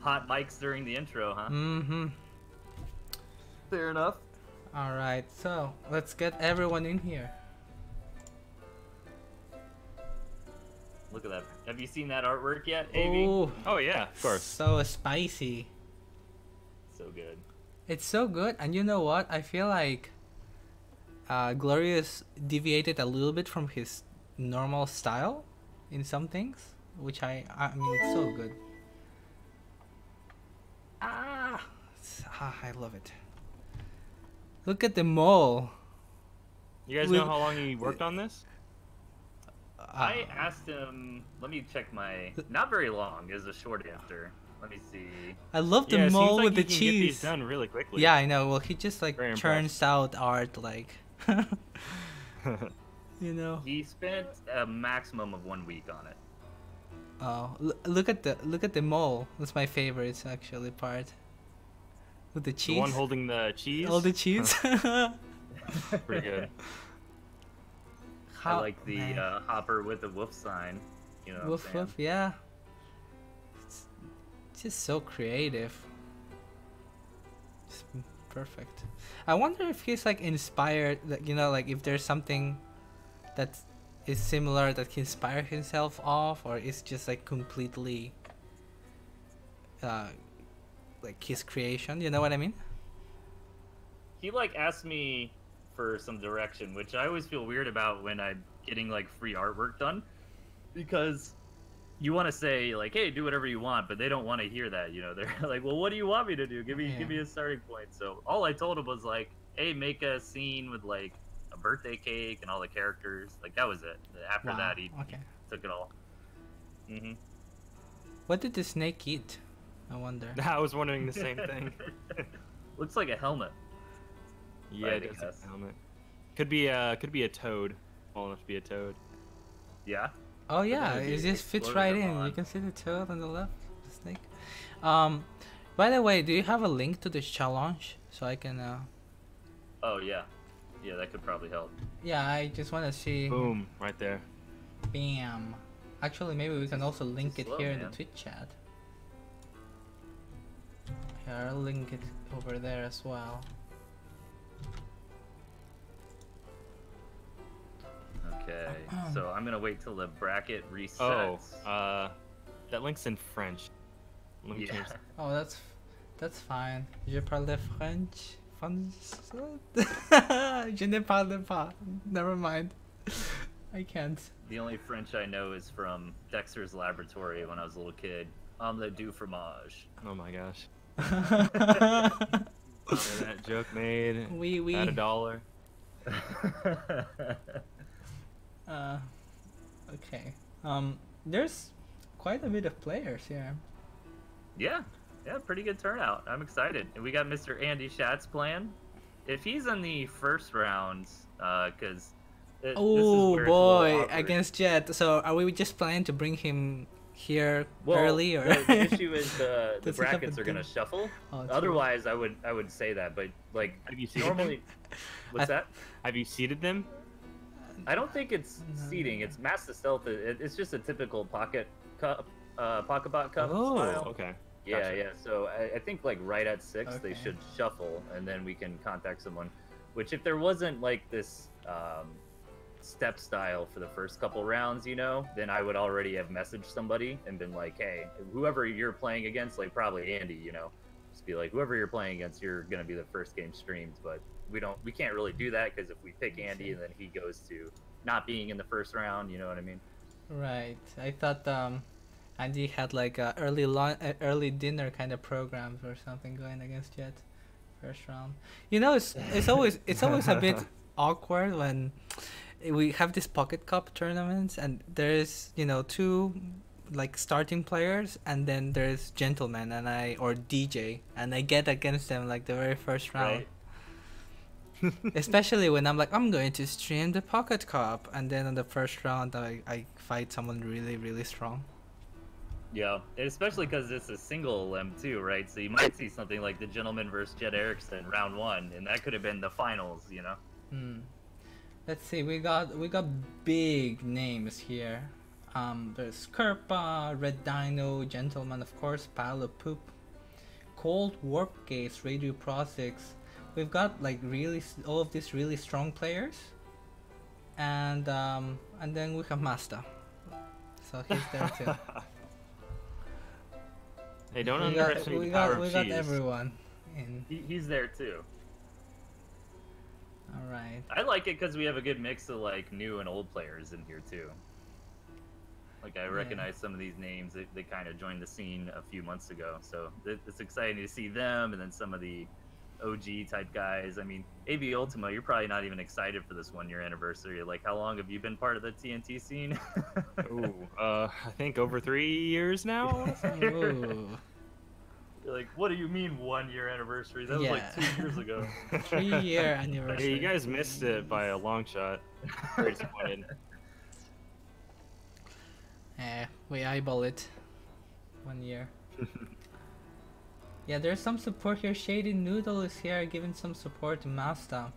hot mics during the intro, huh? Mm-hmm. Fair enough. All right, so let's get everyone in here. Look at that. Have you seen that artwork yet, AV? Oh, Oh yeah, of course. so spicy. So good. It's so good, and you know what? I feel like Glorious deviated a little bit from his normal style in some things, which I mean, it's so good. I love it. Look at the mole. You guys know how long he worked on this? I asked him. Let me check my. Not very long is a short answer. Let me see. I love the Yeah, it mole seems like with he the can get these cheese. done really quickly. Yeah, I know. Well, he just like Very churns out art like, you know. He spent a maximum of 1 week on it. Oh, look at the mole. That's my favorite actually part. With the cheese. The one holding the cheese. All the cheese. Pretty good. I like the hopper with the woof sign. You know. Woof what I'm woof, yeah. It's just so creative. Just perfect. I wonder if he's like inspired, like, you know, like if there's something that is similar that he inspired himself off, or it's just like completely like his creation. You know what I mean? He like asked me for some direction, which I always feel weird about when I'm getting like free artwork done, because you want to say like, hey, do whatever you want, but they don't want to hear that. You know, they're like, well, what do you want me to do? Give me a starting point. So all I told him was like, hey, make a scene with like a birthday cake and all the characters. Like that was it. After Wow, that, he okay. took it all. What did the snake eat? I wonder. I was wondering the same thing. Looks like a helmet. Yeah, Right, it I does have guess. a helmet. Could be a toad. Small enough to be a toad. Yeah. Oh yeah, then it'd it be just fits explosion right in. on. You can see the toad on the left, the snake. By the way, do you have a link to this challenge so I can? Oh yeah. Yeah, that could probably help. Yeah, I just want to see. Boom, right there. Bam. Actually, maybe we can also link it slow, here in man. the Twitch chat. Here, I'll link it over there as well. Okay, so I'm gonna wait till the bracket resets. Oh, that link's in French. Let me Yeah. change. Oh, that's fine. Je parle French. Je ne parle pas. Never mind. I can't. The only French I know is from Dexter's Laboratory when I was a little kid. Omelette du fromage. Oh my gosh. Yeah, that joke made. Oui. At $1. Okay. There's quite a bit of players here. Yeah, pretty good turnout. I'm excited. And we got Mr. Andy Schatz playing. If he's in the first round, because Oh boy, against Jet. So are we just planning to bring him here early, or the issue is the Does he have brackets a are gonna thing? shuffle. Oh, true. Otherwise, I would say that, but like Have you seated normally, them? what's that? Have you seated them? I don't think it's seating. It's Master Stealth. It's just a typical pocket cup, pocket bot cup Oh, style. Okay. Yeah, Gotcha. yeah. So I think like right at 6, they Okay. should shuffle, and then we can contact someone. Which if there wasn't like this step style for the first couple rounds, you know, then I would already have messaged somebody and been like, hey, whoever you're playing against, like probably Andy, you know, just be like, whoever you're playing against, you're gonna be the first game streamed. But we can't really do that because if we pick Andy and then he goes to not being in the first round, you know what I mean? right. I thought Andy had like a early dinner kind of programs or something going against Jet first round. You know, it's always a bit awkward when we have these pocket cup tournaments and there's, you know, two like starting players and then there's gentleman or DJ, and I get against them like the very first round. Right. Especially when I'm like, I'm going to stream the pocket cup, and then on the first round I fight someone really, really strong. Yeah, and especially because it's a single limb too, right? So you might see something like the gentleman versus Jet Erickson round 1, and that could have been the finals, you know? Let's see, we got big names here. There's Kerpa, Red Dino, Gentleman, of course, Pile of Poop, Cold Warp Gates, Radio Prozacs. We've got like really all of these really strong players, and then we have Masta, so he's there too. Hey, don't we got underestimate we the power got of we got cheese. everyone in. He's there too. All right. I like it because we have a good mix of like new and old players in here too. Like I recognize some of these names. They kind of joined the scene a few months ago, so it's exciting to see them, and then some of the OG type guys. I mean, AB Ultima, you're probably not even excited for this 1-year anniversary. Like, how long have you been part of the TNT scene? Ooh, I think over 3 years now. Ooh. You're like, what do you mean 1-year anniversary? That was like 2 years ago. 3-year anniversary. Hey, you guys missed it by a long shot. Very disappointed. We eyeball it. 1 year. Yeah, there's some support here. Shady Noodle is here giving some support to Masta.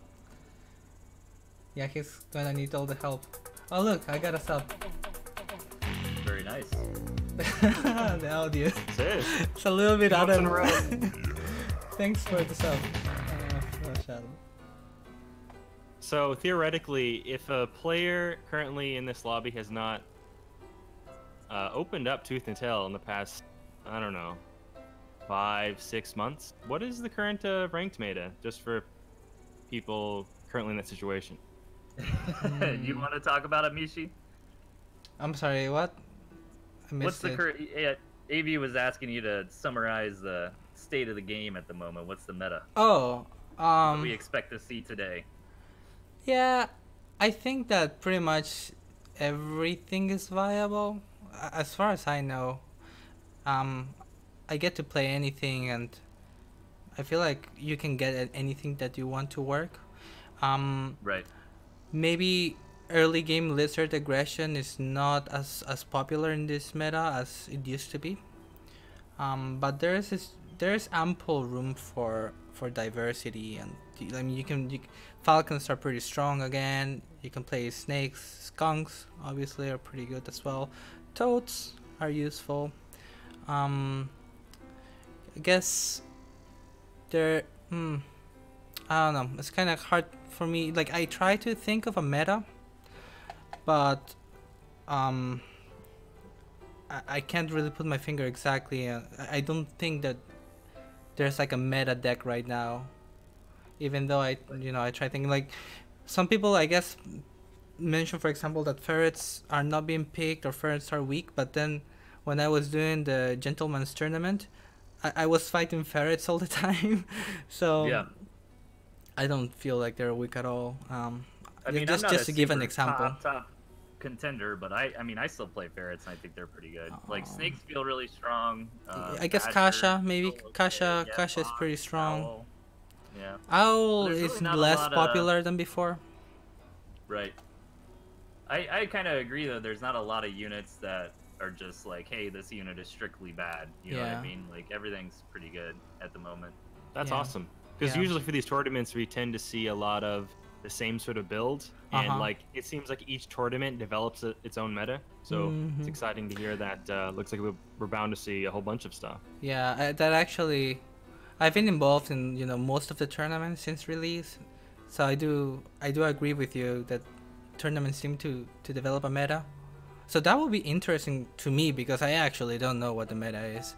Yeah, he's gonna need all the help. Oh look, I got a sub. Very nice. The audio. That's it. It's a little bit out of in a row. Thanks for the sub. Shadow. So theoretically, if a player currently in this lobby has not opened up Tooth and Tail in the past, I don't know, 5-6 months, what is the current ranked meta, just for people currently in that situation? You want to talk about it, Mishi? I'm sorry, what? I missed What's the it. current? Yeah, AV was asking you to summarize the state of the game at the moment. What's the meta? Oh, What do we expect to see today? yeah, I think that pretty much everything is viable. As far as I know, I get to play anything, and I feel like you can get at anything that you want to work. Right. Maybe early game lizard aggression is not as popular in this meta as it used to be. But there's ample room for diversity, and I mean falcons are pretty strong again. You can play snakes, skunks obviously are pretty good as well. Toads are useful. I guess I don't know. It's kind of hard for me. Like, I try to think of a meta, but I can't really put my finger exactly. I don't think that there's like a meta deck right now. Even though I try thinking, like, some people I guess mention, for example, that ferrets are not being picked or ferrets are weak, but then when I was doing the gentleman's tournament, I was fighting ferrets all the time. So Yeah. I don't feel like they're weak at all. I mean, just I'm not to give an super example. top contender, but I mean, I still play ferrets, and I think they're pretty good. Like, snakes feel really strong. I guess badger, Kasha, maybe okay, Kasha yeah, Kasha is fox, pretty strong. owl. Yeah. Owl There's is really not a less lot of- popular than before. Right. I kind of agree, though. There's not a lot of units that are just like, hey, this unit is strictly bad. You know what Yeah. I mean? Like, everything's pretty good at the moment. That's Yeah. awesome. Because Yeah. usually for these tournaments, we tend to see a lot of the same sort of build, and Uh-huh. like it seems like each tournament develops its own meta. So Mhm. it's exciting to hear that. Looks like we're bound to see a whole bunch of stuff. Yeah, that actually, I've been involved in most of the tournaments since release, so I do agree with you that tournaments seem to develop a meta. So that will be interesting to me because I actually don't know what the meta is,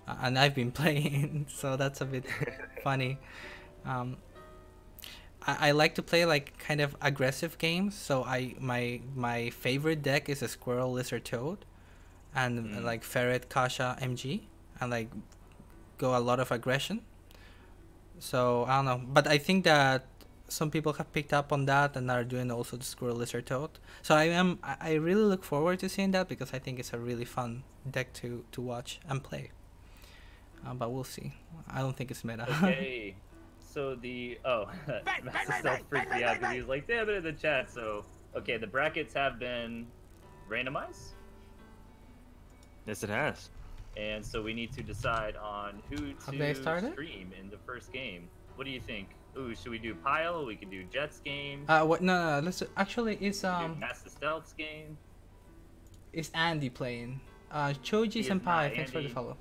and I've been playing, so that's a bit funny. I like to play like kind of aggressive games, so my favorite deck is a Squirrel, Lizard, Toad, and like Ferret, Kasha, MG, and like go a lot of aggression. So I don't know, but I think that some people have picked up on that and are doing also the Squirrel, Lizard, Toad. So I really look forward to seeing that because I think it's a really fun deck to watch and play. But we'll see. I don't think it's meta. Okay. So Master freaked me out because he was like, damn it, in the chat. So, okay, the brackets have been randomized. Yes, it has. And so we need to decide on who Have they to started? stream in the first game. What do you think? Ooh, should we do Pile? We could do Jets game. What? No. Let's actually. It's Do Master Stealth's game. is Andy playing? Choji is Senpai, not. thanks for the follow.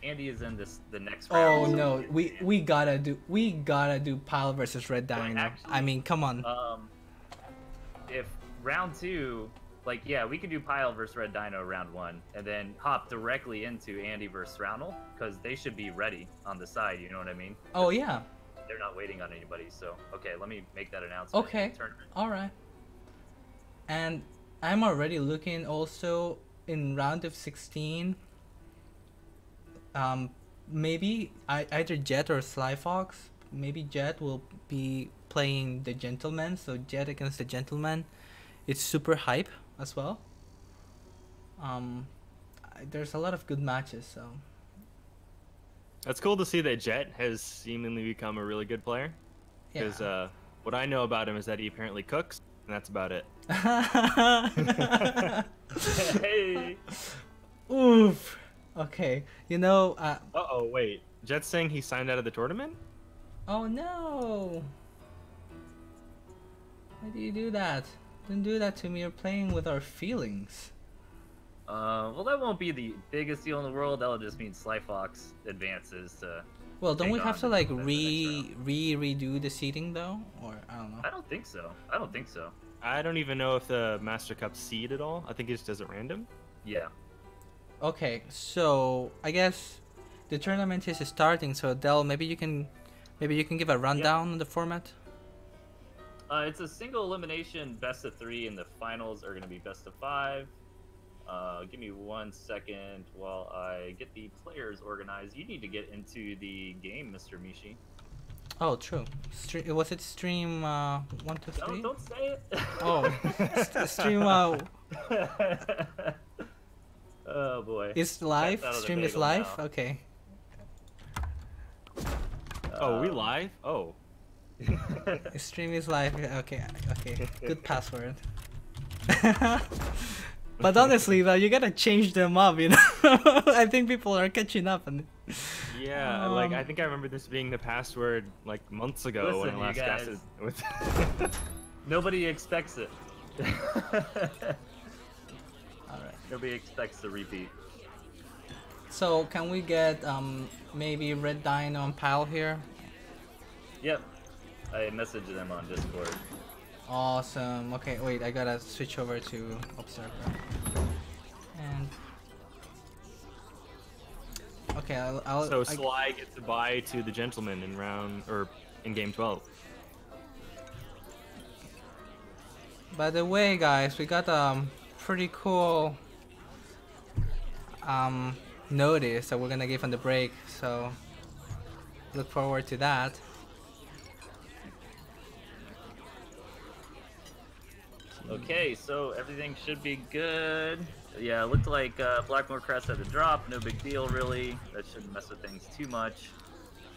Andy is in the next Oh round. no, we gotta do Pile versus Red Dino. Actually, I mean, come on. If round 2, like, yeah, we could do Pile versus Red Dino round 1, and then hop directly into Andy versus Roundel, because they should be ready on the side. You know what I mean? Oh yeah. They're not waiting on anybody. So okay, let me make that announcement. Okay. All right. And I'm already looking also in round of 16. Maybe either Jet or Sly Fox. Maybe Jet will be playing the Gentleman, so Jet against the Gentleman. It's super hype as well. There's a lot of good matches, so. It's cool to see that Jet has seemingly become a really good player. Because what I know about him is that he apparently cooks, and that's about it. Hey. Oof. Okay. You know. Uh-oh, wait. Jet's saying he signed out of the tournament? Oh no. Why do you do that? Don't do that to me. You're playing with our feelings. Well, that won't be the biggest deal in the world. That'll just mean Sly Fox advances to. Well, don't we take have on to like the next round. redo the seating though, or I don't know. I don't think so. I don't even know if the Master Cup's seed at all. I think it just does it random. Yeah. Okay, so I guess the tournament is starting. So Del, maybe you can give a rundown on the format. It's a single elimination best of 3, and the finals are going to be best of 5. Give me 1 second while I get the players organized. You need to get into the game, Mr. Mishi. Oh, true. Was it stream 1, 2, 3? No, don't say it. Oh, stream. Oh boy. Is live? Stream is live. Now. Okay. Oh, we live? Oh. Stream is live. Okay. Okay. Good password. But honestly, though, you gotta change them up. You know, I think people are catching up. And yeah, like I think I remember this being the password like months ago when I last casted with. Nobody expects it. Alright. Nobody expects the repeat. So can we get maybe Red Dino and Pal here? Yep. I messaged them on Discord. Awesome. Okay, wait, I gotta switch over to Observer. And okay, I'll So Sly gets a bye to the Gentleman in in game 12. By the way, guys, we got pretty cool notice that we're gonna give on the break, so look forward to that. Okay, so everything should be good. Yeah, it looked like Blackmore Crest had a drop. No big deal, really. That shouldn't mess with things too much.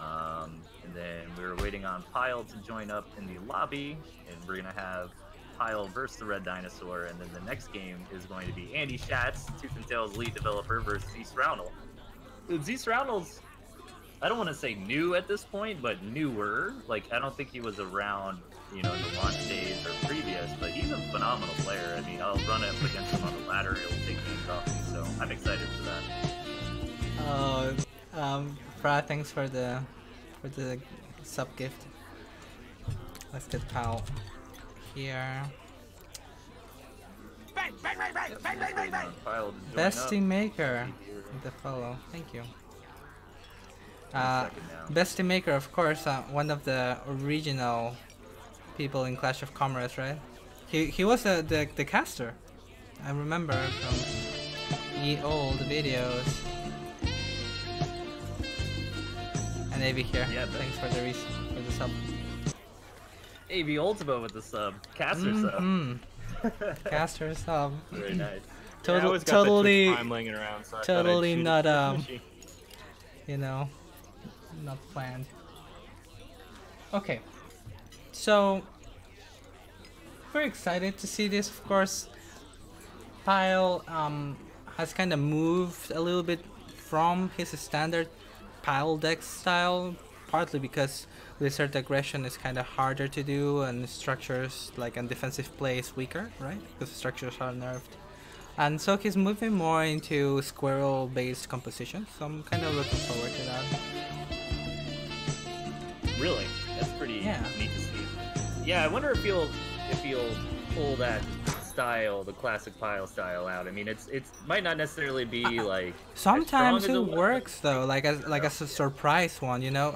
And then we were waiting on Pile to join up in the lobby, and we're gonna have Pile versus the Red Dinosaur, and then the next game is going to be Andy Schatz, Tooth and Tail's lead developer, versus Zeus Roundel. Zeus Roundel's, I don't want to say new at this point, but newer. Like, I don't think he was around, you know, in the launch days or previous, but he's a phenomenal player. I mean, I'll run up against him on the ladder, he'll take games off me, so I'm excited for that. Brad, thanks for the sub gift. Let's get Pal here. Best team maker, the follow. Thank you. Best team maker, of course, one of the original people in Clash of Commerce, right? He was the caster. I remember from the old videos. And AV here. Yeah, thanks for the sub. AV Ultima with the sub. Caster sub. Caster sub. Very nice. Totally around, so totally not you know, not planned. Okay, so we're excited to see this. Of course, Pile has kind of moved a little bit from his standard Pile deck style, partly because Blizzard aggression is kind of harder to do and structures like and defensive play is weaker, right? Because structures are nerfed. And so he's moving more into squirrel-based composition, so I'm kind of looking forward to that. Really? That's pretty Yeah. neat to see. Yeah, I wonder if he'll pull that style, the classic Pile style out. I mean, it's might not necessarily be like Sometimes as strong it as works though, like as a surprise one, you know.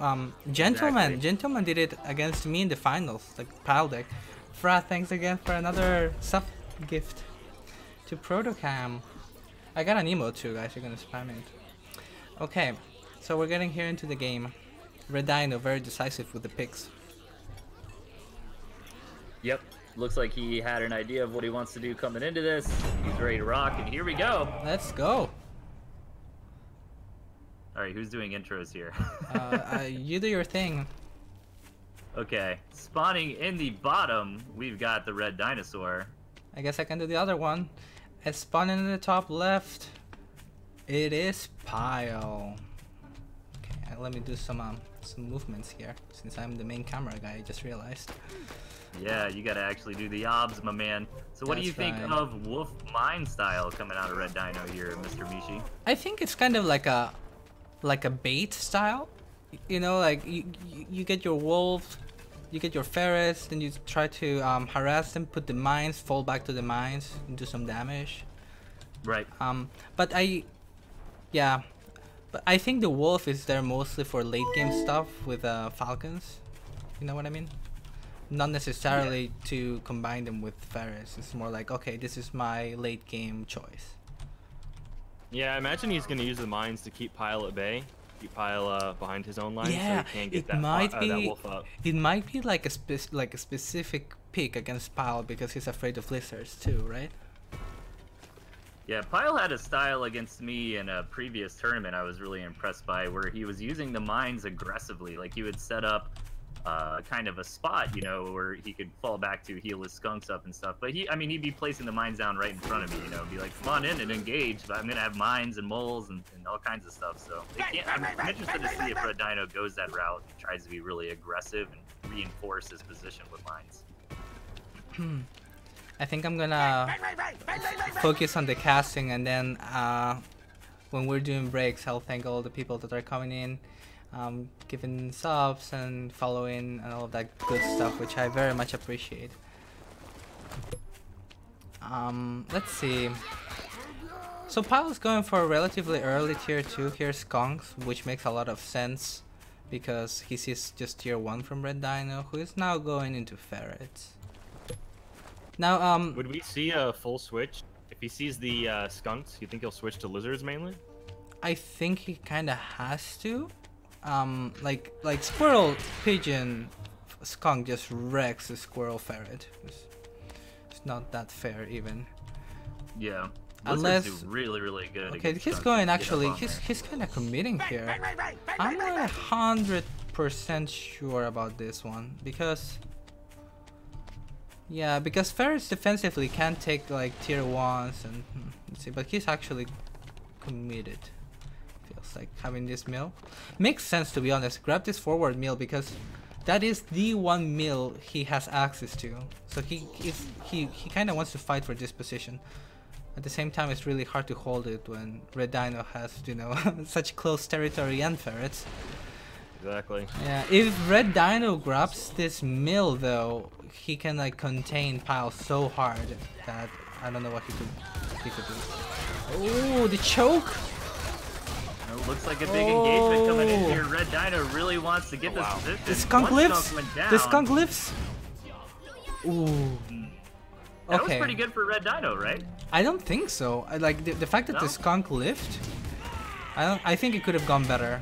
Gentleman, Exactly. Gentleman did it against me in the finals, like Pile deck. Fra, thanks again for another sub gift to Protocam. I got an emote too, guys. You're gonna spam it. Okay, so we're getting here into the game. Red Dino very decisive with the picks. Yep. Looks like he had an idea of what he wants to do coming into this. He's ready to rock, and here we go. Let's go. All right, who's doing intros here? You do your thing. Okay, spawning in the bottom, we've got the red dinosaur. I guess I can do the other one. And spawning in the top left, it is Pile. Okay, let me do some movements here, since I'm the main camera guy. I just realized. Yeah, you gotta actually do the obs, my man. So what do you That's think right. of Wolf Mine style coming out of Red Dino here, Mr. Mishi? I think it's kind of like a bait style. You know, like you get your wolf, you get your ferrets, then you try to harass them, put the mines, fall back to the mines, and do some damage. Right. But I think the wolf is there mostly for late game stuff with falcons. You know what I mean? Not necessarily to combine them with ferrets. It's more like, okay, this is my late game choice. Yeah, I imagine he's going to use the mines to keep Pile at bay, keep Pile behind his own line, Yeah, so he can't get it that, might that be. wolf up. It might be like a specific pick against Pile because he's afraid of lizards too, right? Yeah, Pyle had a style against me in a previous tournament I was really impressed by, where he was using the mines aggressively. Like, he would set up kind of a spot, you know, where he could fall back to heal his skunks up and stuff. But he'd be placing the mines down right in front of me, you know, be like, come on in and engage, but I'm gonna have mines and moles and all kinds of stuff. So I'm interested to see if Red Dino goes that route and tries to be really aggressive and reinforce his position with mines. I think I'm gonna focus on the casting, and then when we're doing breaks, I'll thank all the people that are coming in, giving subs and following and all of that good stuff, which I very much appreciate. Let's see. So Pyle's going for a relatively early tier 2 here, Skunks, which makes a lot of sense because he sees just tier 1 from Red Dino, who is now going into Ferrets. Now, Would we see a full switch? If he sees the skunks, you think he'll switch to lizards mainly? I think he kind of has to. Like squirrel, pigeon, skunk just wrecks a squirrel ferret. It's not that fair even. Yeah. Unless Lizards do really, really good. okay, against he's skunks going if you get up actually. on there. He's kind of committing here. I'm not 100% sure about this one because. Yeah, because ferrets defensively can take like tier 1s and let's see, but he's actually committed. Feels like having this mill makes sense, to be honest. Grab this forward mill because that is the one mill he has access to. So he kind of wants to fight for this position. At the same time, it's really hard to hold it when Red Dino has, you know, such close territory and ferrets. Exactly. Yeah, if Red Dino grabs this mill though, he can like contain Pyle so hard that I don't know what he could do. Oh, the choke! Well, looks like a big engagement coming in here. Red Dino really wants to get this position. The skunk One lives. skunk went down. The skunk lives. Ooh. That was Okay. pretty good for Red Dino, right? I don't think so. I like the fact that No? the skunk lived. I think it could have gone better.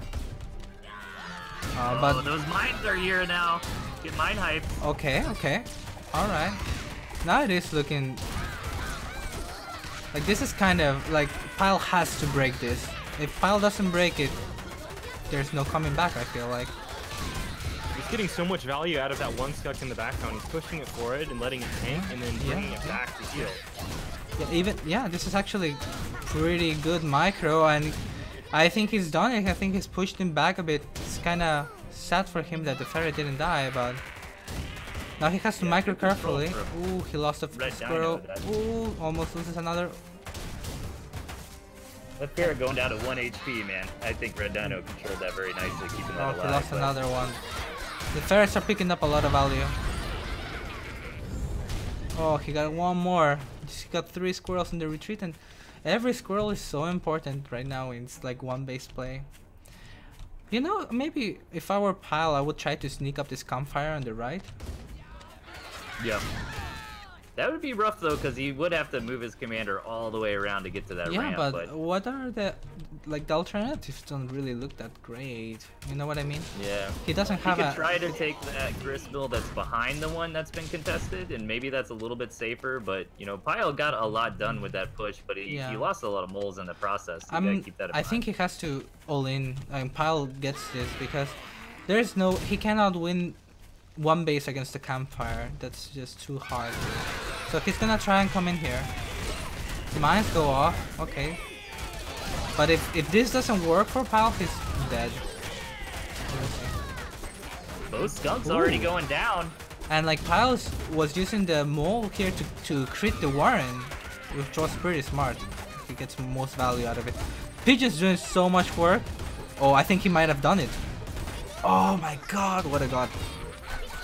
Oh, But those mines are here now. Get mine hype. okay, all right. Now it is looking like this is kind of like Pyle has to break this. If Pyle doesn't break it, there's no coming back. I feel like. He's getting so much value out of that one skunk in the background. He's pushing it forward and letting it tank, and then bringing it back to heal. Yeah, this is actually pretty good micro, and I think he's done it. I think he's pushed him back a bit. It's kind of sad for him that the ferret didn't die, but now he has to micro good control carefully. for Ooh, he lost a Red Dino, squirrel. that. Ooh, almost loses another. That ferret going down to 1 HP, man. I think Red Dino controlled that very nicely, keeping that Oh, alive. he lost but- another one. The ferrets are picking up a lot of value. Oh, he got one more. He got 3 squirrels in the retreat, and every squirrel is so important right now. It's like one base play. You know, maybe if I were Pile, I would try to sneak up this campfire on the right. Yep. That would be rough though, because he would have to move his commander all the way around to get to that Yeah, ramp. but what are the alternatives? Don't really look that great. You know what I mean? Yeah. He doesn't He have could a. try to take that gristmill that's behind the one that's been contested, and maybe that's a little bit safer. But you know, Pyle got a lot done with that push, but he lost a lot of moles in the process. So you gotta keep that in I mind. think he has to all in. Pyle gets this because there's no. He cannot win one base against the campfire. That's just too hard. So he's gonna try and come in here. Mines go off. Okay. But if this doesn't work for Pyle, he's dead. Both skunks already going down. And like Pyle was using the mole here to crit the Warren, which was pretty smart. He gets most value out of it. Pigeon's doing so much work. Oh, I think he might have done it. Oh my god, what a god.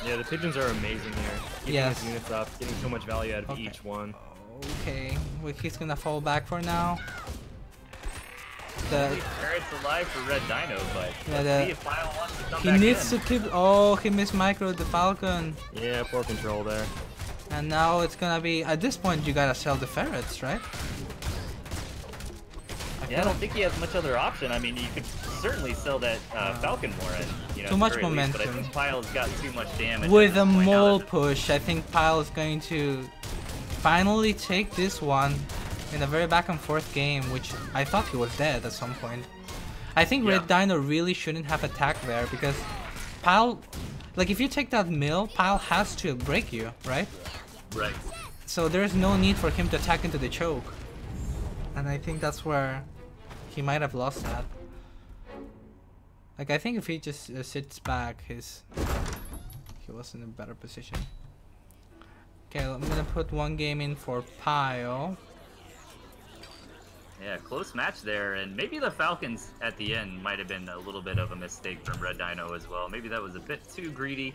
Yeah, the pigeons are amazing here. Keeping Yes. his units up, getting so much value out of Okay. each one. Okay, well, he's gonna fall back for now. The Ferret's alive for Red Dino, but Yeah, let's the- see if Pyle wants to come he back needs in. to keep. Oh, he missed micro the Falcon, Yeah, poor control there. and now it's gonna be. At this point, you gotta sell the ferrets, right? Yeah, I don't think he has much other option. I mean, you could certainly sell that Falcon more, and you know, Too at the much very least, but I momentum. think Pyle's got too much damage. With at a this point now mole that push, I think Pyle is going to finally take this one in a very back and forth game, which I thought he was dead at some point. I think Red Dino really shouldn't have attacked there because Pyle, like if you take that mill, Pyle has to break you, right? Right. So there's no need for him to attack into the choke. And I think that's where he might have lost that. Like I think if he just sits back, he was in a better position. Okay, I'm gonna put one game in for Pyle. Yeah, close match there, and maybe the Falcons at the end might have been a little bit of a mistake from Red Dino as well. Maybe that was a bit too greedy,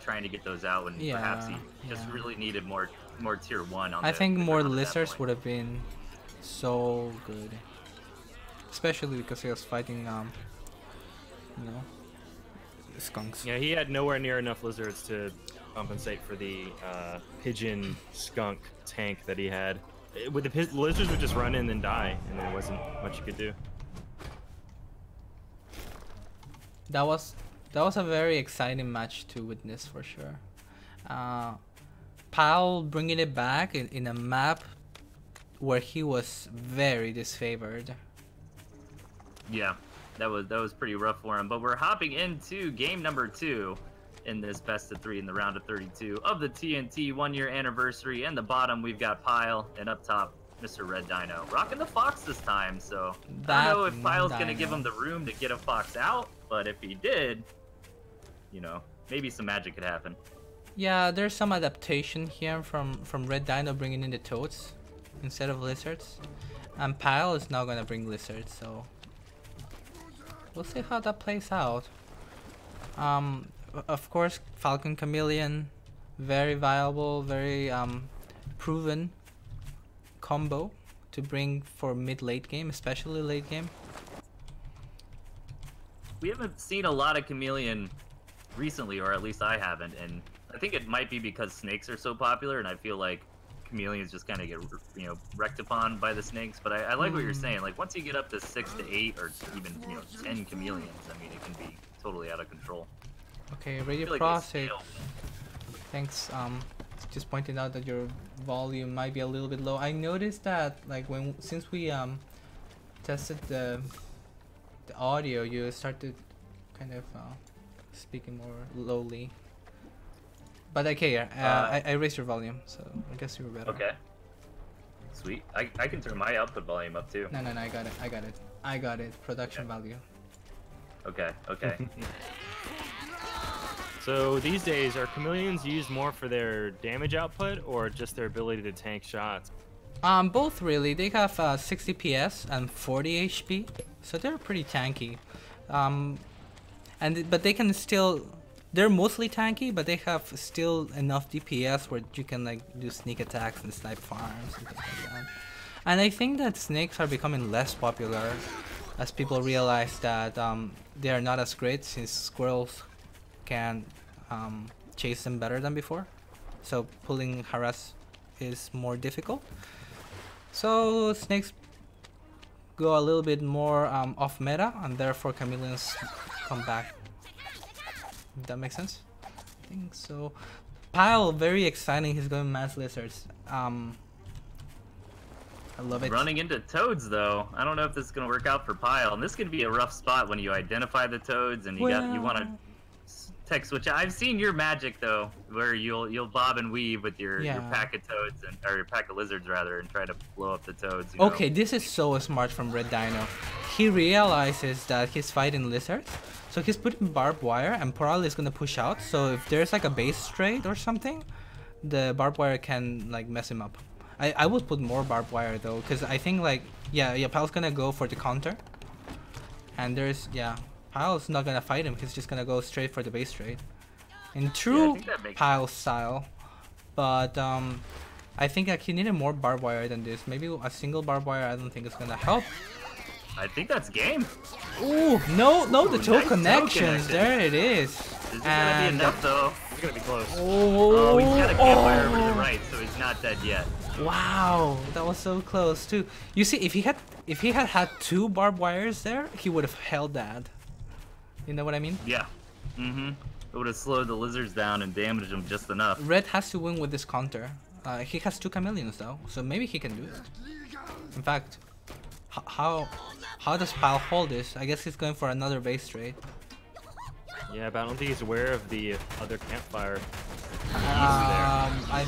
trying to get those out when perhaps he just really needed more tier 1 on I think the more ground at that lizards point. would have been so good, especially because he was fighting, you know, skunks. Yeah, he had nowhere near enough lizards to compensate for the pigeon skunk tank that he had. With the lizards would just run in and die, and there wasn't much you could do. That was a very exciting match to witness for sure. Pyle bringing it back in a map where he was very disfavored. Yeah, that was pretty rough for him. But we're hopping into game number 2 in this best of 3 in the round of 32 of the TNT 1-year anniversary. In the bottom, we've got Pyle, and up top, Mr. Red Dino. Rocking the Fox this time, so I don't know if Pyle's going to give him the room to get a Fox out, but if he did, you know, maybe some magic could happen. Yeah, there's some adaptation here from Red Dino bringing in the toads instead of lizards. And Pyle is now going to bring lizards, so we'll see how that plays out. Of course, Falcon Chameleon, very viable, very proven combo to bring for mid-late game, especially late game. We haven't seen a lot of Chameleon recently, or at least I haven't, and I think it might be because snakes are so popular, and I feel like Chameleons just kind of get, you know, wrecked upon by the snakes. But I like what you're saying. Like once you get up to 6 to 8, or even 10 Chameleons, I mean, it can be totally out of control. Okay, Radio Like Prozacs. Thanks. Just pointing out that your volume might be a little bit low. I noticed that like since we tested the audio, you started kind of speaking more lowly. But okay, I raised your volume, so I guess you were better. Okay. Sweet. I can turn my output volume up too. No, I got it. Production value. Okay. So these days, are chameleons used more for their damage output or just their ability to tank shots? Both really. They have 60 PS and 40 HP, so they're pretty tanky. But they can still. They're mostly tanky, but they have still enough DPS where you can like do sneak attacks and snipe farms and things like that. And I think that snakes are becoming less popular as people realize that they are not as great since squirrels can chase them better than before. So pulling harass is more difficult. So snakes go a little bit more off meta, and therefore chameleons come back. That makes sense? I think so. Pile, very exciting. He's going mass lizards. I love it. Running into toads though. I don't know if this is gonna work out for Pile. And this could be a rough spot when you identify the toads and you want to tech switch. I've seen your magic though, where you'll bob and weave with your pack of toads or your pack of lizards rather, and try to blow up the toads. Okay, this is so smart from Red Dino. He realizes that he's fighting lizards, so he's putting barbed wire, and probably is gonna push out. So if there's like a base trade or something, the barbed wire can like mess him up. I would put more barbed wire though, because I think like Pile's gonna go for the counter, and there's Pile's not gonna fight him. He's just gonna go straight for the base trade in true Pile style. But I think like he needed more barbed wire than this. Maybe a single barbed wire I don't think is gonna help. I think that's game. Ooh, no, the toe connections. There it is. This is gonna be enough though. He's gonna be close. Oh, he's got a campfire over to the right, so he's not dead yet. Wow, that was so close too. You see, if he had 2 barbed wires there, he would have held that. You know what I mean? Yeah. It would have slowed the lizards down and damaged them just enough. Red has to win with this counter. He has 2 chameleons though, so maybe he can do it. In fact, how does Pile hold this? I guess he's going for another base trade. Yeah, but I don't think he's aware of the other campfire. I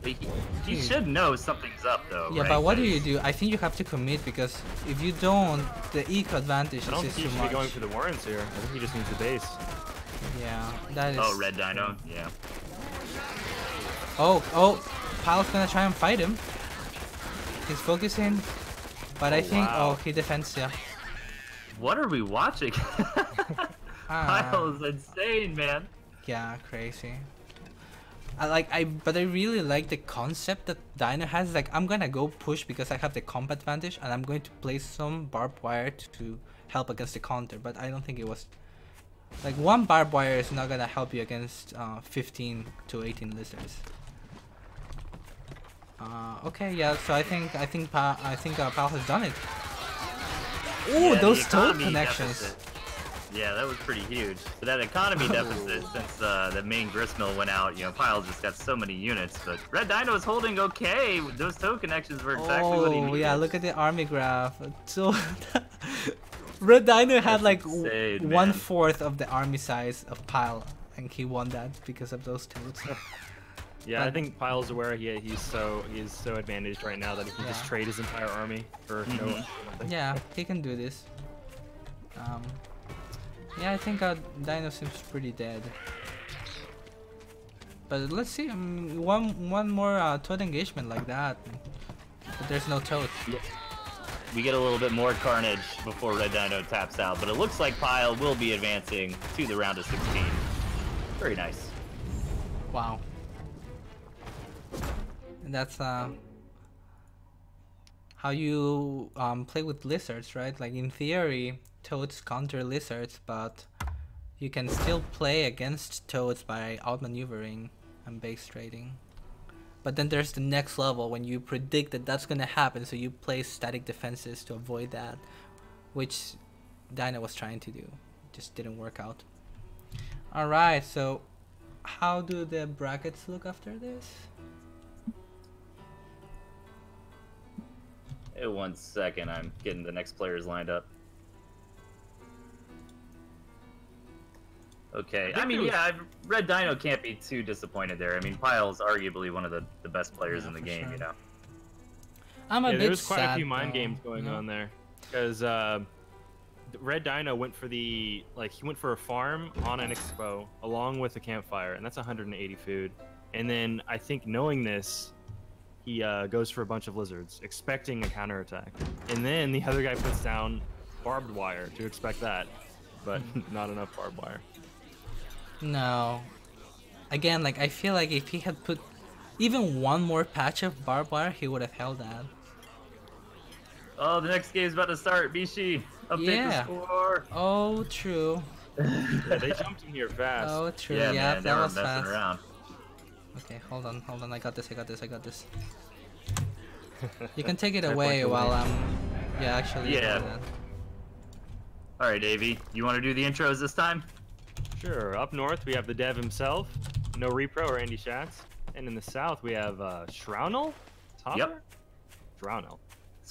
think he should know something's up though. Yeah, right? but what do you do? I think you have to commit, because if you don't, the eco advantage is too much. I don't think he should be going for the warrants here. I think he just needs the base. Yeah, that is. Oh, Red Dino. Yeah. Oh, Pile's gonna try and fight him. He's focusing, but I think he defends. Yeah. What are we watching? Pile is insane, man. Yeah, crazy. But I really like the concept that Dino has. Like, I'm gonna go push because I have the comp advantage, and I'm going to place some barbed wire to help against the counter. But I don't think it was like 1 barbed wire is not gonna help you against 15 to 18 lizards. Okay, yeah. So I think Pal has done it. Ooh, those toad connections. Deficit. Yeah, that was pretty huge. So that economy deficit, since the main gristmill went out, Pile just got so many units. But Red Dino is holding okay. Those toe connections were exactly what he needed. Oh, yeah, look at the army graph. So Red Dino had like insane, 1/4 of the army size of Pile, and he won that because of those toads. Yeah, I think Pile's aware he's so advantaged right now that he can just trade his entire army for nothing. Yeah, he can do this. Yeah, I think Dino seems pretty dead. But let's see, one more toad engagement like that. But there's no toad. Yeah. We get a little bit more carnage before Red Dino taps out, but it looks like Pile will be advancing to the round of 16. Very nice. Wow. And that's how you play with lizards, right? Like in theory, toads counter lizards, but you can still play against toads by outmaneuvering and base trading. But then there's the next level when you predict that that's gonna happen, so you play static defenses to avoid that, which Dino was trying to do. Just didn't work out. Alright, so how do the brackets look after this? Hey, 1 second, I'm getting the next players lined up. Okay, I mean, yeah, Red Dino can't be too disappointed there. I mean, Pile's arguably one of the best players in the game, sure. I'm a bit there was quite sad, a few mind games going on there, because Red Dino went for he went for a farm on an expo along with a campfire, and that's 180 food. And then I think knowing this, he goes for a bunch of lizards, expecting a counterattack. And then the other guy puts down barbed wire to expect that, but not enough barbed wire. No. Again, like I feel like if he had put even one more patch of barbed wire, he would have held that. Oh, the next game's about to start. Bishi, update Yeah. the score. Oh, true. Yeah, they jumped in here fast. Oh, true. Yeah, Yeah, man, they that were was messing fast. around. Okay, hold on. I got this. You can take it Type away like while away. I'm. Yeah, actually. Yeah. do that. All right, Davey, you want to do the intros this time? Sure. Up north, we have the dev himself, No Repro or Andy Schatz. And in the south, we have Shrownel? Yep. Shrownel.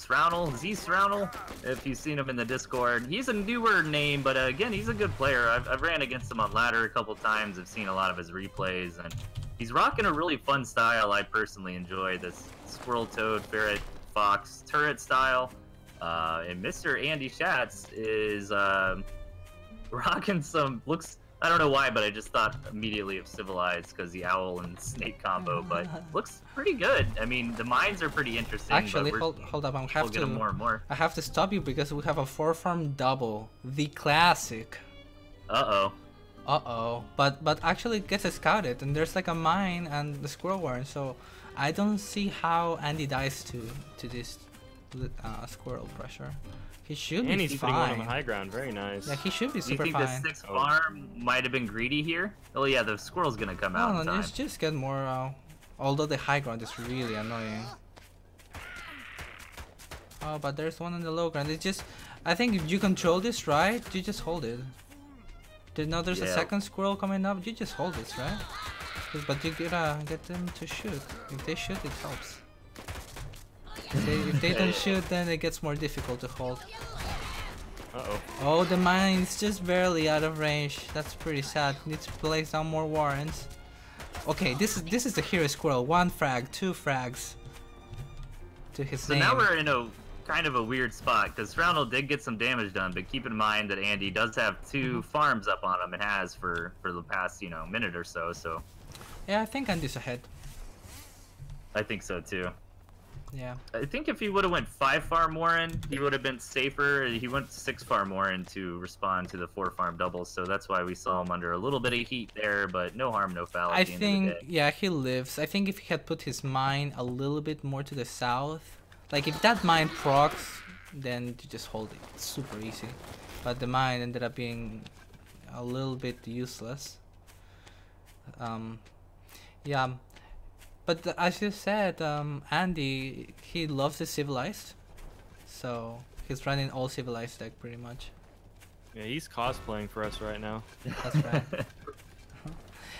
Roundel, Roundel, if you've seen him in the Discord. He's a newer name, but again, he's a good player. I've ran against him on ladder a couple times. I've seen a lot of his replays, and he's rocking a really fun style I personally enjoy. This squirrel, toad, ferret, fox, turret style. And Mr. Andy Schatz is rocking some, I don't know why, but I just thought immediately of Civilized because the owl and snake combo, but looks pretty good. I mean, the mines are pretty interesting. Actually, but hold up. we'll get them more and more. I have to stop you because we have a 4-farm double, the classic. Uh-oh. But actually it gets scouted, and there's like a mine and the squirrel warren, so I don't see how Andy dies to this squirrel pressure. He should And be he's putting one on the fine. high ground. Very nice. Yeah, he should be Do you super think fine. the 6th farm might have been greedy here? Oh yeah, the squirrel's gonna come out in No, time. just get more. Although the high ground is really annoying. Oh, but there's one on the low ground. It's just, I think if you control this right, you just hold it. Now there's a Yeah. second squirrel coming up. You just hold this, right? But you gotta get them to shoot. If they shoot, it helps. If they don't shoot, then it gets more difficult to hold. Uh-oh. Oh, the mine is just barely out of range. That's pretty sad. Needs to place down more warrens. Okay, this is the hero squirrel. 1 frag, 2 frags to his So name. now we're in a kind of a weird spot because Roundel did get some damage done, but keep in mind that Andy does have 2 farms up on him and has for the past, minute or so. So Yeah, I think Andy's ahead. I think so too. Yeah. I think if he would have went 5 farm Warren, he would have been safer. He went 6 farm Warren to respond to the 4 farm doubles, so that's why we saw him under a little bit of heat there, but no harm, no foul. At I the end think, of the day. yeah, he lives. I think if he had put his mine a little bit more to the south, like if that mine procs, then you just hold it. It's super easy. But the mine ended up being a little bit useless. Yeah. But as you said, Andy, he loves the civilized, so he's running all civilized deck pretty much. Yeah, he's cosplaying for us right now. That's right.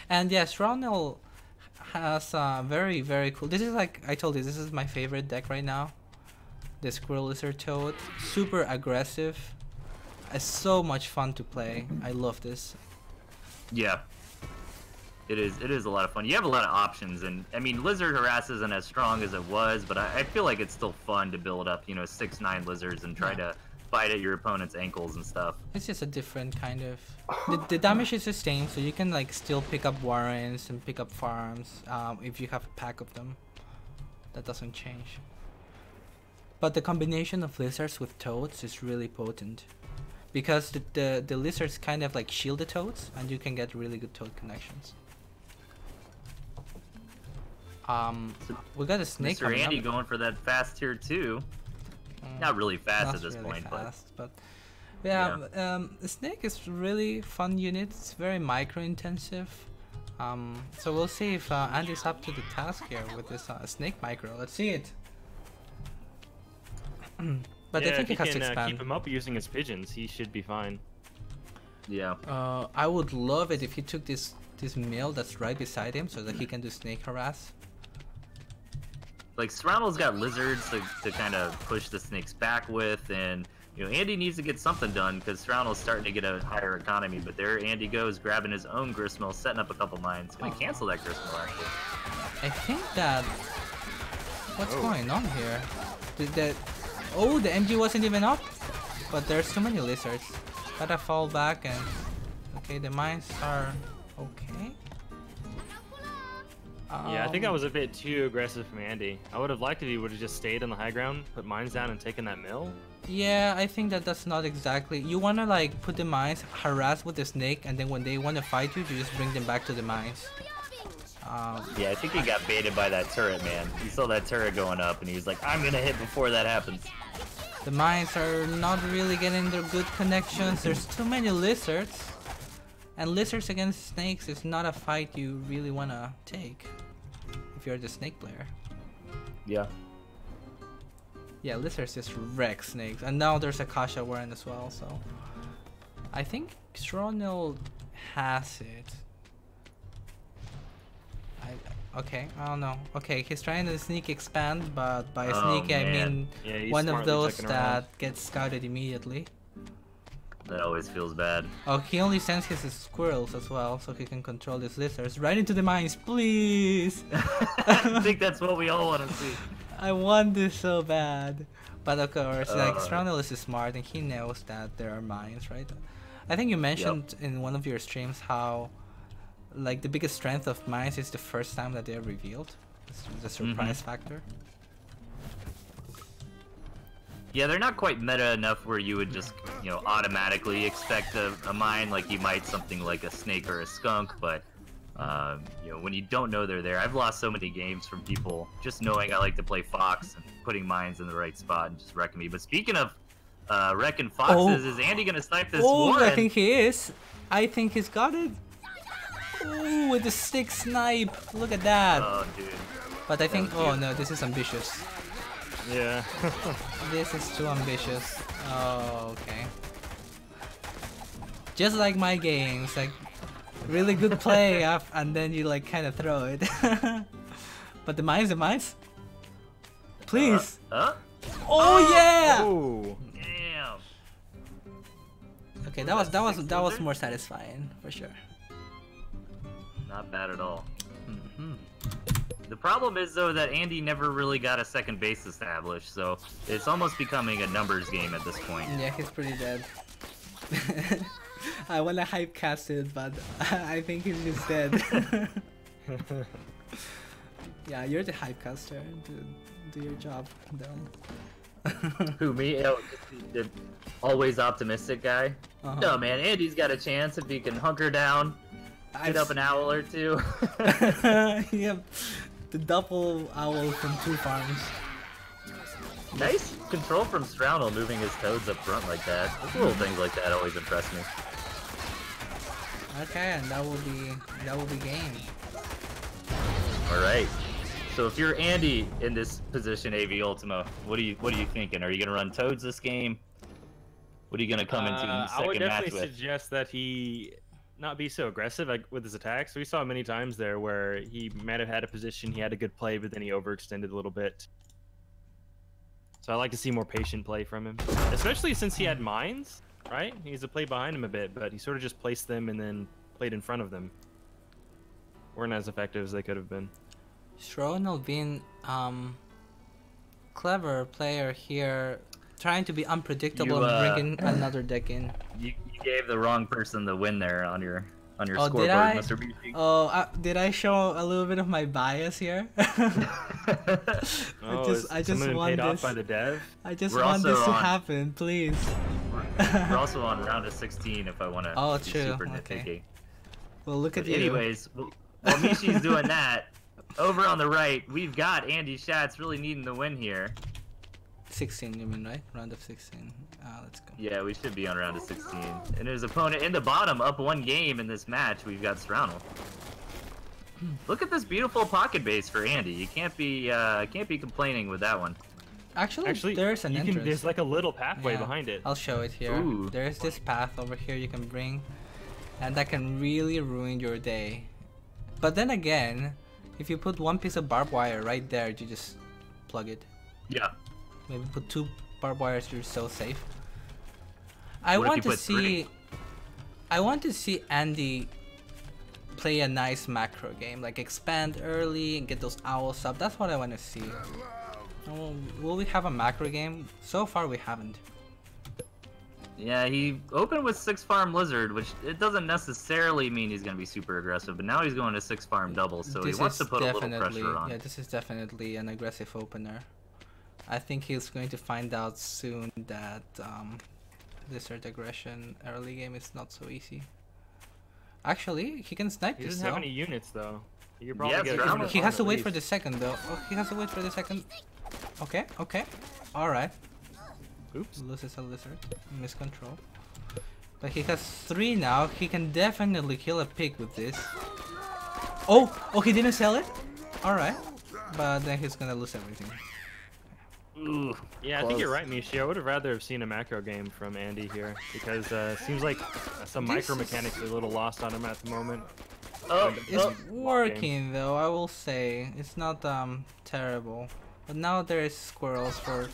And yes, Roundel has very, very cool. This is like I told you, this is my favorite deck right now. The Squirrel Lizard Toad, super aggressive. It's so much fun to play. I love this. Yeah. It is a lot of fun. You have a lot of options, and I mean, Lizard Harass isn't as strong as it was, but I feel like it's still fun to build up, 6-9 lizards and try to bite at your opponent's ankles and stuff. It's just a different kind of. The damage is the same, so you can like still pick up warrens and pick up farms if you have a pack of them. That doesn't change. But the combination of lizards with toads is really potent, because the lizards kind of like shield the toads, and you can get really good toad connections. We got a snake. Mr. Andy going for that fast tier 2. Not really fast Not at this really point, fast, but yeah, the snake is really fun unit. It's very micro intensive. So we'll see if Andy's up to the task here with this snake micro. Let's see it. But yeah, I think he if has he to can expand. keep him up using his pigeons, he should be fine. Yeah. I would love it if he took this mill that's right beside him so that he can do snake harass. Like, Roundel's got lizards to kind of push the snakes back with, and Andy needs to get something done because Roundel's starting to get a higher economy. But there Andy goes, grabbing his own gristmill, setting up a couple mines. Gonna cancel that gristmill actually. I think that what's going on here? The MG wasn't even up, but there's too many lizards. Gotta fall back and okay, the mines are okay. Yeah, I think that was a bit too aggressive from Andy. I would have liked if he would have just stayed on the high ground, put mines down, and taken that mill. Yeah, I think that's not exactly. You wanna like put the mines, harass with the snake, and then when they wanna fight you, you just bring them back to the mines. Yeah, I think he got baited by that turret, man. He saw that turret going up, and he was like, "I'm gonna hit before that happens." The mines are not really getting their good connections. There's too many lizards, and lizards against snakes is not a fight you really wanna take if you're the snake player. Yeah. Yeah, lizards just wreck snakes, and now there's a Kasha Warren as well. So I think Roundel has it. Okay, I don't know. Okay, he's trying to sneak expand, but by sneak I mean one of those that gets scouted immediately. That always feels bad. Oh, he only sends his squirrels as well, so he can control his lizards. Right into the mines, please! I think that's what we all want to see. I want this so bad. But of course, like, Roundel is smart and he knows that there are mines, right? I think you mentioned in one of your streams how like the biggest strength of mines is the first time that they're revealed. The surprise factor. Yeah, they're not quite meta enough where you would just, you know, automatically expect a mine like you might something like a snake or a skunk, but you know, when you don't know they're there, I've lost so many games from people just knowing I like to play Fox and putting mines in the right spot and just wrecking me. But speaking of wrecking foxes, is Andy gonna snipe this Warren? I think he is. I think he's got it. Ooh, with the stick snipe. Look at that. Oh, dude. But I think, oh no, this is ambitious. Yeah. This is too ambitious. Oh, okay. Just like my games, like really good play and then you like kind of throw it. But the mines. Please. Oh yeah. Oh. Damn. Okay, that was more satisfying for sure. Not bad at all. The problem is though that Andy never really got a second base established, so it's almost becoming a numbers game at this point. Yeah, he's pretty dead. I wanna hype cast it, but I think he's just dead. Yeah, you're the hype caster. Do your job, though. Who, me? Oh, the always optimistic guy? No, man, Andy's got a chance if he can hunker down, get up an owl or two. Yep, the double owl from 2 farms. Nice control from Roundel moving his toads up front like that. Those little things like that always impress me. Okay, and that will be game. All right. So if you're Andy in this position, AV Ultima, what are you thinking? Are you gonna run toads this game? What are you gonna come into the second match with? I would definitely suggest that he not be so aggressive with his attacks. We saw many times there where he might have had a position, he had a good play, but then he overextended a little bit. So I like to see more patient play from him, especially since he had mines, right? He needs to play behind him a bit, but he sort of just placed them and then played in front of them. Weren't as effective as they could have been. Roundel being clever player here, trying to be unpredictable and bringing another deck in. You gave the wrong person the win there on your scoreboard, did I? Mr. Beachy. Oh, did I show a little bit of my bias here? I just want paid off this. by the dev. I just want this to happen, please. We're also on round of 16 if I want to be super nitpicky. Okay. Well, look at you. Anyways, while Mishi's doing that, over on the right, we've got Andy Schatz really needing the win here. 16, you mean, right? Round of 16. Let's go. Yeah, we should be on round of 16. And his opponent in the bottom, up 1 game in this match, we've got Roundel. Look at this beautiful pocket base for Andy. You can't be complaining with that one. Actually there's an entrance. There's like a little pathway behind it. I'll show it here. Ooh. There's this path over here you can bring, and that can really ruin your day. But then again, if you put 1 piece of barbed wire right there, you just plug it. Yeah. Maybe put 2 barbed wires, you're so safe. I want to see Andy play a nice macro game, like expand early and get those owls up. That's what I want to see. Will we have a macro game? So far we haven't. Yeah, he opened with 6 farm lizard, which it doesn't necessarily mean he's going to be super aggressive, but now he's going to 6 farm double, so he wants to put a little pressure on. Yeah, this is definitely an aggressive opener. I think he's going to find out soon that lizard aggression early game is not so easy. Actually, he can snipe He this doesn't though. have any units though. You could probably get Roundel- He has to at wait for least. the second though. Oh, he has to wait for the second. Okay, okay. Alright. Oops. Loses a lizard. Miscontrol. But he has 3 now. He can definitely kill a pig with this. Oh! Oh, he didn't sell it? Alright. But then he's gonna lose everything. Ooh, Yeah, I think you're right, Mishi. I would have rather have seen a macro game from Andy here because seems like some This micro is- mechanics are a little lost on him at the moment. Oh, It's oh. working though, I will say. It's not terrible. But now there is squirrels for...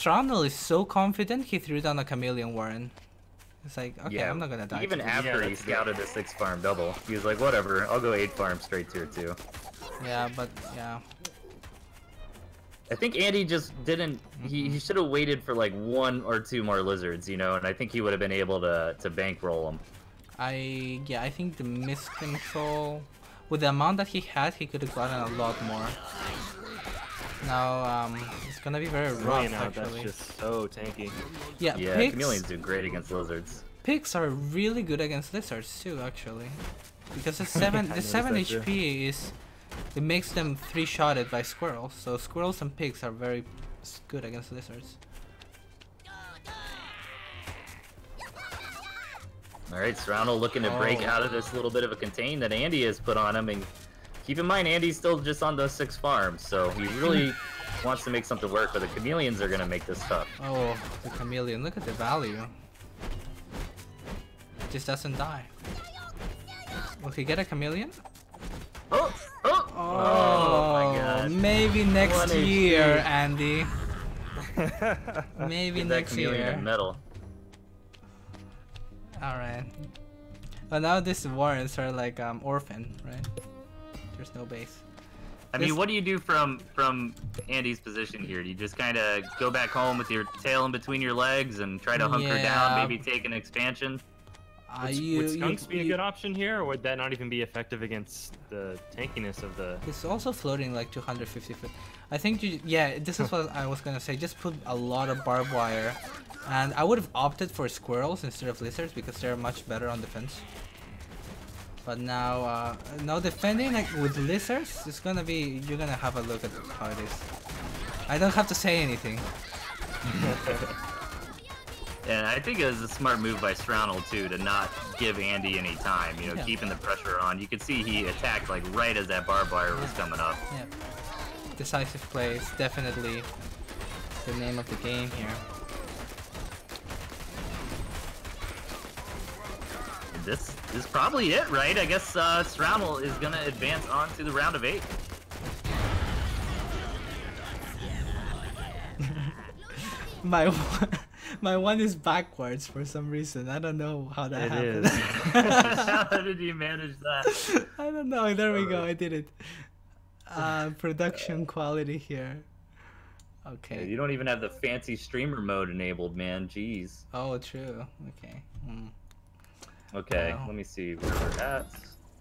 Roundel is so confident he threw down a chameleon warren. It's like, okay, Yeah, I'm not gonna die. even to this. after he that's scouted a 6 farm double, he was like, whatever, I'll go 8 farm straight tier 2. Yeah, but yeah. I think Andy just didn't. He should have waited for like 1 or 2 more lizards, you know, and I think he would have been able to bankroll them. I think the miscontrol with the amount that he had, he could have gotten a lot more. Now it's gonna be very rough Now that's actually. just so tanky. Yeah, Yeah, pigs, chameleons do great against lizards. pigs are really good against lizards too, actually, because the 7 noticed 7 that too. HP is it makes them 3-shotted by squirrels. So squirrels and pigs are very good against lizards. Alright, Roundel looking to break Oh. out of this little bit of a contain that Andy has put on him, and keep in mind Andy's still just on those 6 farms, so he really wants to make something work, but the chameleons are gonna make this tough. Oh, the chameleon! Look at the value. It just doesn't die. Will he get a chameleon? Oh! Oh! Oh, my god. maybe next 1 HP. year, Andy. Maybe Give that next chameleon year. a medal. Alright. But now these warrens are like orphan, right? There's no base. I mean, This- what do you do from Andy's position here? Do you just kind of go back home with your tail in between your legs and try to hunker down, Yeah. maybe take an expansion? Would skunks be a good option here, or would that not even be effective against the tankiness of the... It's also floating like 250 feet. I think yeah, this is what I was gonna say. Just put a lot of barbed wire, and I would have opted for squirrels instead of lizards because they're much better on defense. But now, now defending like with lizards, it's gonna be you're gonna have a look at how it is. I don't have to say anything. And I think it was a smart move by Strownel too to not give Andy any time. You know, Yeah. keeping the pressure on. You could see he attacked like right as that barbed wire was coming up. Yeah, decisive play is definitely the name of the game here. This is probably it, right? I guess Strownel is gonna advance on to the round of 8. My my one is backwards for some reason. I don't know how that It happened. is. How did you manage that? I don't know. There we go. I did it. Production quality here. Yeah, Okay. you don't even have the fancy streamer mode enabled, man. Jeez. Oh, true. Okay. Okay, Wow. let me see where we're at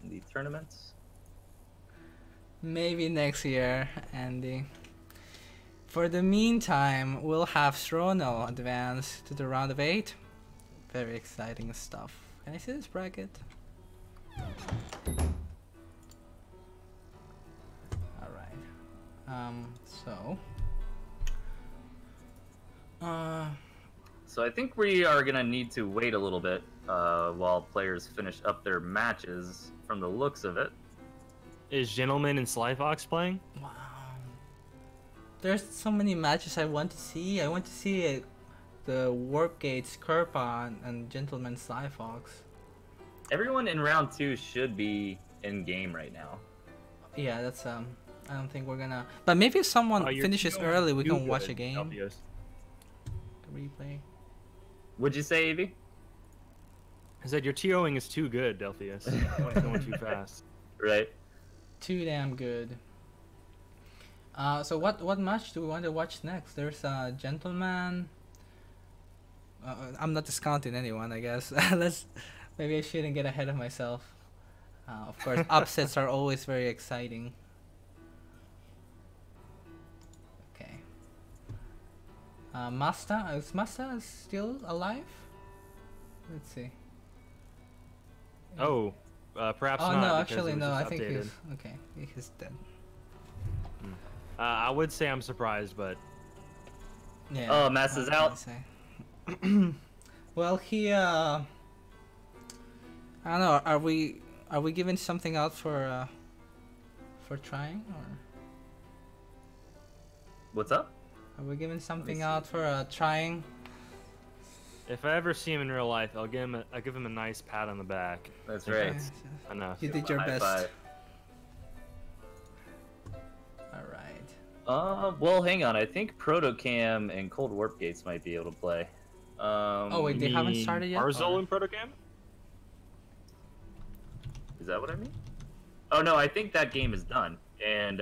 in the tournaments. Maybe next year, Andy. For the meantime, we'll have Strono advance to the round of 8. Very exciting stuff. Can I see this bracket? Alright. So So I think we are gonna need to wait a little bit while players finish up their matches. From the looks of it, Is Gentleman and Slyfox playing? wow. There's so many matches I want to see. I want to see the Warp Gates, Kerpa, and Gentleman Sly Fox. everyone in round 2 should be in game right now. Yeah, that's I don't think we're gonna. But maybe if someone Oh, you're finishes too early, we can good, watch a game. Albios. Replay. Would you say, Evie? I said your TOing is too good, Delphius. It's going too fast. Right. Too damn good. So what match do we want to watch next? There's a Gentleman. I'm not discounting anyone, I guess. Maybe I shouldn't get ahead of myself. Of course, upsets are always very exciting. Okay. Is Masta still alive? Let's see. Oh, perhaps Oh not. no, because actually it was no. I just think updated. he's dead. I would say I'm surprised, but Yeah. Oh, Masta's out. Well, he I don't know. Are we giving something out for trying, or What's up? are we giving something out for trying? if I ever see him in real life, I'll give him a nice pat on the back. That's right. Enough. You did your High best. five. All right. Well, hang on. I think Proto Cam and Cold Warp Gates might be able to play. Oh wait, they haven't started yet. Parsable or- and Protocam? Is that what I mean? Oh no, I think that game is done. And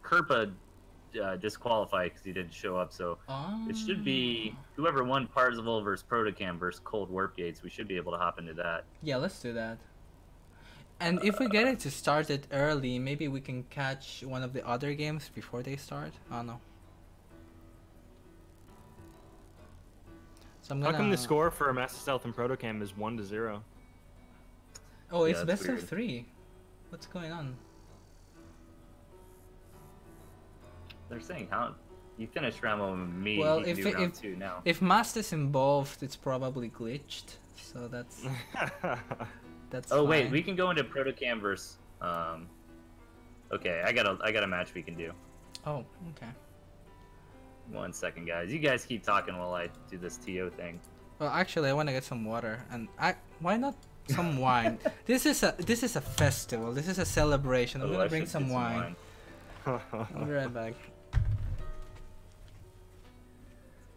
Kerpa disqualified because he didn't show up. So it should be whoever won Parsable versus Protocam versus Cold Warp Gates. We should be able to hop into that. Yeah, let's do that. And if we get it to start it early, maybe we can catch one of the other games before they start. Oh no. So I'm How gonna... come the score for Master Stealth and Protocam is 1-0? Oh, it's Yeah, best that's of weird. 3. What's going on? They're saying how you finished round one with me. Well, you can if do round if two now. if Master's involved, it's probably glitched. So that's Oh fine. wait, we can go into Protocam versus. Okay, I got a match we can do. Oh, okay. 1 second, guys. You guys keep talking while I do this TO thing. Well, actually, I want to get some water, and why not some wine? This is a festival. This is a celebration. I'm Oh, gonna I bring should some get wine. I'll be right back.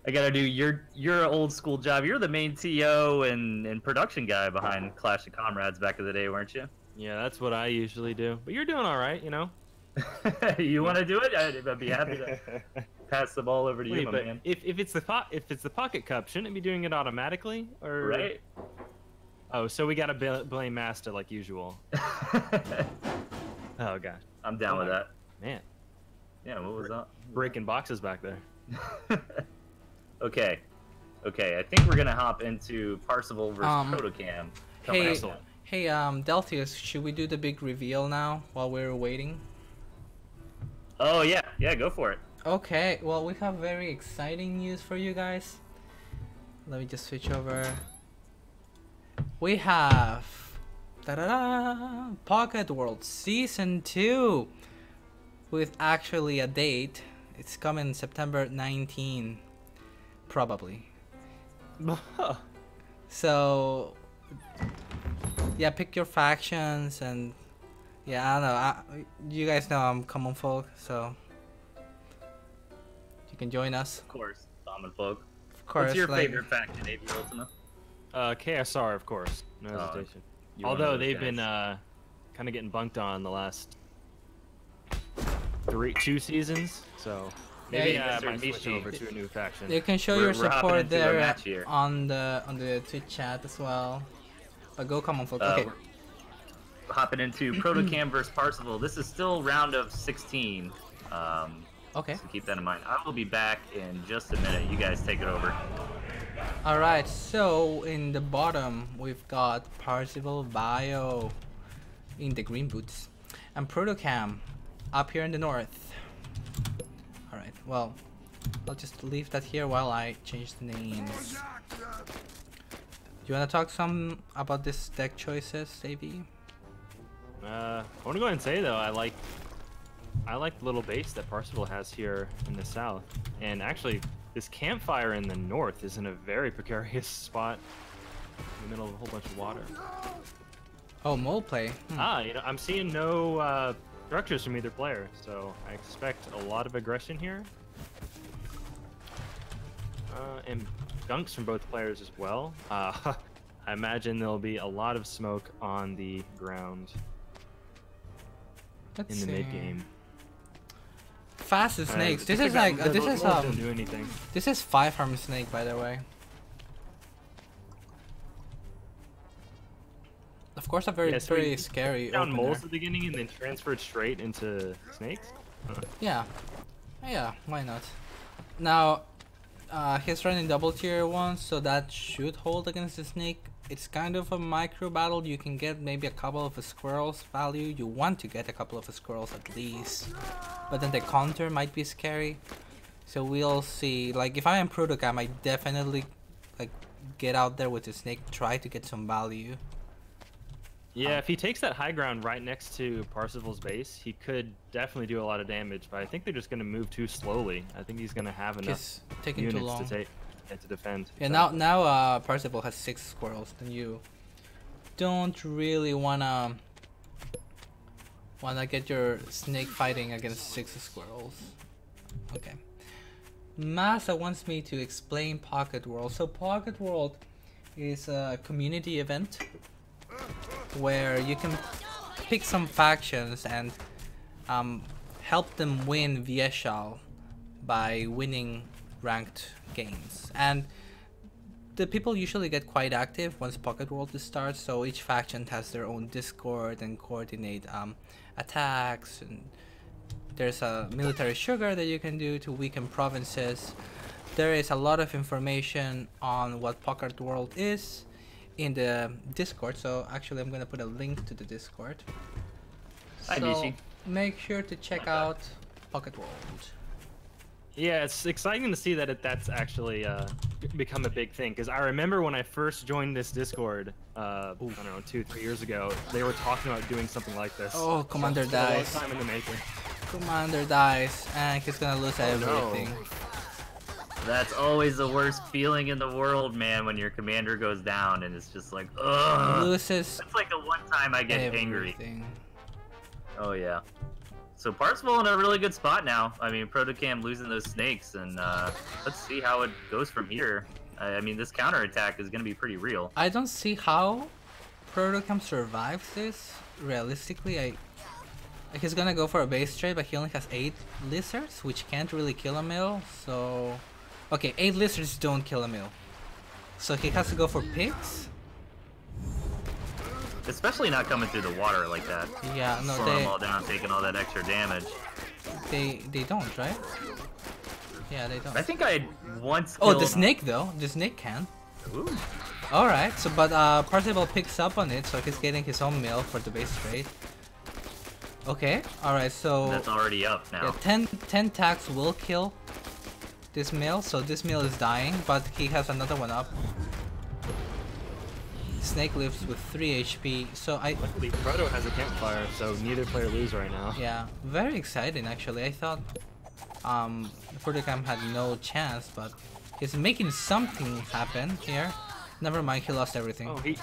I gotta do your old school job. You're the main TO and production guy behind Clash of Comrades back in the day, weren't you? Yeah, that's what I usually do. But you're doing all right, you know. You want to do it? I'd be happy to pass the ball over to you, Wait, my but man. if it's the pocket cup, shouldn't it be doing it automatically? Or Right? Oh, so we gotta blame Master like usual. Oh gosh, I'm down with that. man, Yeah, what was that? breaking boxes back there. Okay, I think we're gonna hop into Parsable versus Protocam. Hey, Excellent. hey, Delphius, should we do the big reveal now while we're waiting? Oh yeah, go for it. Okay, well, we have very exciting news for you guys. Let me just switch over. We have ta-da-da, Pocket World Season 2 with actually a date. It's coming September 19, probably. So, yeah, pick your factions and yeah, I don't know. You guys know I'm common folk, so you can join us. Of course, common folk. Of course. What's your like, favorite faction, Avi Ultima? KSR, of course, no Oh, hesitation. you're one of Although those they've guys. been kind of getting bunked on the last 2 seasons, so maybe Yeah, I might Mr. switch Mishi. over to a new faction. You can show We're your hopping support into a there match here. on the Twitch chat as well. But go common folk. Okay. We're hopping into Protocam versus Parsable. This is still round of 16. Okay. So keep that in mind. I will be back in just a minute. You guys take it over. All right. So in the bottom we've got Parsable Bio in the green boots, and Protocam up here in the north. All right. Well, I'll just leave that here while I change the names. Do you want to talk some about this deck choices, AB? I want to go ahead and say though, I like the little base that Parsable has here in the south, and actually this campfire in the north is in a very precarious spot in the middle of a whole bunch of water. Oh, mole play. You know, I'm seeing no structures from either player, so I expect a lot of aggression here, and dunks from both players as well. I imagine there'll be a lot of smoke on the ground Let's in the see. mid game. Fast as snakes. This is like don't do anything. this is 5-harm snake, by the way. Of course, a very Yeah, so very he scary down opener. moles at the beginning and then transferred straight into snakes. Yeah, yeah, why not? Now, he's running double tier 1, so that should hold against the snake. It's kind of a micro battle. You can get maybe a couple of squirrels value. You want to get a couple of squirrels at least. But then the counter might be scary. So we'll see. Like, if I am Protocam, I definitely like get out there with the snake, try to get some value. Yeah, if he takes that high ground right next to Parsable's base, he could definitely do a lot of damage. But I think they're just going to move too slowly. I think he's going to have enough He's taking too units long. to defend. Yeah, Exactly. now Parsable has 6 squirrels. Then you don't really wanna get your snake fighting against 6 squirrels. Okay. Masa wants me to explain Pocket World. So Pocket World is a community event where you can pick some factions and help them win VSL by winning ranked games. And the people usually get quite active once Pocket World starts, so each faction has their own Discord and coordinate attacks, and there's a military sugar that you can do to weaken provinces. There is a lot of information on what Pocket World is in the Discord, so actually I'm gonna put a link to the Discord. Hi, So Mishi. make sure to check out Pocket World. Yeah, it's exciting to see that that's actually become a big thing. Because I remember when I first joined this Discord, I don't know, 2-3 years ago, they were talking about doing something like this. Oh, Commander It's been a long dies. time in the making. Commander dies, and he's gonna lose everything. That's always the worst feeling in the world, man, when your commander goes down and it's just like, ugh. Loses That's like the one time I get angry. everything. Oh, yeah. So Parsable in a really good spot now. I mean, Protocam losing those snakes, and let's see how it goes from here. I mean, this counterattack is going to be pretty real. I don't see how Protocam survives this. Realistically, he's gonna go for a base trade, but he only has 8 lizards, which can't really kill a mill. So, okay, 8 lizards don't kill a mill. So he has to go for pigs. Especially not coming through the water like that. Yeah, no, Slowing them all down, taking all that extra damage. they don't, right? Yeah, they don't. I think I once Oh, killed... the snake though. The snake can. Ooh. Alright, so but Parsable picks up on it, so he's getting his own mill for the base trade. Okay, alright, so That's already up now. yeah, 10 tags will kill this mill, so this mill is dying, but he has another one up. Snake lives with 3 HP, so Luckily, Proto has a campfire, so neither player lose right now. yeah, very exciting actually. I thought Protocam had no chance, but he's making something happen here. Never mind, he lost everything. Oh, he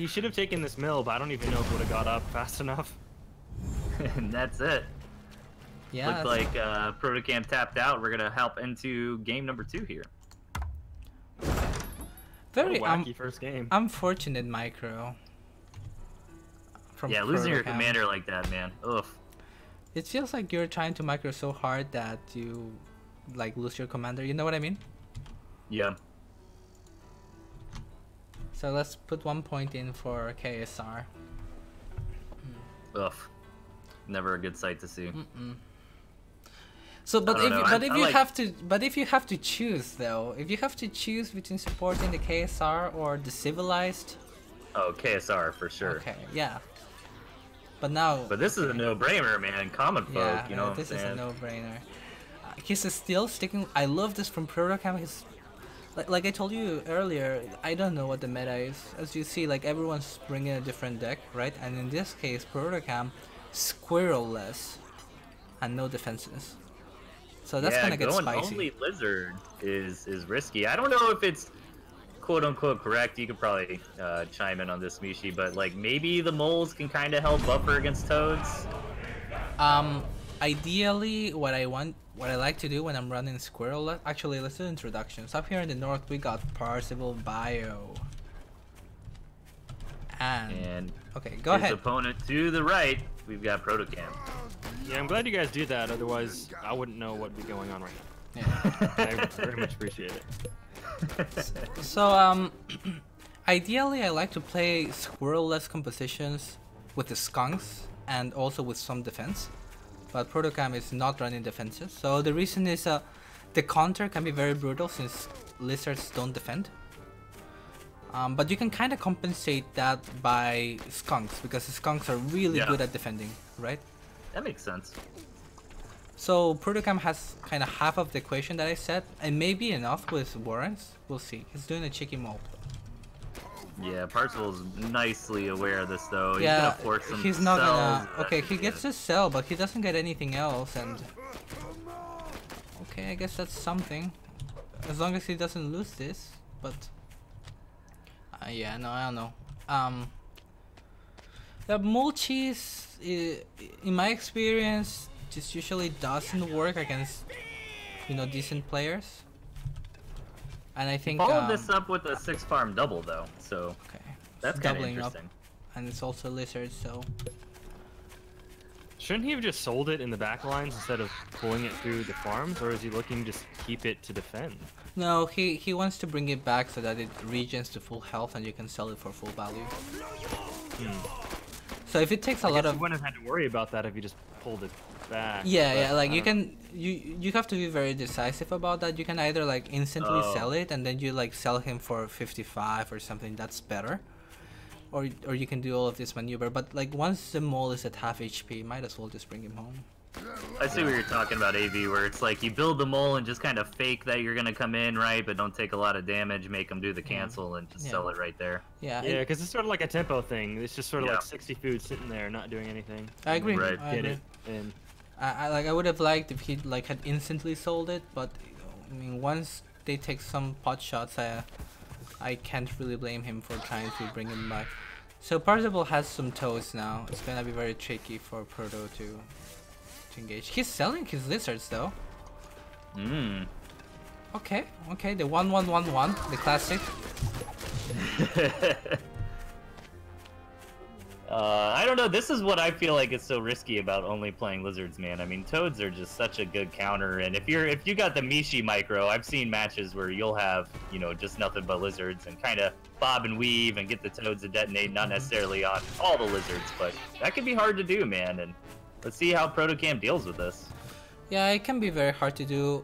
should have taken this mill, but I don't even know if it would have got up fast enough. And that's it. Yeah, Looks like Protocam tapped out. We're going to help into game number 2 here. very What a wacky first game. unfortunate micro. From Yeah, losing your Protocam. commander like that, man. Ugh. It feels like you're trying to micro so hard that you like lose your commander. You know what I mean? Yeah. So let's put 1 point in for KSR. Ugh. Never a good sight to see. So, but I don't if know, but I if you like- have to, but if you have to choose though, if you have to choose between supporting the KSR or the civilized, Oh, KSR for sure. okay, yeah. But now, But this is a no-brainer, man. Common folk, yeah, you know what I'm this is a saying? no-brainer. He's still sticking. I love this from Protocam. He's like I told you earlier. I don't know what the meta is. As you see, like everyone's bringing a different deck, right? And in this case, Protocam, squirrel-less and no defenses. So that's yeah, gonna get going spicy. only lizard is risky. I don't know if it's quote-unquote correct. You could probably chime in on this, Mishi, but like maybe the moles can kind of help buffer against toads. Ideally, what I like to do when I'm running squirrel. Actually, let's do introductions. Up here in the north, we got Parsable Bio. And okay, go his ahead. opponent to the right, we've got Protocam. Yeah, I'm glad you guys do that. Otherwise, I wouldn't know what would be going on right now. Yeah. I very much appreciate it. So Ideally, I like to play squirrel-less compositions with the skunks and also with some defense. But Protocam is not running defenses, so the reason is the counter can be very brutal since lizards don't defend. But you can kind of compensate that by skunks, because the skunks are really good at defending, right? That makes sense. So Protocam has kind of half of the equation that I said, and maybe enough with warrants. We'll see. He's doing a cheeky mold. Yeah, Parsable's nicely aware of this though. He's Yeah, gonna force some he's not cells. gonna. Okay, he gets to sell, but he doesn't get anything else, and okay, I guess that's something. As long as he doesn't lose this, but yeah, no, I don't know. The mulchis, in my experience, just usually doesn't work against, you know, decent players. And I think Follow this up with a 6-farm double though, so okay, that's kind of interesting. Up, and it's also lizards, so Shouldn't he have just sold it in the back lines instead of pulling it through the farms, or is he looking to just keep it to defend? no, he wants to bring it back so that it regens to full health and you can sell it for full value. So if it takes a lot of, you wouldn't have had to worry about that if you just pulled it back. yeah, like you have to be very decisive about that. You can either like instantly sell it and then you like sell him for 55 or something, that's better, or you can do all of this maneuver. But like once the mole is at half HP, might as well just bring him home. I see what you're talking about, AV, where it's like you build the mole and just kind of fake that you're gonna come in, right, but don't take a lot of damage, make them do the cancel, and just sell it right there. Yeah, because it's sort of like a tempo thing. It's just sort of like 60 food sitting there, not doing anything. I agree. Right. I agree. And I would have liked if he like had instantly sold it, but I mean once they take some pot shots, I can't really blame him for trying to bring him back. So Parsable has some toes now. It's gonna be very tricky for Proto to engage. He's selling his lizards though. Okay, the 1-1-1-1, the classic. I don't know, this is what I feel like is so risky about only playing lizards, man. I mean, toads are just such a good counter, and if you got the Mishi micro, I've seen matches where you'll have, you know, just nothing but lizards and kind of bob and weave and get the toads to detonate, not necessarily on all the lizards, but that can be hard to do, man, and let's see how Protocam deals with this. Yeah, it can be very hard to do.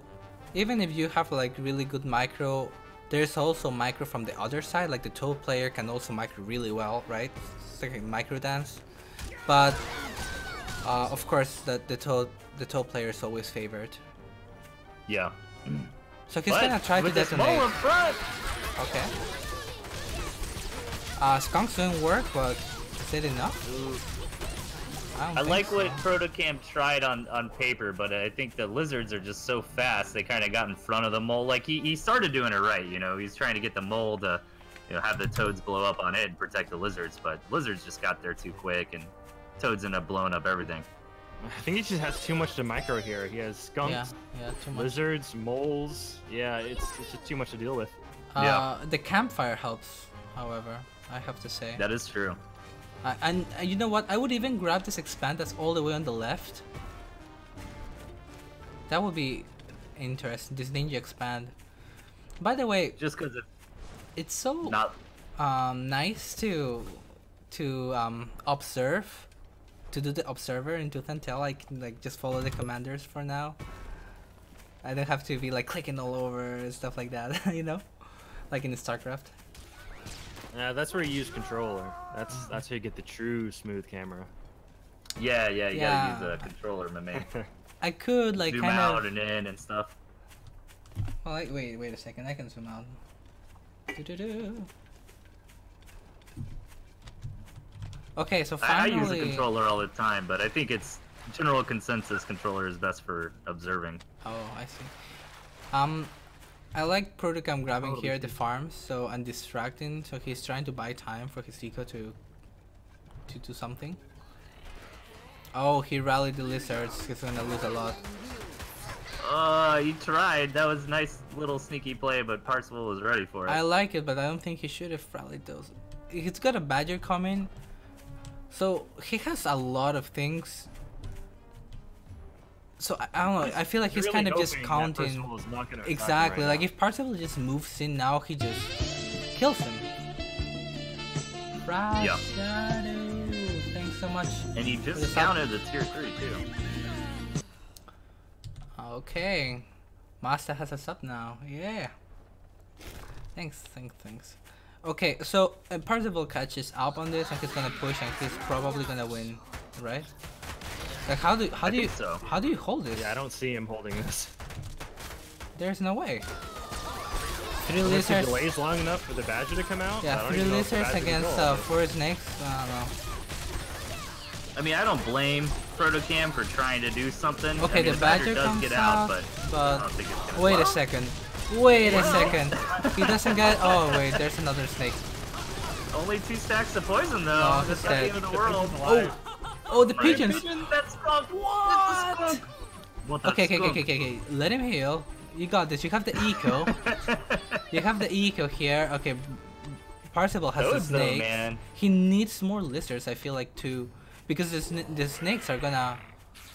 Even if you have like really good micro, there's also micro from the other side. Like the toad player can also micro really well, right? It's like a micro dance. But of course, the toad player is always favored. Yeah. So he's gonna try to detonate. Okay. Skunks didn't work, but is it enough? I like what Protocam tried on paper, but I think the lizards are just so fast. They kind of got in front of the mole. Like he started doing it right, you know. He's trying to get the mole to, you know, have the toads blow up on it and protect the lizards. But lizards just got there too quick, and toads end up blowing up everything. I think he just has too much to micro here. He has skunks, too much. lizards, moles. Yeah, it's just too much to deal with. The campfire helps, however, I have to say. That is true. And you know what? I would even grab this expand that's all the way on the left. That would be interesting. This ninja expand. By the way, just because it's so not nice to observe, to do the observer in Tooth and Tail. I can like just follow the commanders for now. I don't have to be like clicking all over and stuff like that, you know, like in StarCraft. Yeah, that's where you use controller. That's how you get the true smooth camera. Yeah, you gotta use a controller, my man. I could like zoom kind out of and in and stuff. Well, like, wait a second. I can zoom out. Okay, so finally... I use a controller all the time, but I think it's general consensus controller is best for observing. Oh, I see. I like Protocam grabbing here at the farms, so and distracting. So he's trying to buy time for his eco to do something. Oh, he rallied the lizards. He's gonna lose a lot. He tried. That was a nice little sneaky play, but Parsable was ready for it. I like it, but I don't think he should have rallied those. He's got a badger coming, so he has a lot of things. So I don't know. I feel like he's really kind of just counting. Not gonna Exactly. right Like now. if Parsable just moves in now, he just kills him. Frost Yeah. Shadow. Thanks so much. And he for the just sub. counted the tier 3 too. Okay. Master has a sub now. Yeah. Thanks. Okay, so Parsable catches up on this and he's gonna push and he's probably gonna win, right? Like how do you hold this? Yeah, I don't see him holding this. There's no way. 3 Unless he lizards. delays long enough for the badger to come out. I Yeah, don't 3 even know if the lizards badger can against roll. 4 snakes. I don't know. I mean, I don't blame Protocam for trying to do something. Okay, I mean, the badger does comes get out, out, but I don't think it's gonna wait a work. second. Wait a second. He doesn't get. Oh wait, there's another snake. Only 2 stacks of poison though. Oh, That's he's not the dead. end of the world. Oh, the pigeons. That's skunk. What? That's the skunk. What the Okay. skunk? Let him heal. You got this. You have the eco. You have the eco here. Okay. Parsable has the Toads, though, snakes. man. He needs more lizards, I feel like, too. Because the snakes are gonna...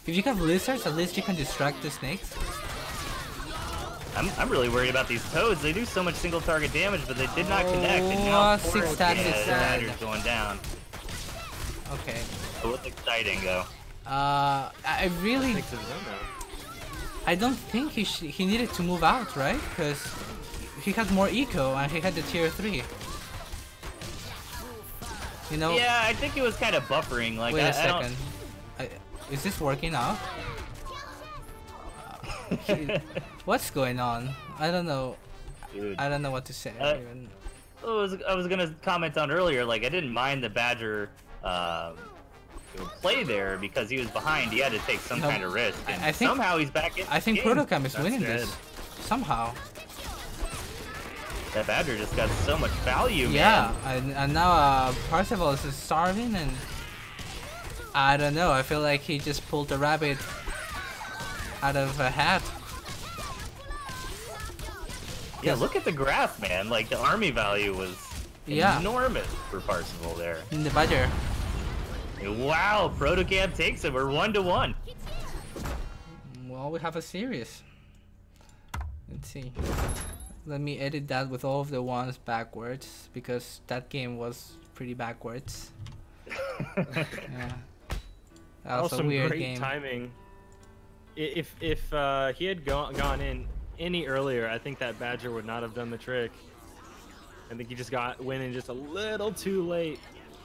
If you have lizards, at least you can distract the snakes. I'm really worried about these toads. They do so much single target damage, but they did not connect. And now 6 stacks is the dead. badger's going down. Okay. So what's exciting though? I really... Takes his own now. I don't think he needed to move out, right? Because he had more eco and he had the tier 3. You know? Yeah, I think it was kind of buffering. Like, Wait I a second. Is this working out? What's going on? I don't know. Dude. I don't know what to say. even. I was gonna comment on earlier. Like, I didn't mind the badger play there because he was behind. He had to take some No, kind of risk. And I think- somehow he's back in. I think the game. Protocam is That's winning dead. this. Somehow. That badger just got so much value, Yeah, man. and now Parsable is starving and I don't know, I feel like he just pulled a rabbit out of a hat. Yeah, look at the graph, man. Like, the army value was Yeah. enormous for Parsable there. In the badger. Wow, Protocam takes it. We're 1-1. Well, we have a series. Let's see. Let me edit that with all of the ones backwards because that game was pretty backwards. Yeah. That was a Some weird great game. timing. If he had gone in any earlier, I think that badger would not have done the trick. I think he just went in just a little too late.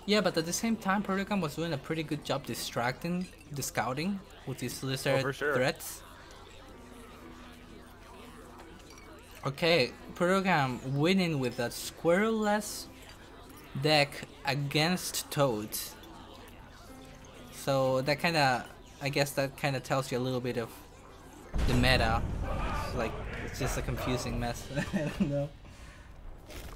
Yeah, but at the same time, Protocam was doing a pretty good job distracting the scouting with his lizard for sure. threats. Okay, Protocam winning with that squirrel-less deck against toads. So that kind of, I guess that kind of tells you a little bit of the meta. Like, it's just a confusing mess. I don't know.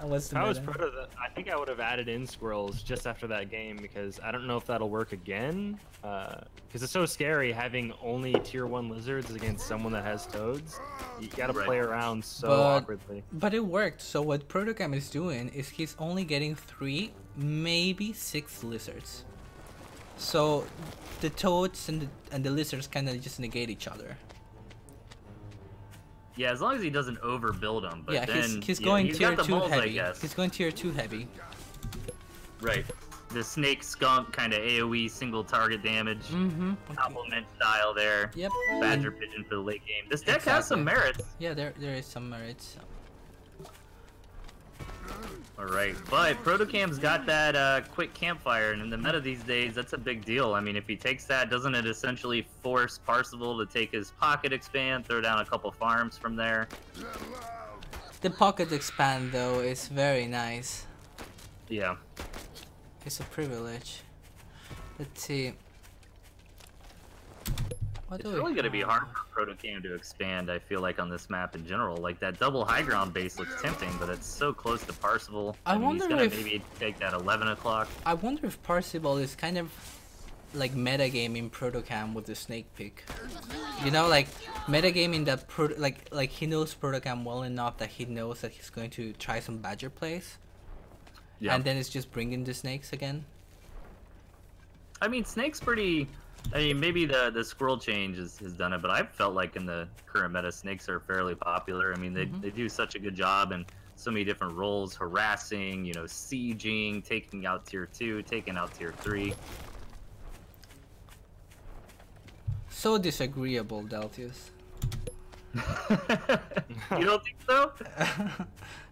What's the If I was meta? Proto, I think I would have added in squirrels just after that game because I don't know if that'll work again. Because it's so scary having only tier 1 lizards against someone that has toads. You gotta play around so awkwardly. But it worked. So what Protocam is doing is he's only getting 3, maybe 6 lizards. So the toads and the lizards kind of just negate each other. Yeah, as long as he doesn't overbuild them. But Yeah, then, he's yeah, going he's tier got the 2 moles, I heavy. guess. He's going tier 2 heavy. Right. The snake skunk kind of AoE single target damage. Mm-hmm. Compliment style there. Yep. Badger pigeon for the late game. This deck has some merits. Yeah, there is some merits. Alright, but Protocam's got that quick campfire, and in the meta these days, that's a big deal. I mean, if he takes that, doesn't it essentially force Parsable to take his pocket expand, throw down a couple farms from there? The pocket expand though is very nice. Yeah. It's a privilege. Let's see. What It's do we really going to be have? hard for Protocam to expand, I feel like, on this map in general. Like, that double high ground base looks tempting, but it's so close to Parsable. I and wonder he's going if- to maybe take that 11 o'clock. I wonder if Parsable is kind of like metagaming Protocam with the snake pick. You know, like metagaming that like he knows Protocam well enough that he knows that he's going to try some badger plays. Yeah. And then it's just bringing the snakes again. I mean, Snake's pretty... I mean, maybe the squirrel change has done it, but I've felt like in the current meta, Snakes are fairly popular. I mean, they do such a good job, and so many different roles: harassing, sieging, taking out tier 2, taking out tier 3. So disagreeable, Deltius. You don't think so?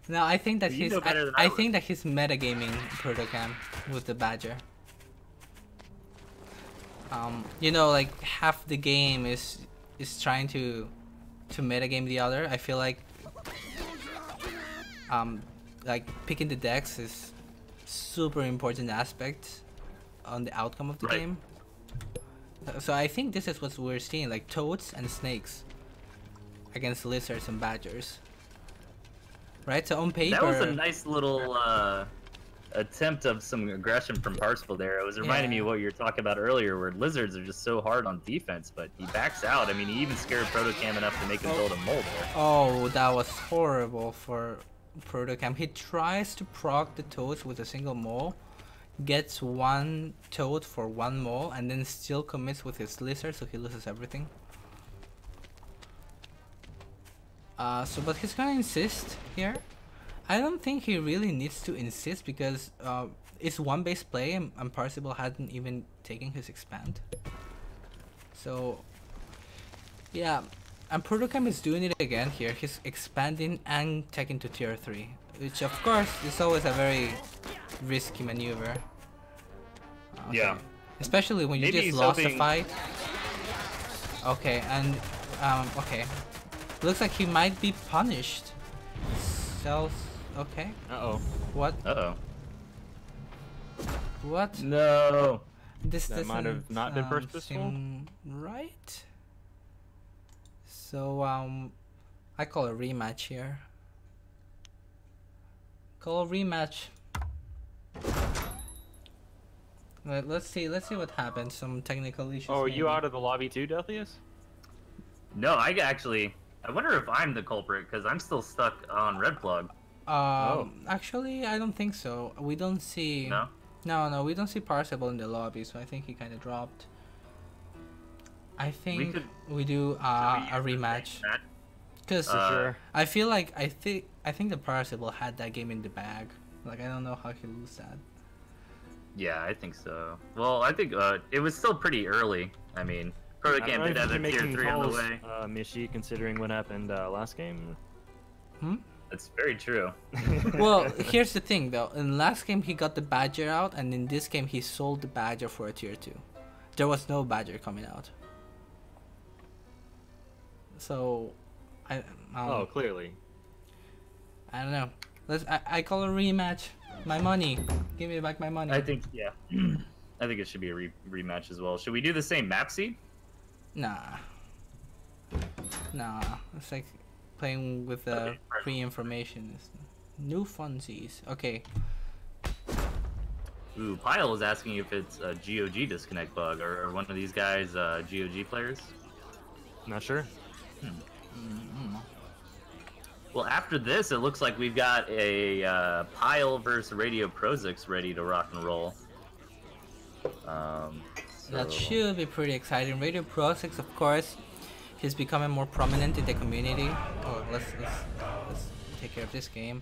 No, I think that You he's. know better than I I think that he's metagaming Protocam with the Badger. Like half the game is trying to metagame the other. I feel like picking the decks is super important aspect on the outcome of the Right. game. So I think this is what we're seeing, like toads and snakes against lizards and badgers. Right? So on paper... That was a nice little attempt of some aggression from Parsable there. It was reminding me of what you were talking about earlier, where lizards are just so hard on defense, but he backs out. I mean, he even scared Protocam enough to make him build a mole there. Oh, that was horrible for Protocam. He tries to proc the toads with a single mole, gets one toad for one mole, and then still commits with his lizard, so he loses everything. But he's gonna insist here. I don't think he really needs to insist because it's one base play and Parsable hadn't even taken his expand. So yeah, and Protocam is doing it again here. He's expanding and taking to tier 3, which of course is always a very risky maneuver. Okay. Yeah. Especially when you Maybe just he's lost a hoping- fight. Okay, and okay. Looks like he might be punished. Cells. Okay. Uh-oh. What? Uh-oh. What? No. This That might have doesn't, not been first pistol? seem right. So I call a rematch here. Call a rematch. Let's see what happens. Some technical issues. Oh, are you maybe. out of the lobby too, Delphius? No, I wonder if I'm the culprit, because I'm still stuck on red plug. Actually, I don't think so. We don't see. No? No, we don't see Parsable in the lobby, so I think he kind of dropped. I think we do a rematch, because Sure. I feel like I think the Parsable had that game in the bag. Like I don't know how he lose that. Yeah, I think so. Well, I think it was still pretty early. I mean, Protocam did have a tier 3 on the way. Mishi, considering what happened last game. That's very true. Well, here's the thing though. In last game he got the Badger out, and in this game he sold the Badger for a tier 2. There was no Badger coming out. So, Oh, clearly. I don't know. I call a rematch. My money. Give me back my money. I think, yeah. I think it should be a rematch as well. Should we do the same map seed? Nah. It's like playing with Okay, pre-information. New funsies. Okay. Ooh, Pyle is asking if it's a GOG disconnect bug, or one of these guys GOG players. Not sure. Well, after this, it looks like we've got a Pyle versus Radio Prozacs ready to rock and roll. That should be pretty exciting. Radio Prozacs, of course, he's becoming more prominent in the community. Oh, let's take care of this game.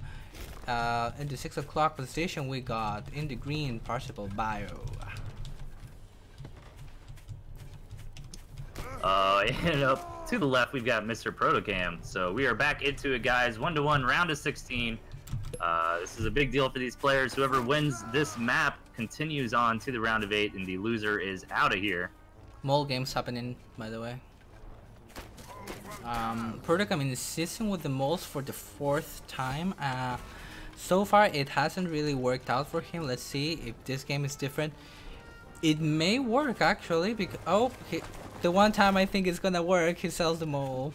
In the 6 o'clock position, we got in the green Parsable Bio. And up to the left, we've got Mr. Protocam. So we are back into it, guys. 1-1, round of 16. This is a big deal for these players. Whoever wins this map continues on to the round of 8, and the loser is out of here. Mole games happening, by the way. Protocam insisting with the moles for the 4th time. So far, it hasn't really worked out for him. Let's see if this game is different. It may work, actually, because... the one time I think it's gonna work, he sells the mole.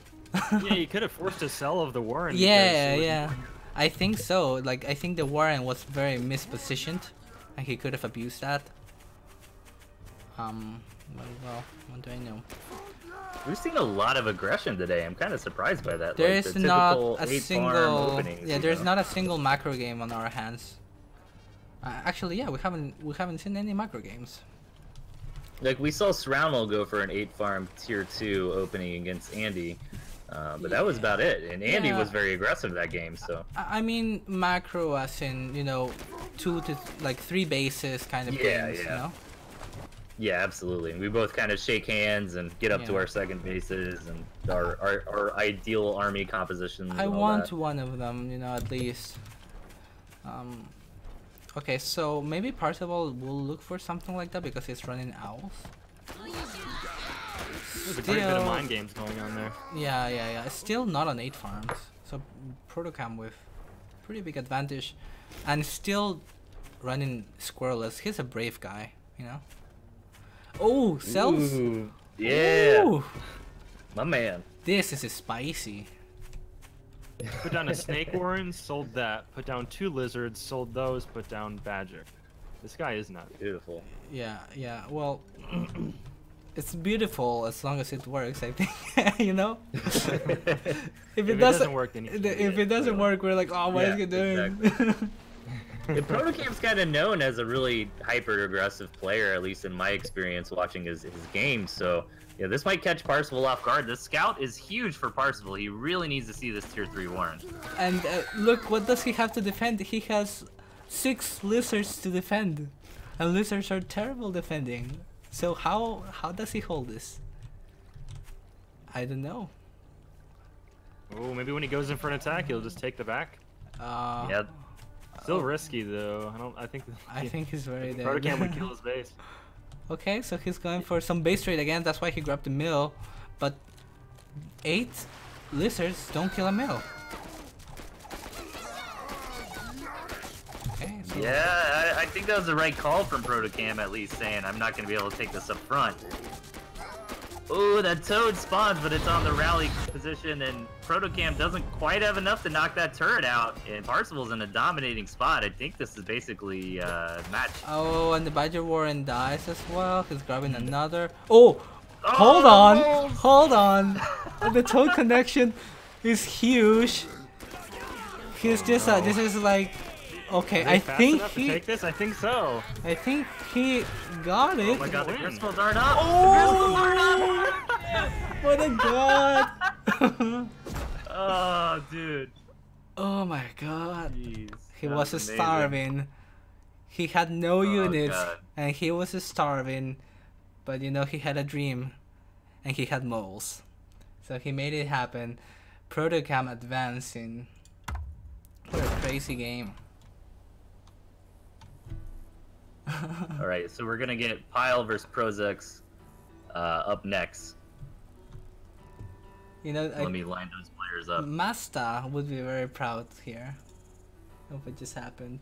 Yeah, you could have forced a sell of the Warren. Yeah. I think so. Like, I think the Warren was very mispositioned, and he could have abused that. Well, what do I know? We've seen a lot of aggression today. I'm kind of surprised by that. There like, is the not typical a 8 farm single. openings, Yeah, you there's know? not a single macro game on our hands. Actually, yeah, we haven't seen any macro games. Like, we saw Roundel go for an 8 farm tier 2 opening against Andy. But that was about it. And Andy Yeah. was very aggressive that game, so I mean macro as in, you know, 2 to like 3 bases kind of Yeah, games, yeah. you know? yeah, absolutely. We both kind of shake hands and get up to Yeah. our second bases and our ideal army compositions. I and all want that. one of them, you know, at least. Okay, so maybe Parsable will look for something like that because he's running owls. There's a great bit of mind games going on there. Yeah. It's still not on 8 farms. So Protocam with pretty big advantage. And still running squirreless. He's a brave guy, you know? Oh, cells! Ooh, yeah, Ooh, my man. this is spicy. Put down a snake warren, sold that. Put down 2 lizards, sold those. Put down badger. This guy is nuts. Beautiful. Yeah. Well, it's beautiful as long as it works, I think. You know? If it doesn't work, then if it doesn't work, we're like, oh, what is it doing? Exactly. Protocam's kind of known as a really hyper-aggressive player, at least in my experience watching his games. So, yeah, this might catch Parsable off guard. The scout is huge for Parsable. He really needs to see this tier 3 Warren. And look, what does he have to defend? He has 6 lizards to defend, and lizards are terrible defending. So how does he hold this? I don't know. Oh, maybe when he goes in for an attack, he'll just take the back. Yeah, Still risky though. I think he's very dead. Protocam would kill his base. Okay, so he's going for some base trade again. That's why he grabbed the mill. But 8 lizards don't kill a mill. Okay, so yeah. I think that was the right call from Protocam, at least, saying I'm not going to be able to take this up front. Ooh, that toad spawns, but it's on the rally position, and Protocam doesn't quite have enough to knock that turret out, and Parsible's in a dominating spot. I think this is basically match. oh, and the Badger Warren dies as well. He's grabbing another. Oh, hold on, moles! hold on. The toad connection is huge. He's just this is like, okay. Is he I fast think enough to he, take this. I think so. I think he got it. Oh my god, the win. crystals aren't up! Oh, what a god! Oh, dude. Oh my god. Jeez. He that was amazing. starving. He had no units God. and he was starving. But you know, he had a dream and he had moles. So he made it happen. Protocam advancing. What a crazy game. Alright, so we're gonna get Pile versus Prozacs up next. You know, Let me line those players up. Masta would be very proud here of what just happened.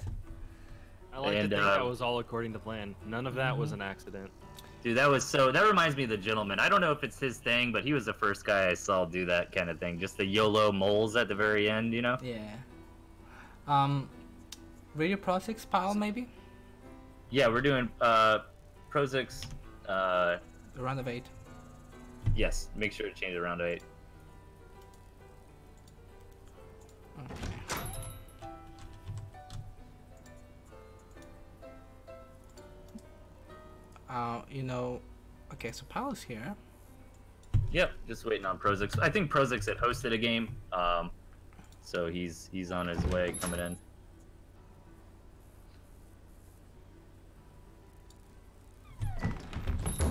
I like And, to think that was all according to plan. None of that was an accident. Dude, that reminds me of the gentleman. I don't know if it's his thing, but he was the first guy I saw do that kind of thing. Just the YOLO moles at the very end, you know? Yeah. Radio Prozacs pile maybe? Yeah, we're doing Prozacs. Round of 8. Yes, make sure to change it around to 8. Okay. You know, okay, so Paul's here. Yep, just waiting on Prozacs. I think Prozacs had hosted a game, so he's on his way coming in.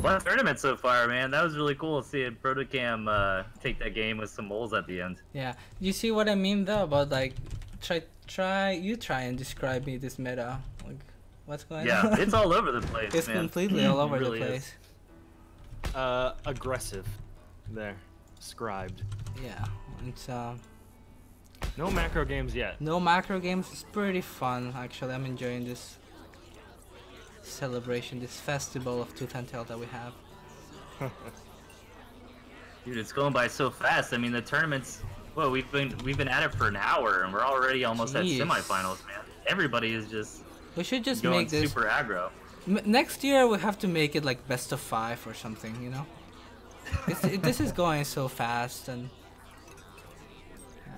Fun tournament so far, man. That was really cool seeing Protocam take that game with some moles at the end. Yeah, you see what I mean though about like try and describe me this meta. Like, what's going on? Yeah, it's all over the place, It's man. completely all over It really the is. place. Aggressive. There. Scribed. Yeah, it's No macro games yet. no macro games. It's pretty fun actually. I'm enjoying this celebration, this festival of Tooth and Tail that we have. Dude, it's going by so fast. I mean, the tournaments. Well, we've been at it for an hour, and we're already almost Jeez. at semifinals, man. Everybody is just We should just going make this. super aggro. Next year we have to make it like best of 5 or something, you know? This is going so fast and yeah.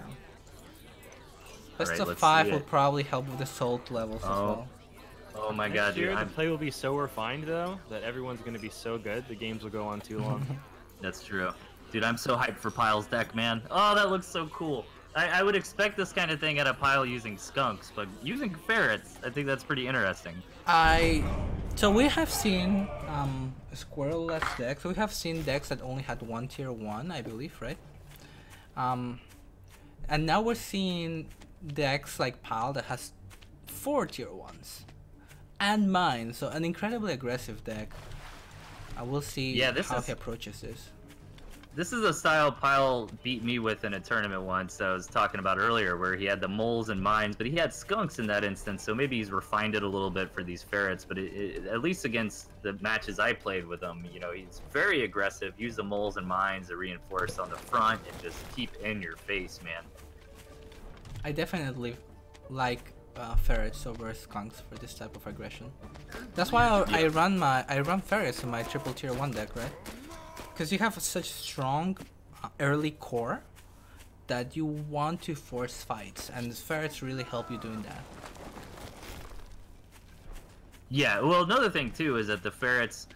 Best Alright, of let's 5 see will it. probably help with the salt levels as Oh. well. Oh my Next god, dude. year, the play will be so refined though that everyone's going to be so good the games will go on too long. That's true. Dude, I'm so hyped for Pyle's deck, man. Oh, that looks so cool. I would expect this kind of thing at a Pyle using skunks, but using ferrets, I think that's pretty interesting. So we have seen squirrel-less decks. So we have seen decks that only had one tier 1, I believe, right? And now we're seeing decks like Pyle that has 4 tier 1s. And mine, so an incredibly aggressive deck. I will see how he approaches this. This is a style Pyle beat me with in a tournament once that I was talking about earlier, where he had the moles and mines, but he had skunks in that instance, so maybe he's refined it a little bit for these ferrets, but at least against the matches I played with him, you know, he's very aggressive, use the moles and mines to reinforce on the front and just keep in your face, man. I definitely like ferrets over skunks for this type of aggression. That's why I run ferrets in my triple tier 1 deck, right? Because you have such strong early core that you want to force fights, and ferrets really help you doing that. Yeah, well, another thing too is that the ferrets,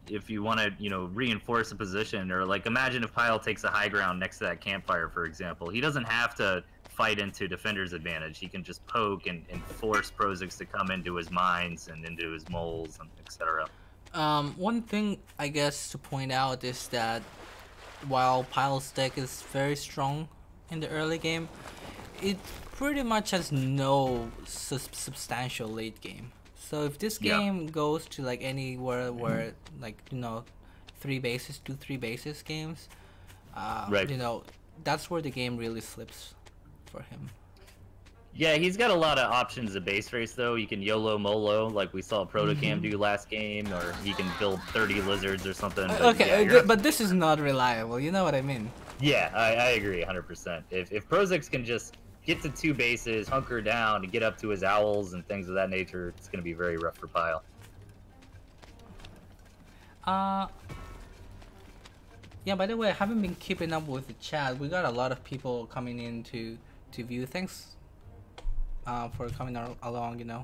if you want to, you know, reinforce a position, or like imagine if Pyle takes a high ground next to that campfire, for example, he doesn't have to fight into defender's advantage. He can just poke and force Prozacs to come into his mines and into his moles and etc. One thing I guess to point out is that while Pyle's deck is very strong in the early game, it pretty much has no substantial late game. So if this game goes to like anywhere where like, you know, 2-3 bases games, you know, that's where the game really slips for him. Yeah, he's got a lot of options of base race, though. You can YOLO Molo, like we saw Proto do last game, or he can build 30 lizards or something. But okay, but this is not reliable, you know what I mean? Yeah, I agree 100%. If Prozacs can just get to 2 bases, hunker down, and get up to his owls and things of that nature, it's going to be very rough for Pyle. Yeah, by the way, I haven't been keeping up with the chat. We got a lot of people coming in to view. Thanks for coming along, you know.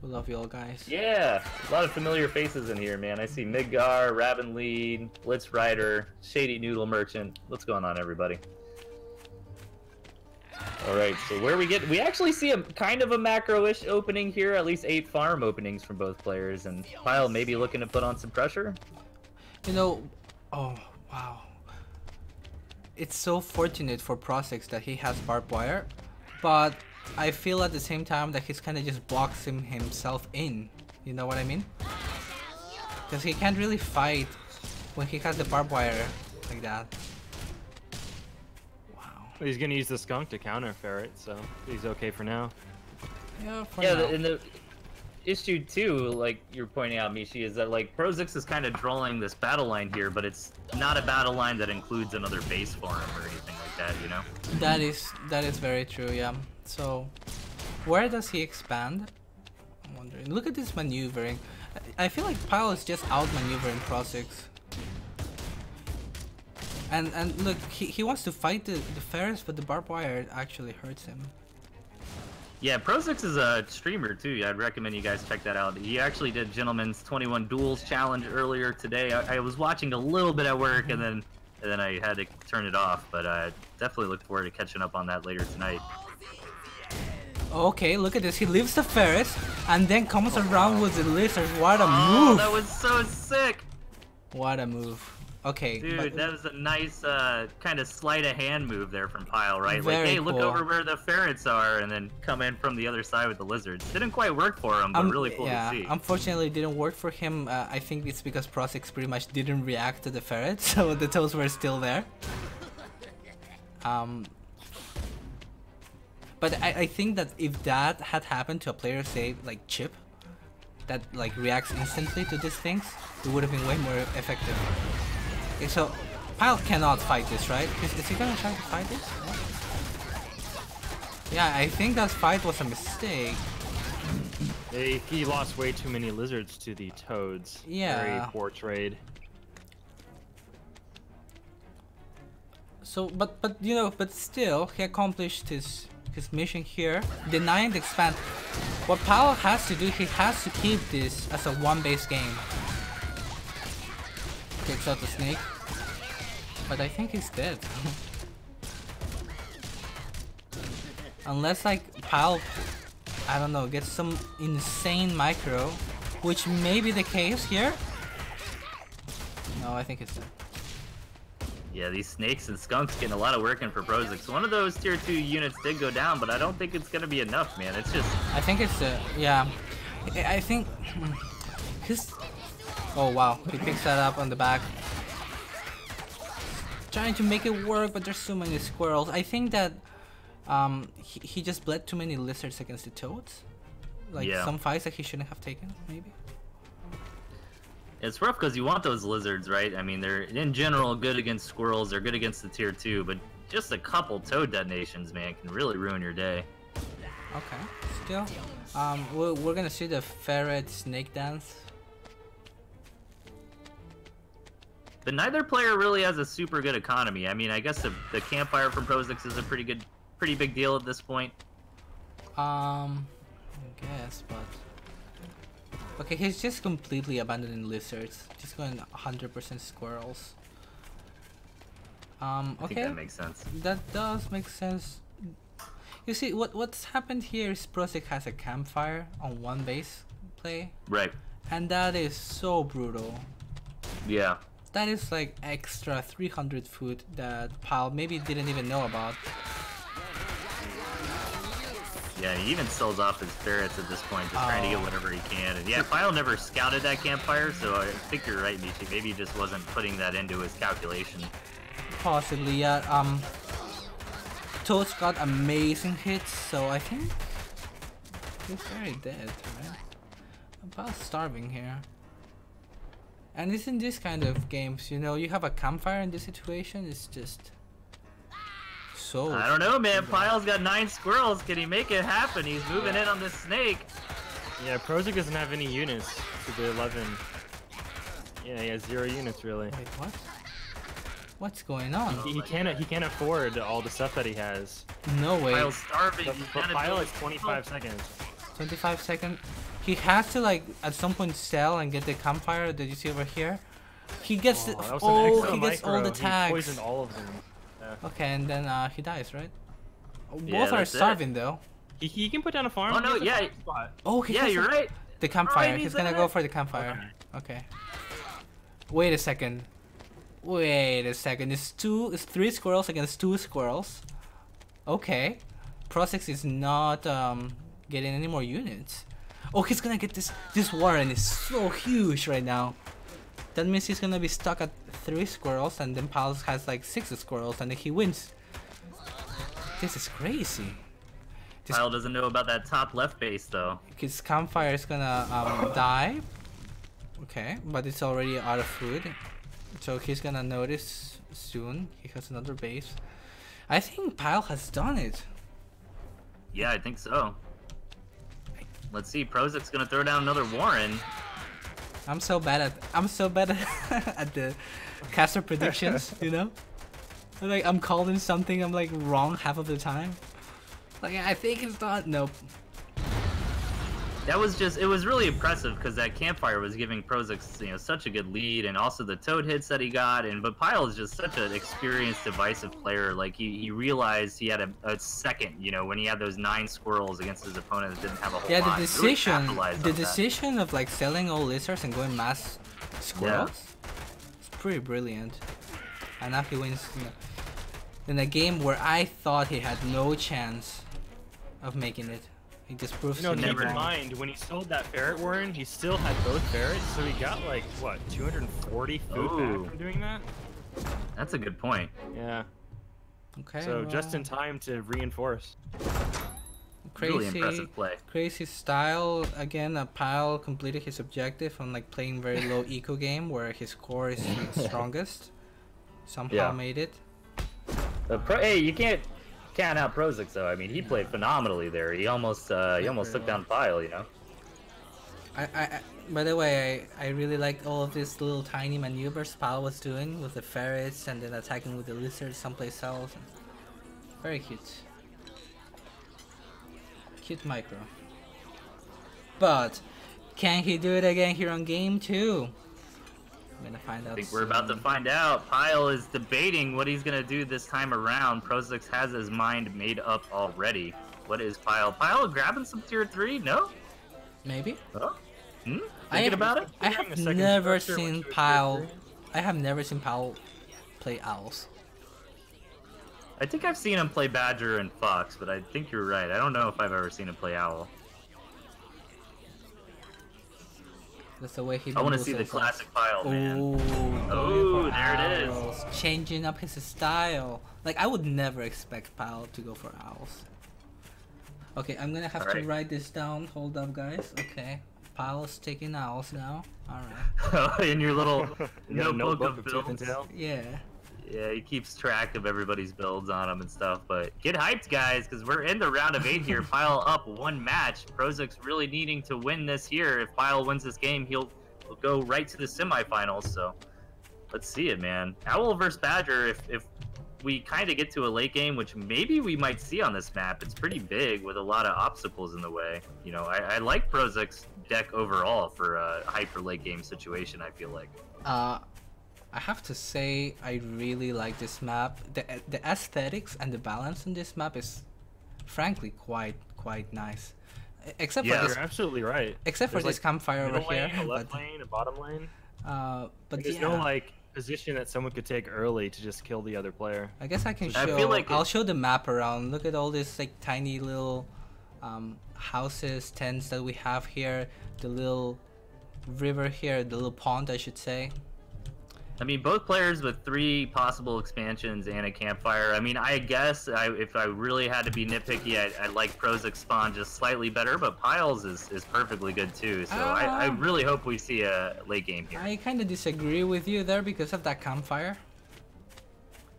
We love you all, guys. Yeah, a lot of familiar faces in here, man. I see Midgar, Raven Lead, Blitz Rider, Shady Noodle Merchant. What's going on, everybody? Alright, so where we actually see a kind of a macro-ish opening here, at least 8 farm openings from both players, and Pyle maybe looking to put on some pressure. You know, oh, wow. It's so fortunate for Prozacs that he has barbed wire, but I feel at the same time that he's kind of just boxing himself in. You know what I mean? Because he can't really fight when he has the barbed wire like that. Wow. He's gonna use the skunk to counter ferret, so he's okay for now. Yeah, for now. And the issue too, like you're pointing out, Mishi, is that like Prozacs is kind of drawing this battle line here, but it's not a battle line that includes another base farm or anything like that, you know? That is very true, yeah. So, where does he expand? I'm wondering. Look at this maneuvering. I feel like Pyle is just out-maneuvering Prozacs. And look, he wants to fight the ferrets, but the barbed wire actually hurts him. Yeah, Prozacs is a streamer too. I'd recommend you guys check that out. He actually did Gentleman's 21 Duels challenge earlier today. I was watching a little bit at work, and then I had to turn it off, but I definitely look forward to catching up on that later tonight. Okay, look at this. He leaves the ferrets and then comes around with the lizards. What a move! That was so sick! What a move. Okay. Dude, that was a nice kind of sleight of hand move there from Pyle, right? Very like, hey, cool. look over where the ferrets are, and then come in from the other side with the lizards. Didn't quite work for him, but really cool to see. Unfortunately, it didn't work for him. I think it's because Prozacs pretty much didn't react to the ferrets, so the toes were still there. But I think that if that had happened to a player, say, like Chip, that like reacts instantly to these things, it would have been way more effective. Okay, so Pyle cannot fight this, right? Is he gonna try to fight this? Yeah, I think that fight was a mistake. He lost way too many lizards to the toads. Yeah. Very poor trade. So, but you know, but still, he accomplished his mission here, denying the expand. What Pyle has to do, he has to keep this as a one-base game. Takes out the snake. But I think he's dead. Unless like Pal, I don't know, gets some insane micro, which may be the case here. No, I think it's dead. Yeah, these snakes and skunks getting a lot of work in for Prozacs. One of those tier 2 units did go down, but I don't think it's gonna be enough, man. It's just... I think it's yeah. I think... Cause... Oh wow, he picks that up on the back. Trying to make it work, but there's so many squirrels. I think that he just bled too many lizards against the toads. Like some fights that he shouldn't have taken, maybe. It's rough because you want those lizards, right? I mean, they're in general good against squirrels. They're good against the tier 2, but just a couple toad detonations, man, can really ruin your day. Okay, still, we're gonna see the ferret snake dance. But neither player really has a super good economy. I mean, I guess the campfire from Prozacs is a pretty big deal at this point. I guess, but okay, he's just completely abandoning lizards, just going 100% squirrels. Okay, I think that makes sense. That does make sense. You see, what's happened here is Prozac has a campfire on one base play, right? And that is so brutal. Yeah. That is like extra 300 food that Pal maybe didn't even know about. Yeah, he even sells off his ferrets at this point, just trying to get whatever he can. And yeah, Pyle never scouted that campfire, so I think you're right, Michi. Maybe he just wasn't putting that into his calculation. Possibly, yeah. Toad's got amazing hits, so I think he's very dead, right? Pyle's starving here. And it's in this kind of games, you know, you have a campfire in this situation, it's just so... I don't know, man. Pyle's got 9 squirrels. Can he make it happen? He's moving in on this snake. Yeah, Prozac doesn't have any units to the 11. Yeah, he has 0 units, really. Wait, what? What's going on? He can't afford all the stuff that he has. No way. Pyle's starving. But Pyle is 25 seconds. 25 seconds. He has to like at some point sell and get the campfire that you see over here. He gets he gets all the tags. He poisoned all of them. Yeah. Okay, and then he dies, right? Yeah, Both are starving though. He can put down a farm. Oh no, yeah. Oh, yeah, you're right. The campfire. Right, he's gonna go for the campfire. Okay. Wait a second. Wait a second. It's 3 squirrels against 2 squirrels. Okay. Prozacs is not getting any more units. Oh, he's gonna get this. This warren is so huge right now. That means he's gonna be stuck at 3 squirrels, and then Pals has like 6 squirrels, and then he wins. This is crazy. Pyle doesn't know about that top left base though. His campfire is gonna die. Okay, but it's already out of food, so he's gonna notice soon. He has another base. I think Pyle has done it. Yeah, I think so. Let's see, Prozac's gonna throw down another Warren. I'm so bad at at the caster predictions, you know? Like I'm calling something, I'm like wrong half of the time. Like I think it's not. Nope. That was just, it was really impressive because that campfire was giving Prozacs, you know, such a good lead, and also the toad hits that he got. But Pyle is just such an experienced, divisive player. Like he realized he had a second, you know, when he had those 9 squirrels against his opponent that didn't have a whole lot. Yeah, the Really decision of like selling all lizards and going mass squirrels, it's pretty brilliant. And now he wins in a game where I thought he had no chance of making it. He just proves to me keep in wrong. mind, when he sold that ferret warren, he still had both ferrets, so he got like, what, 240 food back from doing that? That's a good point. Yeah. Okay. So just in time to reinforce. Crazy, really impressive play. Crazy style. Again, Pyle completed his objective on like playing very low eco game where his core is strongest. Somehow made it. Hey, you can't count out Prozac though. I mean, he played phenomenally there. He almost took down Pyle, you know. By the way, I really liked all of these little tiny maneuvers Pyle was doing with the ferrets and then attacking with the lizards someplace else. Very cute. Cute micro. But can he do it again here on game 2? I'm gonna find out. I think we're about to find out. Pyle is debating what he's gonna do this time around. Prozacs has his mind made up already. What is Pyle? Pyle grabbing some tier 3? No? Maybe. Oh? Thinking about it? I have never seen Pyle. I have never seen Pyle play owls. I think I've seen him play Badger and Fox, but I think you're right. I don't know if I've ever seen him play Owl. That's the way he. I want to see the classic Pyle, man. Oh, there it is. Changing up his style. Like, I would never expect Pyle to go for owls. Okay, I'm gonna have to write this down. Hold up, guys. Okay, Pyle's taking owls now. All right. In your little notebook of builds. Yeah. Yeah, he keeps track of everybody's builds on them and stuff, but get hyped, guys, because we're in the round of 8 here. Pyle up 1 match. Prozacs really needing to win this here. If Pyle wins this game, he'll go right to the semifinals, so let's see it, man. Owl versus Badger, if we kind of get to a late game, which maybe we might see on this map, it's pretty big with a lot of obstacles in the way. You know, I like Prozacs' deck overall for a hyper late game situation, I feel like. I have to say, I really like this map. The aesthetics and the balance in this map is, frankly, quite nice. Except for this, you're absolutely right. Except for this campfire over here. A left lane, a bottom lane. But there's no like position that someone could take early to just kill the other player. I guess I can show. I feel like I'll show the map around. Look at all these like tiny little houses, tents that we have here. The little river here, the little pond, I should say. I mean, both players with 3 possible expansions and a campfire. I mean, I guess if I really had to be nitpicky, I like Prozacs spawn just slightly better, but Pyle's is perfectly good too. So I really hope we see a late game here. I kind of disagree with you there because of that campfire.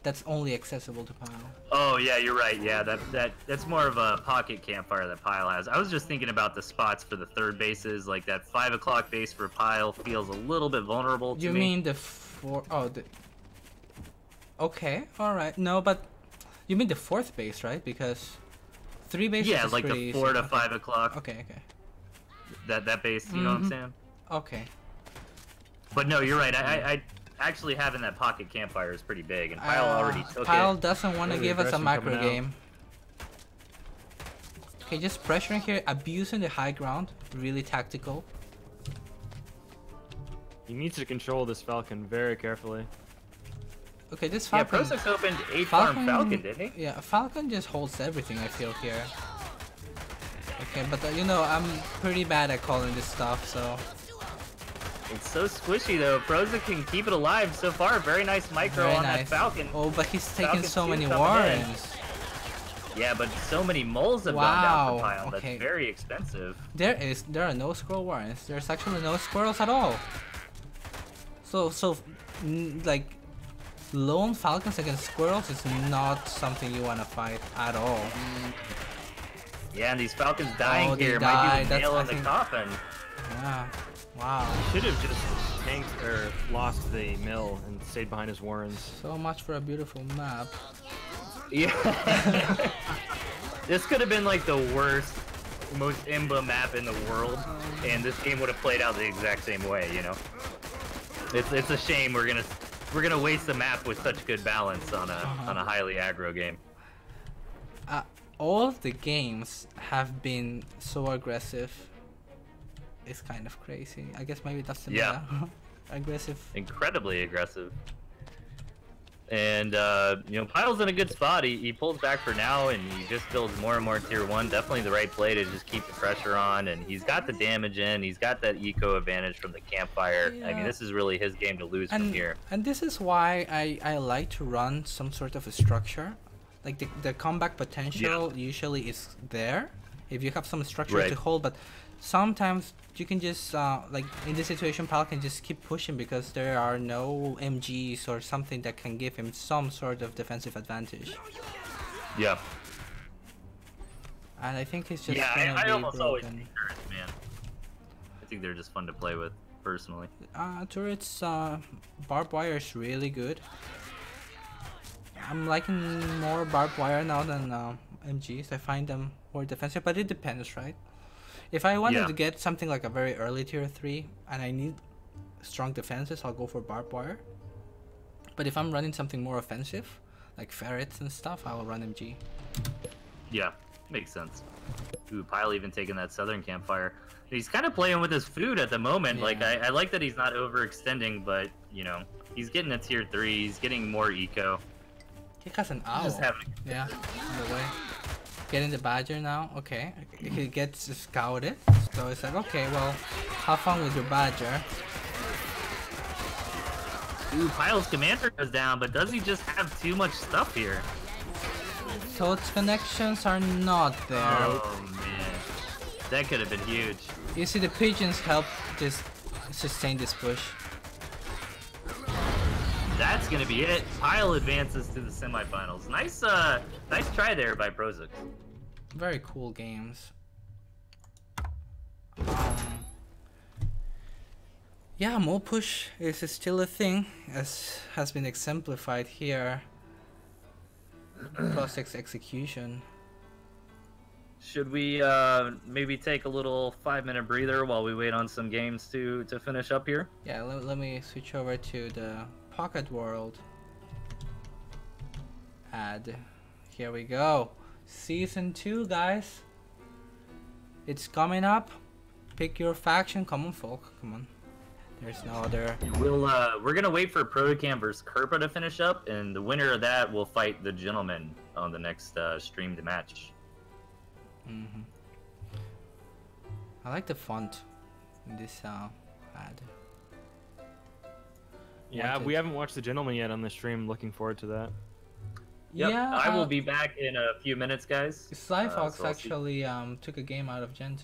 That's only accessible to Pyle. Oh yeah, you're right. Yeah, that's more of a pocket campfire that Pyle has. I was just thinking about the spots for the third bases, like that 5 o'clock base for Pyle feels a little bit vulnerable to me. You mean the okay, all right. No, but you mean the 4th base, right? Because 3 bases. Yeah, is like pretty the 4 to easy. 5 o'clock. Okay. That base, you know what I'm saying? Okay. But no, you're right. I actually having that pocket campfire is pretty big, and Pyle already took Pyle it. doesn't want to give us a macro game. Okay, just pressuring here, abusing the high ground, really tactical. He needs to control this Falcon very carefully. Okay, this Falcon. Yeah, Prozacs opened 8 farm Falcon, didn't he? Yeah, Falcon just holds everything, I feel here. Okay, but you know, I'm pretty bad at calling this stuff, so. It's so squishy though. Prozac can keep it alive so far. Very nice micro on that Falcon. Oh, but he's taking so many warrens. warrens. Yeah, but so many moles have gone down for Pyle. That's very expensive. There are no squirrel warrens. There's actually no squirrels at all. So like lone falcons against squirrels is not something you want to fight at all. Yeah, and these falcons dying here might be the nail in the coffin. Yeah. Wow. He should have just tanked or lost the mill and stayed behind his warrens. So much for a beautiful map. Yeah. This could have been like the worst, most imba map in the world, and this game would have played out the exact same way, you know? It's a shame we're gonna waste the map with such good balance on a highly aggro game. All of the games have been so aggressive. It's kind of crazy. I guess maybe that's the meta. Aggressive. Incredibly aggressive. And you know, Pyle's in a good spot. He pulls back for now, and he just builds more and more tier 1. Definitely the right play to just keep the pressure on, and he's got the damage in. He's got that eco advantage from the campfire. Yeah. I mean, this is really his game to lose from here. And this is why I like to run some sort of a structure. Like the comeback potential usually is there if you have some structure to hold, but sometimes you can just like in this situation Pyle can just keep pushing because there are no MGs or something that can give him some sort of defensive advantage. Yeah. And I think it's just I almost always think turrets, man. I think they're just fun to play with, personally. Turrets, barbed wire is really good. I'm liking more barbed wire now than MGs. I find them more defensive, but it depends, right? If I wanted to get something like a very early tier 3 and I need strong defenses, I'll go for barbed wire. But if I'm running something more offensive, like ferrets and stuff, I'll run MG. Yeah, makes sense. Ooh, Pyle even taking that southern campfire. He's kind of playing with his food at the moment. Yeah. Like, I like that he's not overextending, but, you know, he's getting a tier 3. He's getting more eco. He has an owl. Just having... Yeah, on the way. Getting the badger now. Okay, he gets scouted. So it's like, okay, well, have fun with your badger. Ooh, Pyle's commander goes down, but does he just have too much stuff here? So its connections are not there. Oh, man. That could have been huge. You see, the pigeons help just sustain this push. That's gonna be it. Pyle advances to the semifinals. Nice, nice try there by Prozacs. Very cool games. Yeah, mo push is still a thing, as has been exemplified here. Prozacs execution. Should we maybe take a little 5-minute breather while we wait on some games to finish up here? Yeah, let me switch over to the Pocket World ad. Here we go. Season 2, guys. It's coming up. Pick your faction. Come on, folk. Come on. There's no other. We're gonna wait for Protocam versus Kerpa to finish up, and the winner of that will fight the gentleman on the next streamed match. Mm-hmm. I like the font in this ad. Yeah, we haven't watched the gentleman yet on the stream. Looking forward to that. Yep, Yeah, I will be back in a few minutes, guys. Slyfox so I'll see. actually took a game out of Gent.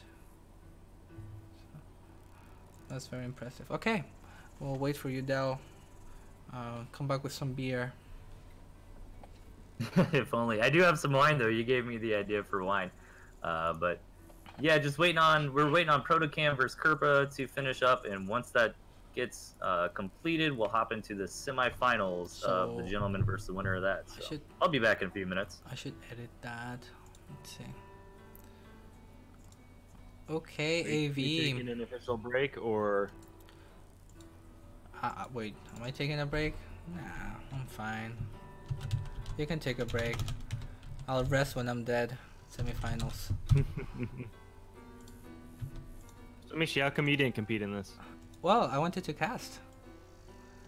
That's very impressive. Okay, we'll wait for you, Del. Come back with some beer. If only. I do have some wine though. You gave me the idea for wine. But yeah, just waiting on. We're waiting on Protocam versus Kerpa to finish up, and once that gets completed, we'll hop into the semifinals of the gentleman versus the winner of that. So I'll be back in a few minutes. I should edit that. Let's see. Okay, AV. Taking an official break or? Wait, am I taking a break? Nah, I'm fine. You can take a break. I'll rest when I'm dead. Semifinals. So, Mishi, how come you didn't compete in this? Well, I wanted to cast.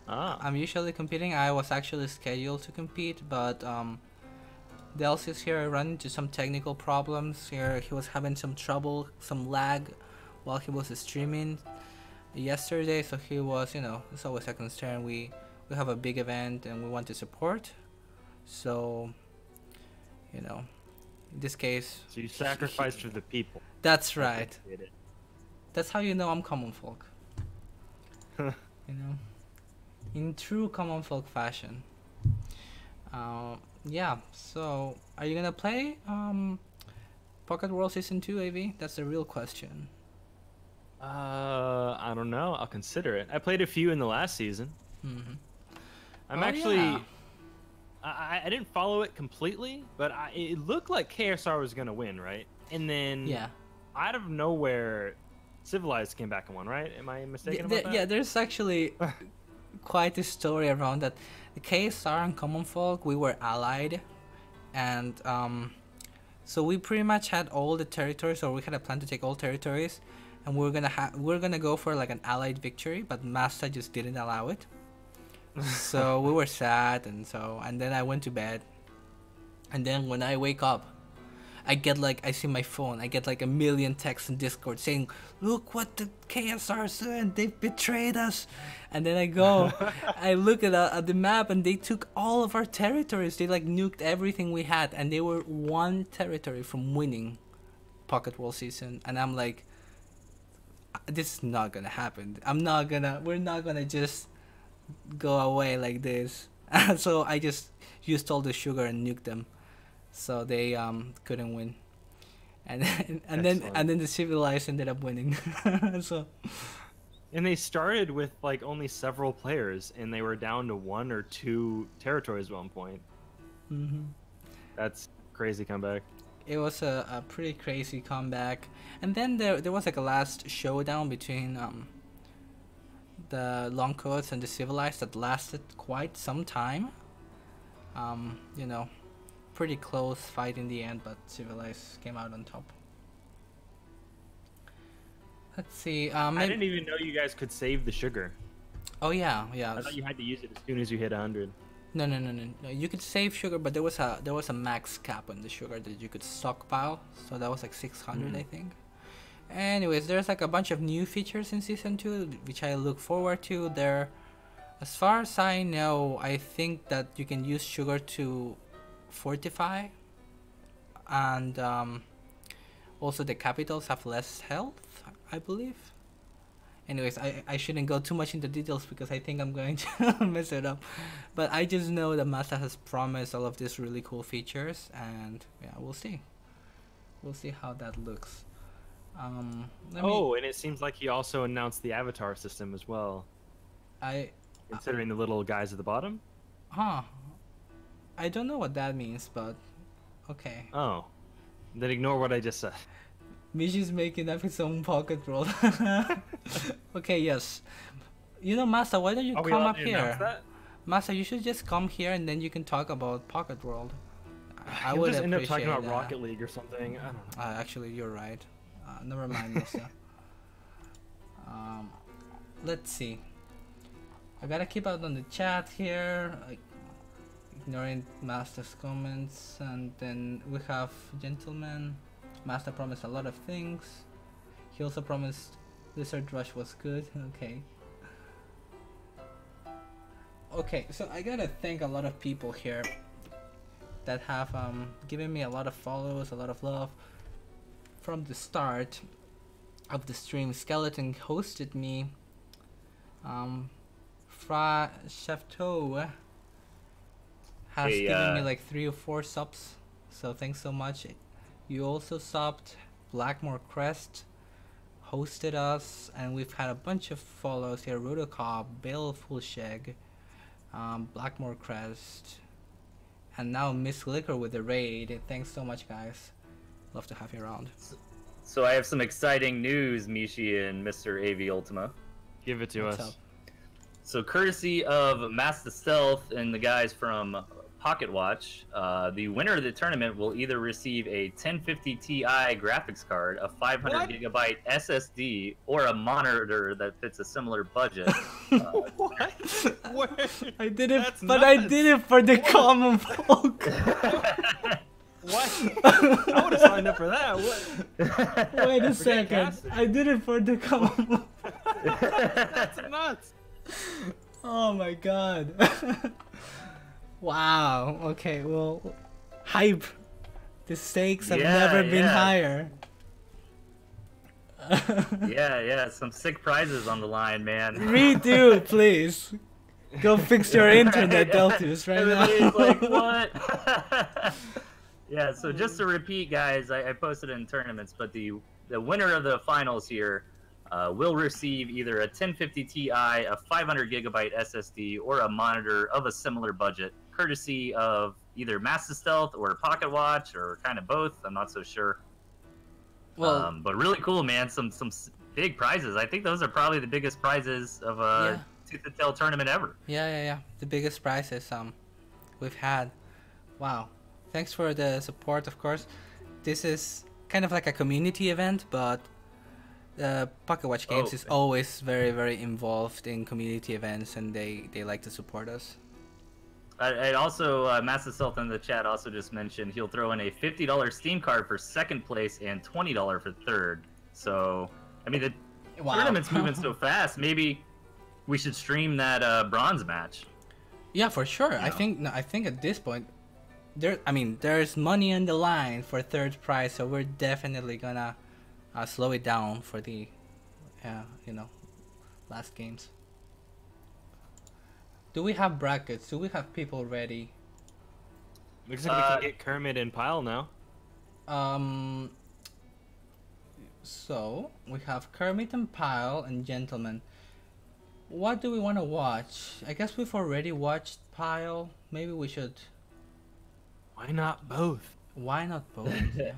Ah. I'm usually competing. I was actually scheduled to compete, but Delci's here ran into some technical problems here. He was having some trouble, some lag while he was streaming yesterday, so he was, you know, it's always a concern. We have a big event and we want to support, so, you know, in this case. So you sacrificed for the people. That's right. That's how you know I'm common folk. You know, in true common folk fashion. Yeah, so are you gonna play Pocket World Season 2, AV? That's the real question. I don't know. I'll consider it. I played a few in the last season. Mm-hmm. I'm actually... I didn't follow it completely, but it looked like KSR was going to win, right? And then out of nowhere, Civilized came back and won, right? Am I mistaken about that? Yeah, there's actually quite a story around that. The KSR and Common Folk, we were allied, and so we pretty much had all the territories, or we had a plan to take all territories, and we're gonna go for like an allied victory, but Masta just didn't allow it. So we were sad, and then I went to bed, and then when I wake up, I see my phone, I get like a million texts in Discord saying, look what the KSR is doing, they've betrayed us. And then I go, I look at the map, and they took all of our territories. They like nuked everything we had, and they were one territory from winning Pocket World Season. And I'm like, this is not gonna happen. We're not gonna just go away like this. So I just used all the sugar and nuked them. So they couldn't win, and then the Civilized ended up winning. So, and they started with like only several players, and they were down to 1 or 2 territories at one point. Mm-hmm. That's crazy comeback. It was a pretty crazy comeback, and then there was like a last showdown between the long coats and the civilized that lasted quite some time. You know, pretty close fight in the end, but civilized came out on top. Let's see. I didn't even know you guys could save the sugar. Oh yeah, yeah. I thought you had to use it as soon as you hit 100. No. You could save sugar, but there was a max cap on the sugar that you could stockpile. So that was like 600, I think. Anyways, there's like a bunch of new features in season 2, which I look forward to. There, as far as I know, I think that you can use sugar to fortify, and also the capitals have less health, I believe. Anyways, I shouldn't go too much into details because I think I'm going to mess it up. But I just know that Masa has promised all of these really cool features, and yeah, we'll see. We'll see how that looks. And it seems like he also announced the avatar system as well. Considering the little guys at the bottom? I don't know what that means, but okay. Oh. Then ignore what I just said. Mishi's making up his own pocket world. Okay, yes. You know, Masa, why don't you come up here? Masa, you should just come here and then you can talk about Pocket World. I would just end up appreciate talking about Rocket League or something. I don't know. Actually, you're right. Never mind, Masa. Let's see. I gotta keep out on the chat here, ignoring Master's comments, and then we have Gentleman. Master promised a lot of things. He also promised Lizard Rush was good. Okay, so I gotta thank a lot of people here that have given me a lot of follows, a lot of love. From the start of the stream, Skeleton hosted me. Fra Chefto has given me like 3 or 4 subs, so thanks so much. You also subbed. Blackmore Crest hosted us, and we've had a bunch of follows here. Rotocob, Bale Fullsheg, Blackmore Crest, and now Miss Liquor with the raid. Thanks so much, guys. Love to have you around. So I have some exciting news, Mishi and Mr. AV Ultima. Give it to What's us. up? So courtesy of Master Stealth and the guys from Pocket Watch, the winner of the tournament will either receive a 1050 Ti graphics card, a 500 gigabyte SSD, or a monitor that fits a similar budget. What? I did it, That's but I nuts. did it for the common folk. What? I would have signed up for that. What? Wait a Forget second. casting. I did it for the common folk. That's nuts. Oh my god. Wow. Okay, well, hype. The stakes have never been higher. Yeah, some sick prizes on the line, man. Redo, please. Go fix your internet, Deltus, right now. Everybody's like, what? Yeah, so just to repeat, guys, I posted it in tournaments, but the winner of the finals here will receive either a 1050 Ti, a 500 gigabyte SSD, or a monitor of a similar budget, courtesy of either Master Stealth or Pocket Watch, or kind of both. I'm not so sure. Well, But really cool, man. Some big prizes. I think those are probably the biggest prizes of a Tooth and Tail tournament ever. Yeah. The biggest prizes we've had. Wow. Thanks for the support, of course. This is kind of like a community event, but Pocket Watch Games is always very, very involved in community events, and they like to support us. I also, Master Stealth in the chat also just mentioned he'll throw in a $50 Steam card for second place and $20 for third. So, I mean, the tournament's moving so fast. Maybe we should stream that bronze match. Yeah, for sure. I think at this point, there's money on the line for third prize, so we're definitely gonna slow it down for the, last games. Do we have brackets? Do we have people ready? Looks like we can get Kermit and Pile now. So we have Kermit and Pile and Gentleman. What do we want to watch? I guess we've already watched Pile. Maybe we should. Why not both? Why not both? Yeah.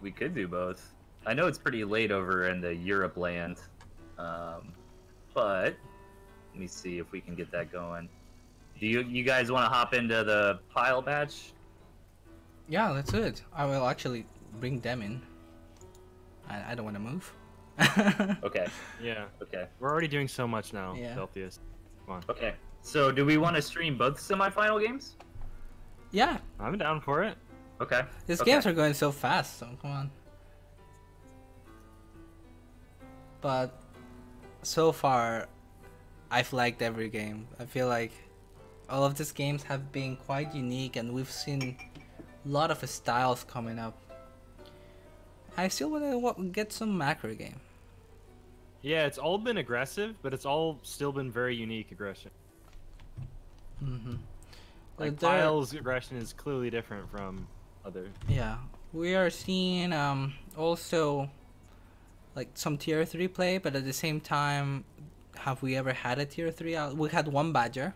We could do both. I know it's pretty late over in the Europe land. but let me see if we can get that going. Do you guys want to hop into the pile batch? Yeah, let's do it. I will actually bring them in. I don't want to move. Okay. Yeah. Okay. We're already doing so much now, Yeah. Celsius. Come on. Okay. So do we want to stream both semifinal games? Yeah, I'm down for it. Okay. these Okay. games are going so fast, so come on. But so far, I've liked every game. I feel like all of these games have been quite unique, and we've seen a lot of styles coming up. I still want to get some macro game. Yeah, it's all been aggressive, but it's all still been very unique aggression. Mm-hmm. Like Pile's aggression is clearly different from other. Yeah, we are seeing also like some tier 3 play, but at the same time, have we ever had a tier 3 out? We had one Badger.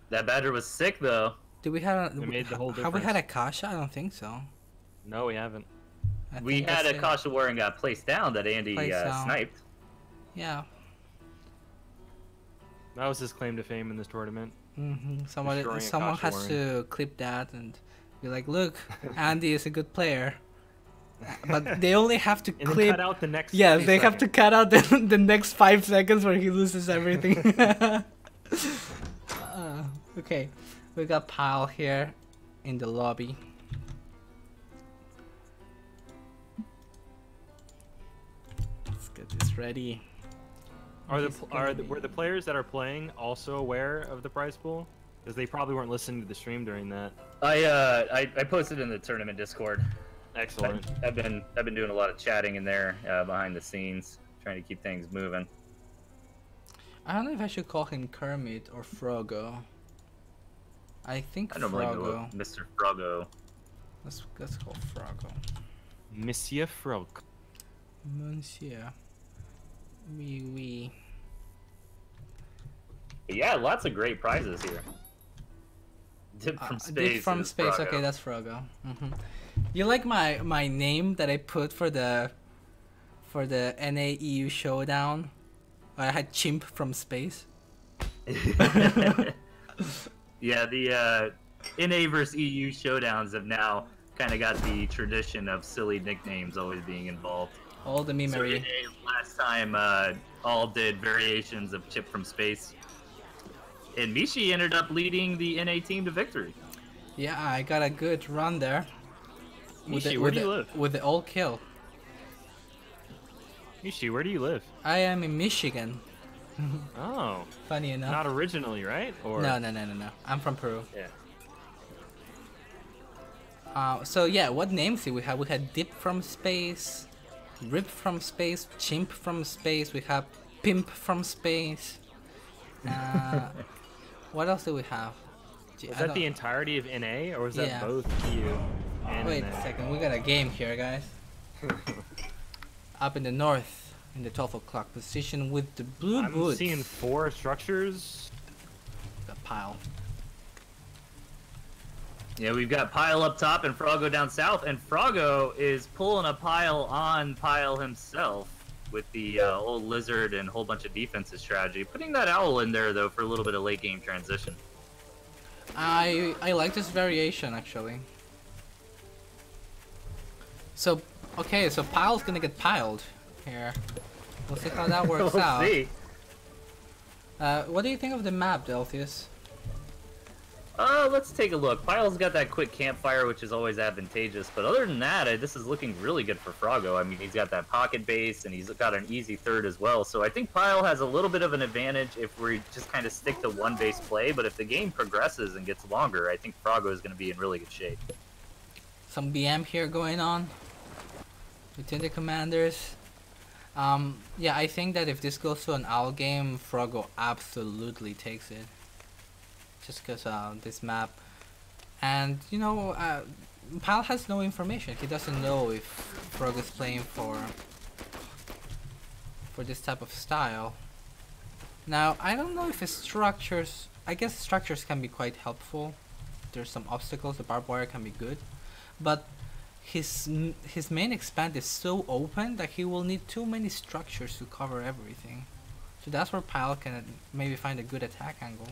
That Badger was sick though. Did we have? It made the whole have we had difference. a Kasha? I don't think so. No, we haven't. I We think had that's a it. Kasha Warren got placed down that Andy Placed down. sniped. Yeah. That was his claim to fame in this tournament. Mm-hmm. Destroying a Someone Kasha has to clip that and be like, look, Andy is a good player. But they only have to And then clip. cut out the next. Yeah, 30 they have to seconds. cut out the next 5 seconds where he loses everything. Okay, we got Pile here in the lobby. Let's get this ready. Were the players that are playing also aware of the prize pool? Because they probably weren't listening to the stream during that. I posted in the tournament Discord. Excellent. I've been doing a lot of chatting in there behind the scenes, trying to keep things moving. I don't know if I should call him Kermit or Frogo. I think I normally go Frogo. with Mr. Froggo. Let's call Frogo. Monsieur Frog. Monsieur. Oui. Yeah, lots of great prizes here. Dip from space. Dip from is space. Froggo. Okay, that's Frogo. You like my name that I put for the NAEU showdown? I had Chimp from space. Yeah, the NA versus EU showdowns have now kind of got the tradition of silly nicknames always being involved. All the So memory. NA last time all did variations of Chip from space. And Mishi ended up leading the NA team to victory. Yeah, I got a good run there. Mishi, where do you live? With the all kill. Mishi, where do you live? I am in Michigan. Oh, Funny enough. not originally, right? Or No. I'm from Peru. Yeah. So yeah, what names did we have? We had Dip from space, Rip from space, Chimp from space. We have Pimp from space. What else do we have? Gee, Was I that don't- the entirety of NA, or was that Yeah. both EU and Wait NA? a second, we got a game here, guys. Up in the north, in the 12 o'clock position with the blue I'm boots. seeing 4 structures. The pile. Yeah, we've got Pile up top and Froggo down south, and Froggo is pulling a Pile on Pile himself with the old lizard and a whole bunch of defensive strategy. Putting that owl in there, though, for a little bit of late game transition. I like this variation actually. So okay, so Pile's gonna get piled here. We'll see how that works We'll out. see. What do you think of the map, Delphius? Let's take a look. Pile's got that quick campfire, which is always advantageous, but other than that, this is looking really good for Froggo. I mean, he's got that pocket base, and he's got an easy third as well, so I think Pile has a little bit of an advantage if we just kind of stick to one base play, but if the game progresses and gets longer, I think Froggo is going to be in really good shape. Some BM here going on between the commanders. Yeah, I think that if this goes to an owl game, Froggo absolutely takes it. Just because this map, and you know, Pal has no information. He doesn't know if Frog is playing for this type of style. Now, I don't know if his structures. I guess structures can be quite helpful. There's some obstacles. The barbed wire can be good, but his main expand is so open that he will need too many structures to cover everything. So that's where Pyle can maybe find a good attack angle.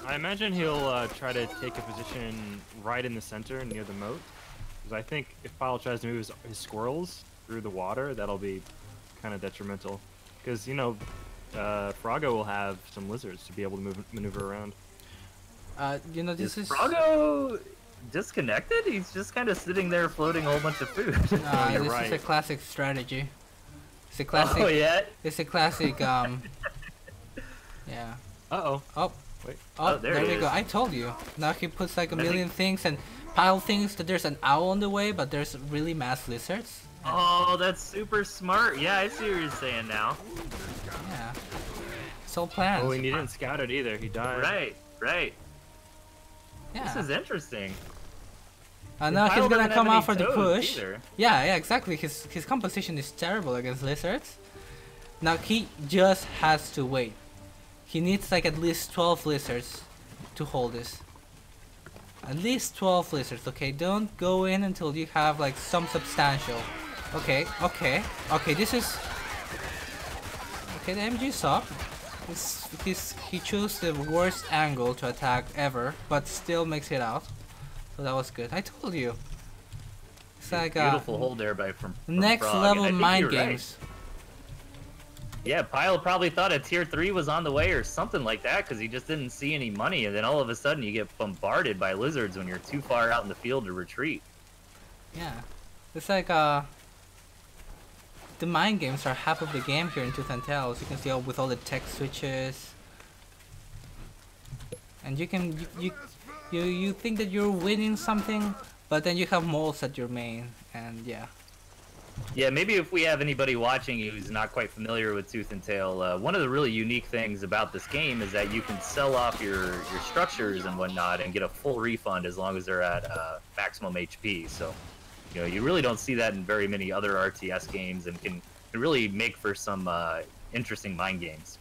I imagine he'll try to take a position right in the center near the moat. Because I think if Pyle tries to move his squirrels through the water, that'll be kind of detrimental. Because, you know, Froggo will have some lizards to be able to maneuver around. You know, this is... Froggo disconnected? He's just kind of sitting there floating a whole bunch of food. this right. is a classic strategy. It's a classic... Oh, yeah? It's a classic, yeah. Uh-oh. Oh. Wait. Oh, there there it we go. is. I told you. Now he puts like a I million things, and Pyle thinks that there's an owl on the way, but there's really mass lizards. Oh, that's super smart. Yeah, I see what you're saying now. Yeah. It's all planned. Oh, and he didn't scout it either. He died. Right. Yeah. This is interesting. Now he's Pyle gonna doesn't come have out any for the toads push. either. Yeah, exactly. His composition is terrible against lizards. Now he just has to wait. He needs like at least 12 lizards to hold this. At least 12 lizards, okay? Don't go in until you have like some substantial. Okay, this is... Okay, the MG's up. He chose the worst angle to attack ever, but still makes it out. So that was good. I told you. It's like Beautiful hold there from next Frog, level and I think mind you're right. games. Yeah, Pyle probably thought a tier 3 was on the way or something like that because he just didn't see any money, and then all of a sudden you get bombarded by lizards when you're too far out in the field to retreat. Yeah. It's like the mind games are half of the game here in Tooth and Tail, as you can see with all the tech switches. And you can you think that you're winning something, but then you have moles at your main, and yeah. Yeah, maybe if we have anybody watching who's not quite familiar with Tooth and Tail, one of the really unique things about this game is that you can sell off your structures and whatnot and get a full refund as long as they're at maximum HP. So, you know, you really don't see that in very many other RTS games, and can really make for some interesting mind games.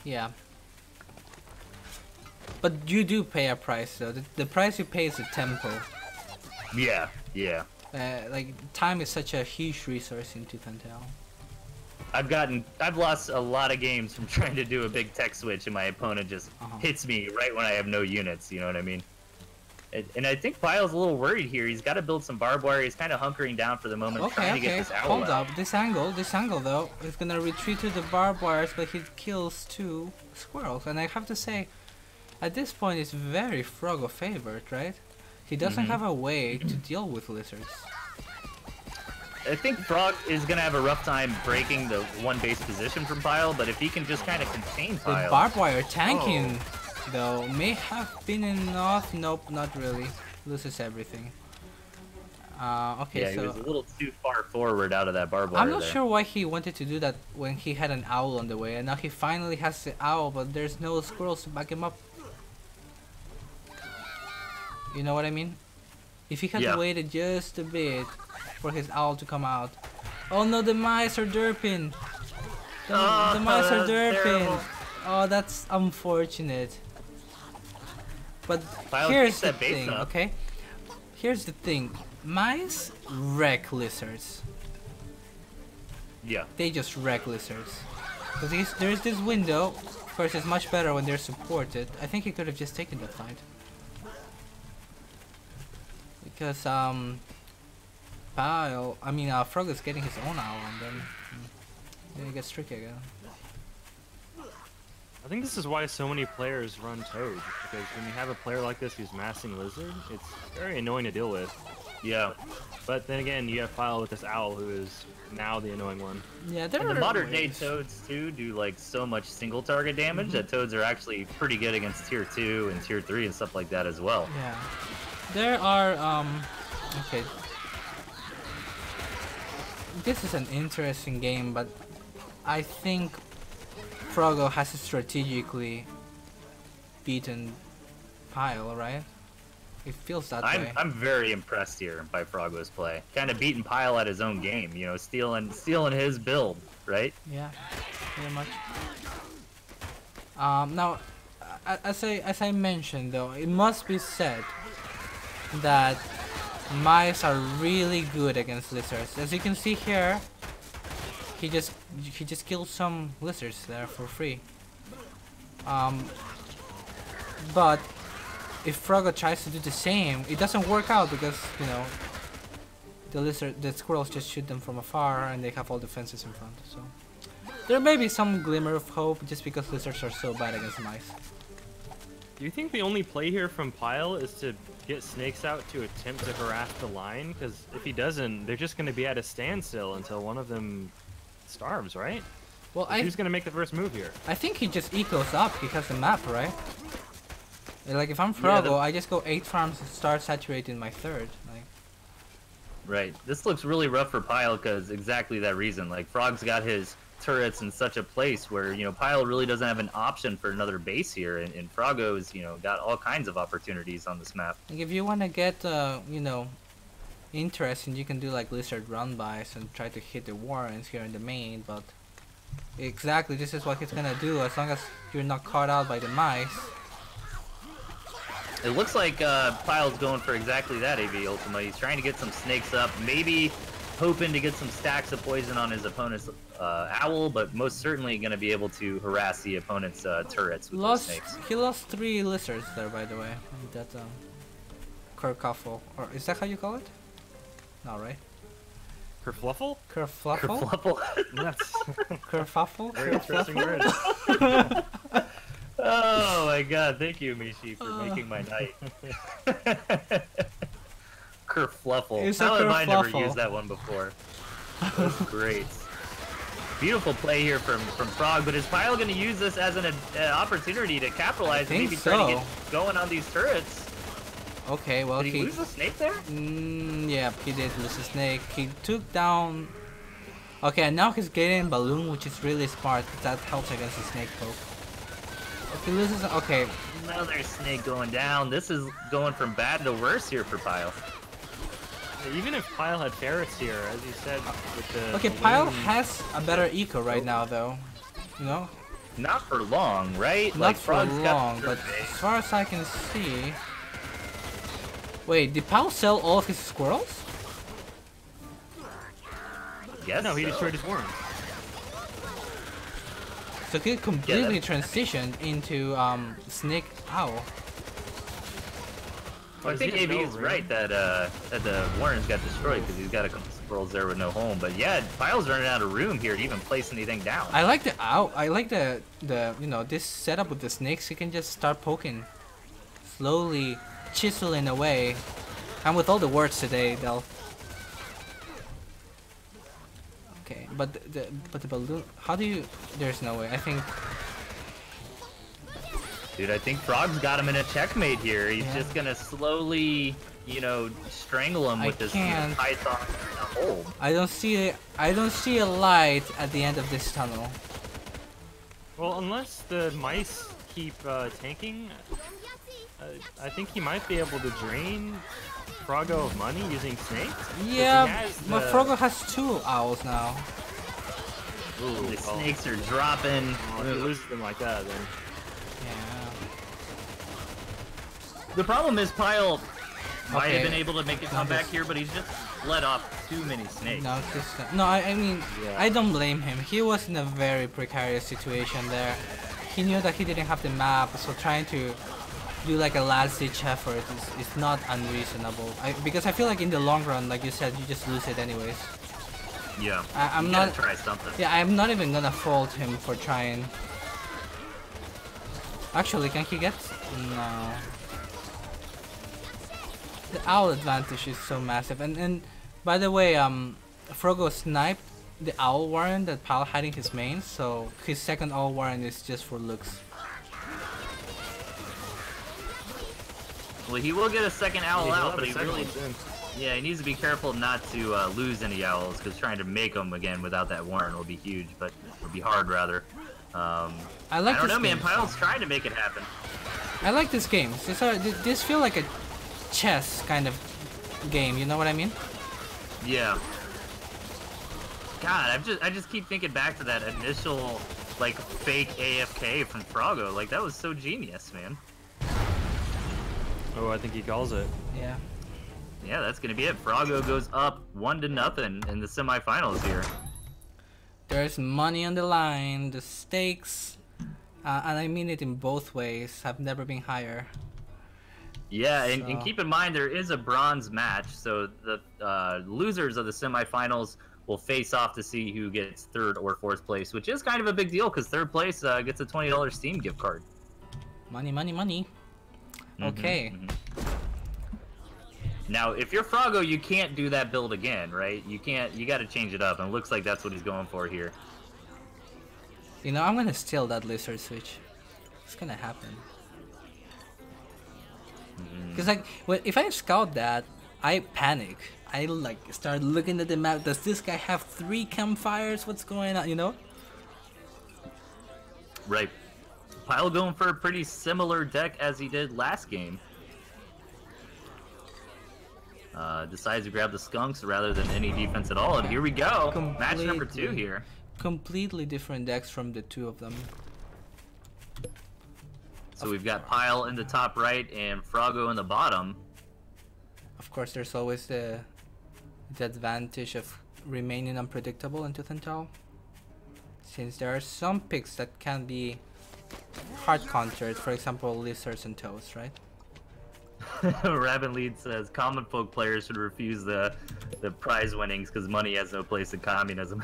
Yeah. But you do pay a price though. The price you pay is the tempo. Yeah. Like time is such a huge resource in Tooth and Tail. I've lost a lot of games from trying to do a big tech switch and my opponent just hits me right when I have no units, you know what I mean? And I think Pyle's a little worried here. He's got to build some barbed wire. He's kind of hunkering down for the moment, trying to get this owl Hold out. up. This angle though, is gonna retreat to the barbed wires, but he kills 2 squirrels. And I have to say, at this point, it's very Froggo favored, right? He doesn't have a way to deal with lizards. I think Frog is going to have a rough time breaking the one base position from Pyle, but if he can just kind of contain The Pyle... barbed wire tanking, though, may have been enough. Nope, not really. Loses everything. Okay, Yeah, so... he was a little too far forward out of that barbed wire I'm not there. sure why he wanted to do that when he had an owl on the way, and now he finally has the owl, but there's no squirrels to back him up. You know what I mean? If he had waited just a bit for his owl to come out. Oh no, the mice are derping! The mice are derping! Terrible. Oh, that's unfortunate. But Pyle here's keeps the that base thing, up. okay? Here's the thing. Mice wreck lizards. Yeah. They just wreck lizards. Because there's this window. Of course, it's much better when they're supported. I think he could have just taken that fight. Because, Frog is getting his own owl, and then it gets tricky again. I think this is why so many players run Toad, because when you have a player like this who's massing Lizard, it's very annoying to deal with. Yeah. But then again, you have Pyle with this owl who is now the annoying one. Yeah, there And are the modern day ways. Toads too do like so much single target damage that Toads are actually pretty good against tier 2 and tier 3 and stuff like that as well. Yeah. There are, okay. This is an interesting game, but I think Froggo has strategically beaten Pyle, right? It feels that way. I'm very impressed here by Froggo's play. Kind of beating Pyle at his own game, you know, stealing his build, right? Yeah, very much. Now, as I mentioned though, it must be said that mice are really good against lizards. As you can see here, he just killed some lizards there for free. But if Frogo tries to do the same, it doesn't work out because, you know, the squirrels just shoot them from afar and they have all the fences in front. So there may be some glimmer of hope just because lizards are so bad against mice. Do you think the only play here from Pyle is to get snakes out to attempt to harass the line? Because if he doesn't, they're just going to be at a standstill until one of them starves, right? Well, Who's going to make the first move here? I think he just ecos up. He has the map, right? Like if I'm Frogo, I just go 8 farms and start saturating my third. Like. Right. This looks really rough for Pyle because exactly that reason. Like Frog's got his turrets in such a place where, you know, Pyle really doesn't have an option for another base here, and Frogo's, you know, got all kinds of opportunities on this map. Like if you want to get, you know, interesting, you can do like lizard run-bys and try to hit the warrens here in the main, but exactly this is what he's gonna do as long as you're not caught out by the mice. It looks like Pyle's going for exactly that, AV Ultima. He's trying to get some snakes up, maybe hoping to get some stacks of poison on his opponent's owl, but most certainly going to be able to harass the opponent's turrets with those snakes. He lost 3 lizards there, by the way. That kerfuffle, or is that how you call it? No, right? Kerfluffle? Kerfluffle? Kerfluffle? That's Kerfuffle? very interesting word. Oh my god, thank you, Mishi, for making my night. Kerfluffle. It's How have I never kerfluffle. used that one before? That's great. Beautiful play here from Frog, but is Pyle going to use this as an opportunity to capitalize and maybe try to get going on these turrets? Okay, well, Did he lose a snake there? Yeah, he did lose a snake. He took down... Okay, and now he's getting balloon, which is really smart, because that helps against the snake poke. If he loses... Okay. Another snake going down. This is going from bad to worse here for Pyle. Even if Pyle had ferrets here, as you said, with the... Okay, Pyle has a better eco right now, though. You know? Not for long, right? Not like, for long, but as far as I can see... Wait, did Pyle sell all of his squirrels? Yes. No, he destroyed his worms. So he completely transitioned into snake owl. Well, I think AV is right that the Warrens got destroyed because he's got a couple squirrels there with no home. But yeah, Pyle's running out of room here to even place anything down. I like the owl. I like the you know, this setup with the snakes. You can just start poking, slowly chiseling away, and with all the words today, they'll. Okay, but the balloon. How do you? There's no way. I think. Dude, I think Frog's got him in a checkmate here. He's just gonna slowly, you know, strangle him with this python hold. I don't see a light at the end of this tunnel. Well, unless the mice keep tanking, I think he might be able to drain Frogo of money using snakes. Yeah, but Frogo has 2 owls now. Ooh, the snakes are dropping. If he loses them like that, then. Yeah. The problem is Pyle might have been able to make a comeback here, but he's just let off too many snakes. No, I mean, I don't blame him. He was in a very precarious situation there. He knew that he didn't have the map, so trying to do like a last-ditch effort is not unreasonable. Because I feel like in the long run, like you said, you just lose it anyways. Yeah. I'm not not try something. Yeah, I'm not even gonna fault him for trying. Actually, can he get? No. The owl advantage is so massive, and by the way, Frogo sniped the owl warren that Pyle had in his main, so his second owl warren is just for looks. Well, he will get a second owl out, but he really, he needs to be careful not to lose any owls, because trying to make them again without that warren will be huge, but would be hard rather. I don't know, man. Pyle's trying to make it happen. I like this game. This feel like a chess kind of game. You know what I mean? Yeah. God, I just keep thinking back to that initial like fake AFK from Frogo. Like that was so genius, man. Oh, I think he calls it. Yeah. Yeah, that's gonna be it. Frogo goes up 1-0 in the semifinals here. There's money on the line. The stakes, and I mean it in both ways, have never been higher. Yeah, and keep in mind there is a bronze match, so the losers of the semifinals will face off to see who gets 3rd or 4th place, which is kind of a big deal because 3rd place gets a $20 Steam gift card. Money, money, money. Okay. Now, if you're Froggo, you can't do that build again, right? You can't. You got to change it up, and it looks like that's what he's going for here. You know, I'm gonna steal that lizard switch. It's gonna happen. Because like, if I scout that, I panic. I like start looking at the map. Does this guy have 3 campfires? What's going on? You know? Right. Pyle going for a pretty similar deck as he did last game. Decides to grab the skunks rather than any defense at all, and here we go. Match number 2 here. Completely different decks from the 2 of them. So we've got Pyle in the top right and Froggo in the bottom. Of course, there's always the advantage of remaining unpredictable in Tooth and Tell, since there are some picks that can be hard countered. For example, lizards and toads, right? Rabbit Lead says common folk players should refuse the prize winnings because money has no place in communism.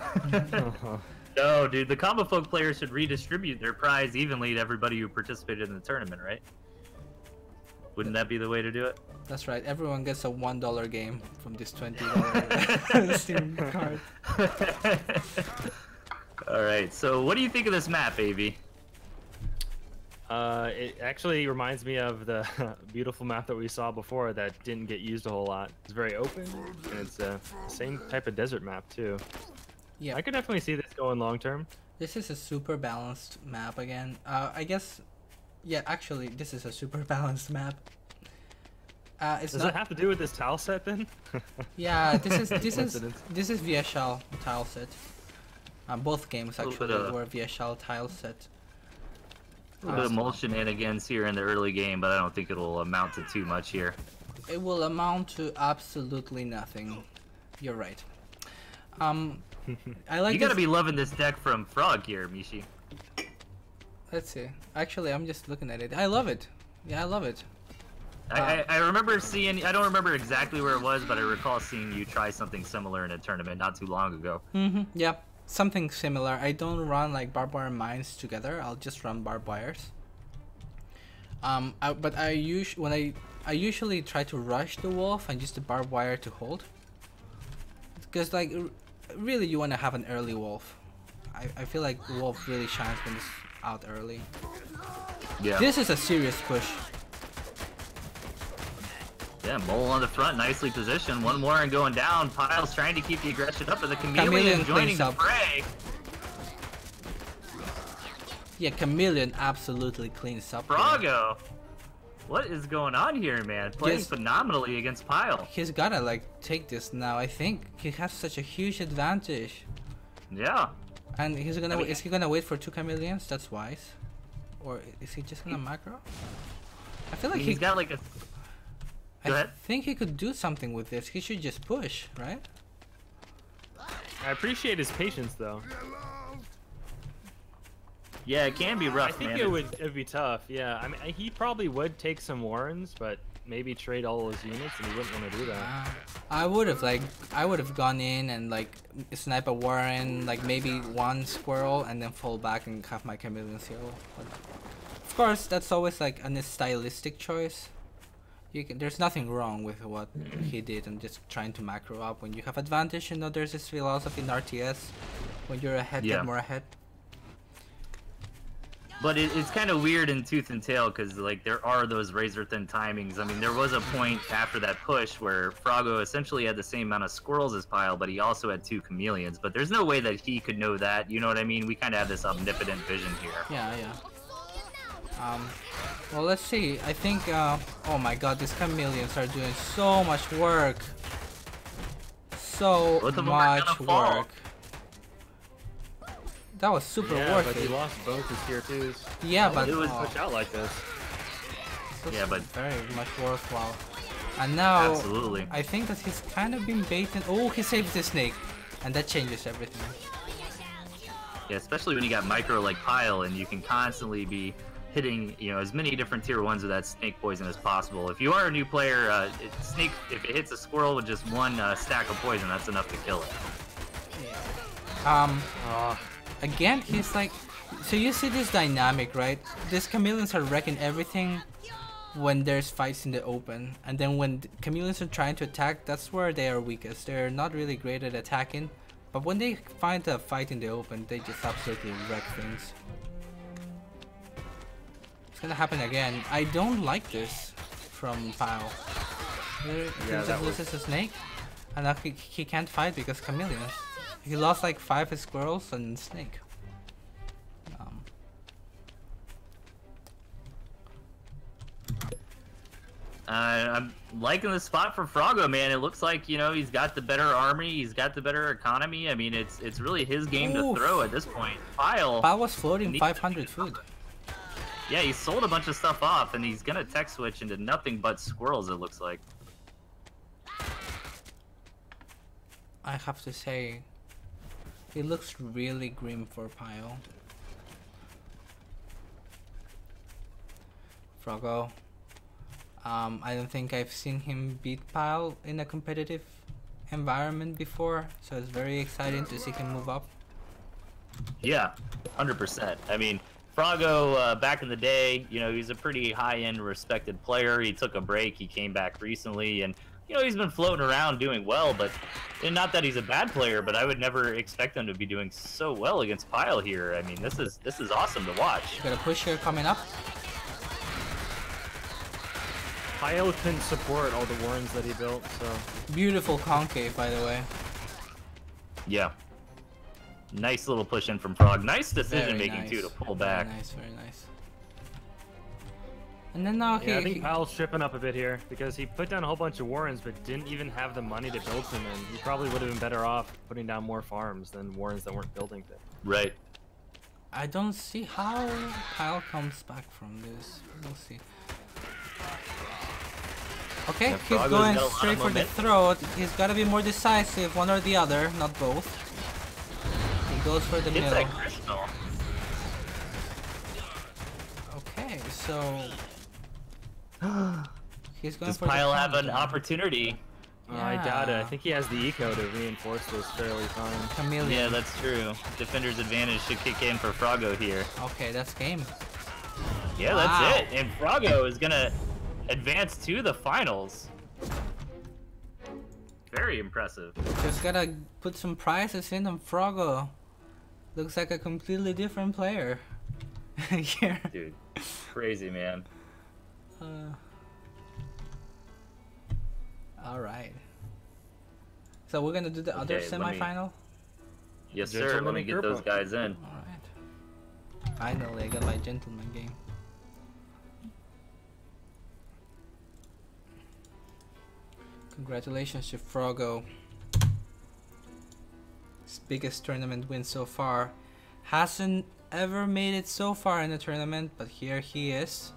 No, dude, the common folk players should redistribute their prize evenly to everybody who participated in the tournament, right? Wouldn't that be the way to do it? That's right. Everyone gets a $1 game from this $20 Steam card. All right. So, what do you think of this map, AV? It actually reminds me of the beautiful map that we saw before that didn't get used a whole lot. It's very open, and it's the same type of desert map too. Yeah, I could definitely see this going long term. This is a super balanced map again. I guess, yeah, actually, this is a super balanced map. Does it have to do with this tile set then? Yeah, this is VSL tile set. Both games actually were VSL tile set. A little bit of mole shenanigans here in the early game, but I don't think it'll amount to too much here. It will amount to absolutely nothing. You're right. I like. You gotta be loving this deck from Frog here, Mishi. Let's see. Actually, I'm just looking at it. I love it. Yeah, I love it. I remember seeing. I don't remember exactly where it was, but I recall seeing you try something similar in a tournament not too long ago. Yeah. Something similar. I don't run like barbed wire mines together. I'll just run barbed wires. But I usually try to rush the wolf and use the barbed wire to hold. Because like really you want to have an early wolf. I feel like the wolf really shines when it's out early. Yeah. This is a serious push. Yeah, Mole on the front, nicely positioned. One more and going down. Pyle's trying to keep the aggression up, and the Chameleon joining the fray. Yeah, Chameleon absolutely cleans up. Froggo! What is going on here, man? Playing phenomenally against Pyle. He's gotta like take this now. I think he has such a huge advantage. Yeah. And he's gonna is he gonna wait for 2 Chameleons? That's wise. Or is he just gonna macro? I feel like he's got like a. Go ahead. I think he could do something with this. He should just push, right? I appreciate his patience, though. Yeah, it can be rough, I think it'd be tough. Yeah, I mean, he probably would take some Warrens, but maybe trade all his units, and he wouldn't want to do that. I would have gone in and like snipe a Warren, like maybe 1 squirrel, and then fall back and have my Chameleons heal. But of course, that's always like a stylistic choice. There's nothing wrong with what he did and just trying to macro up. When you have advantage, you know, there's this philosophy in RTS. When you're ahead, get more ahead. But it's kind of weird in Tooth and Tail because like there are those razor thin timings. I mean, there was a point after that push where Froggo essentially had the same amount of squirrels as Pyle, but he also had 2 Chameleons. But there's no way that he could know that. You know what I mean? We kind of have this omnipotent vision here. Yeah. Well, let's see. I think, oh my god, these Chameleons are doing so much work. So much work. That was super worth but it. he lost both his tier 2s. Yeah, but it would push out like this. Yeah, but very much worthwhile. And now, absolutely. I think that he's kind of been baited. Oh, he saves the snake, and that changes everything. Yeah, especially when you got micro like Pile, and you can constantly be hitting, as many different tier 1s with that snake poison as possible. If you are a new player, snake, if it hits a squirrel with just one stack of poison, that's enough to kill it. Again, he's like, so you see this dynamic, right? These chameleons are wrecking everything when there's fights in the open, and then when chameleons are trying to attack, that's where they are weakest. They're not really great at attacking, but when they find a fight in the open, they just absolutely wreck things. It's gonna happen again. I don't like this from Pile. He just loses a snake, and now he can't fight because chameleons. He lost like 5 squirrels and snake. I'm liking the spot for Froggo, man. It looks like, he's got the better army, he's got the better economy. I mean, it's really his game to throw at this point. Pile was floating 500 food. Yeah, he sold a bunch of stuff off, and he's gonna tech switch into nothing but squirrels, it looks like. I have to say, it looks really grim for Pile. Froggo. I don't think I've seen him beat Pile in a competitive environment before, so it's very exciting to see him move up. Yeah, 100%. I mean, Froggo, back in the day, he's a pretty high-end respected player. He took a break, he came back recently, and he's been floating around doing well, but not that he's a bad player, but I would never expect him to be doing so well against Pile here. I mean, this is awesome to watch. Got a push here coming up. Pile couldn't support all the warrens that he built, so... Beautiful concave, by the way. Yeah. Nice little push in from Frog. Nice decision making, too, to pull back. Very nice, very nice. And then now I think Pile's tripping up a bit here, because he put down a whole bunch of warrens, but didn't even have the money to build them in. He probably would have been better off putting down more farms than warrens that weren't building them. Right. I don't see how Pile comes back from this. We'll see. Okay, Yeah, he's Froggo's going got a lot straight of for the momentum. throat. He's got to be more decisive, one or the other, not both. He goes for the Hits middle. that crystal. Okay, so he's going Does for Pile the have an counter. opportunity? I doubt it. I Yeah. think he has the eco to reinforce this fairly fine. Chameleon. Yeah, that's true. Defender's advantage should kick in for Froggo here. Okay, that's game. Yeah, Wow. that's it. And Froggo is gonna advance to the finals. Very impressive. Just gotta put some prizes in on Froggo. Looks like a completely different player. Here. Dude, crazy, man. Alright. So we're gonna do the other Okay, let me- semifinal? Yes, sir. Gentleman Let me and get those Kerpa. guys in. Alright. Finally, I got my gentleman game. Congratulations to Froggo. His biggest tournament win so far. Hasn't ever made it so far in a tournament, but here he is.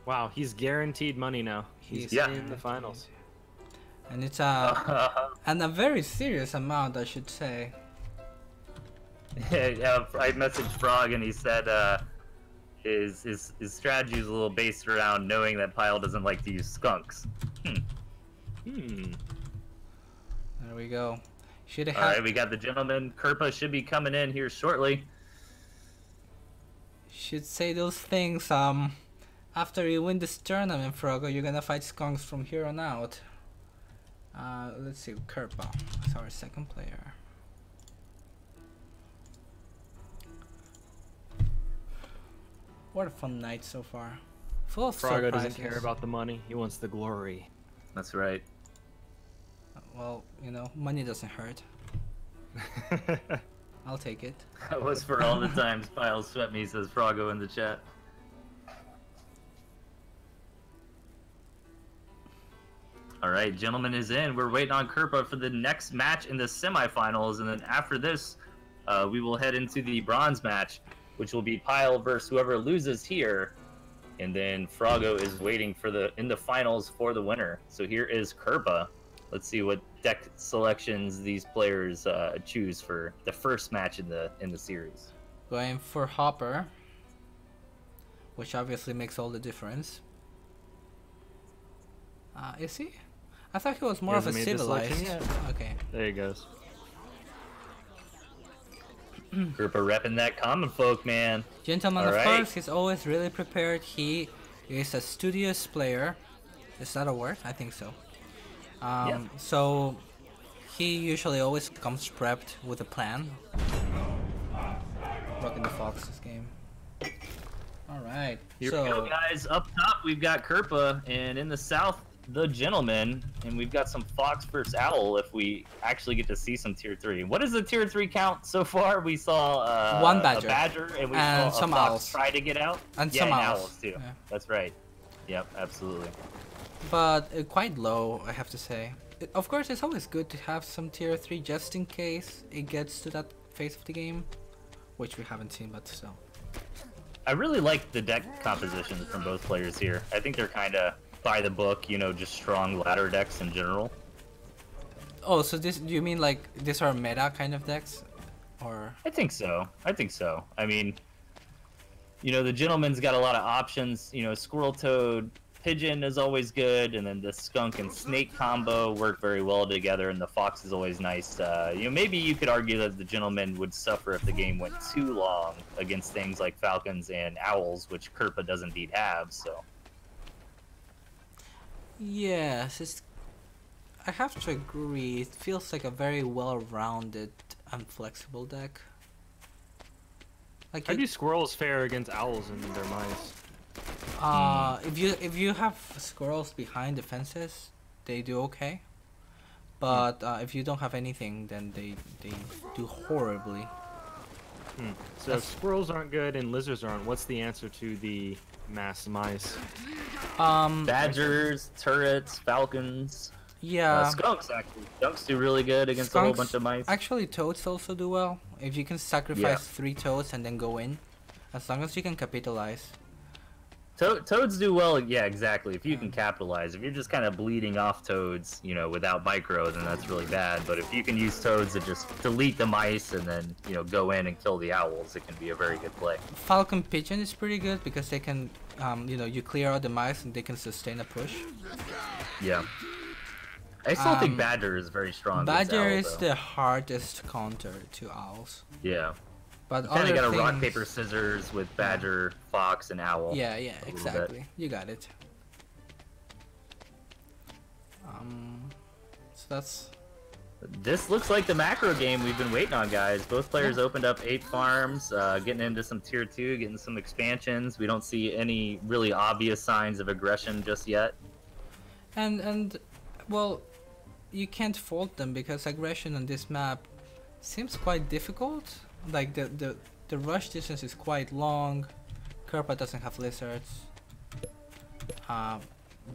Wow, he's guaranteed money now. He's Yeah. in the finals. And it's a very serious amount, I should say. Yeah, I messaged Frog and he said his strategy is a little based around knowing that Pile doesn't like to use skunks. There we go. Should have All right, we got the gentleman. Kerpa should be coming in here shortly. should say those things. After you win this tournament, Froggo, you're gonna fight skunks from here on out. Let's see, Kerpa is our second player. What a fun night so far. Full of Froggo doesn't surprises. care about the money. He wants the glory. That's right. Well, money doesn't hurt. I'll take it. That was for all the times Pile swept me, says Froggo in the chat. All right, gentleman is in. We're waiting on Kerpa for the next match in the semifinals, and then after this, we will head into the bronze match, which will be Pile versus whoever loses here, and then Froggo is waiting in the finals for the winner. So here is Kerpa. Let's see what deck selections these players choose for the first match in the series. Going for Hopper, which obviously makes all the difference. Is he? I thought he was more of a civilized. Okay. There he goes. Group of repping that common folk, man. Gentleman, of course, he's always really prepared. He is a studious player. Is that a word? I think so. Yeah. So he usually always comes prepped with a plan. Rocking the Fox's game. All right. Here we go, guys. Up top, we've got Kerpa, and in the south, the Gentleman, and we've got some Fox versus Owl. If we actually get to see some tier 3, what is the tier 3 count so far? We saw one badger, a badger, and we and saw some a Fox owls try to get out, and yeah, some and owls too. Yeah. That's right. Yep, absolutely. But quite low, I have to say. Of course, it's always good to have some tier 3 just in case it gets to that phase of the game, which we haven't seen, but still. I really like the deck compositions from both players here. I think they're kind of by the book, you know, just strong ladder decks in general. Oh, so do you mean like these are meta kind of decks, or? I think so. I mean, you know, the Gentleman's got a lot of options. You know, Squirrel Toad, Pigeon is always good, and then the Skunk and Snake combo work very well together, and the Fox is always nice. You know, maybe you could argue that the Gentleman would suffer if the game went too long against things like Falcons and Owls, which Kerpa does indeed have, so. Yes, I have to agree. It feels like a very well-rounded and flexible deck. Like how do squirrels fare against owls and their mice? If you have squirrels behind the fences, they do okay. But if you don't have anything, then they do horribly. So if squirrels aren't good and lizards aren't, what's the answer to the mass mice? Badgers, turrets, falcons. Yeah. Skunks, actually. Skunks do really good against a whole bunch of mice. Actually, toads also do well. If you can sacrifice 3 toads and then go in, as long as you can capitalize. Toads do well, yeah, exactly. If you can capitalize. If you're just kind of bleeding off toads, you know, without micro, then that's really bad. But if you can use toads to just delete the mice and then, you know, go in and kill the owls, it can be a very good play. Falcon Pigeon is pretty good because they can, you know, you clear out the mice and they can sustain a push. Yeah. I still think Badger is very strong. Badger is the hardest counter to owls. Yeah. But you kind of got a rock, paper, scissors with Badger, Fox, and Owl. Yeah, exactly. You got it. So that's... This looks like the macro game we've been waiting on, guys. Both players opened up 8 farms, getting into some tier 2, getting some expansions. We don't see any really obvious signs of aggression just yet. And well, you can't fault them because aggression on this map seems quite difficult. Like the rush distance is quite long. Kerpa doesn't have lizards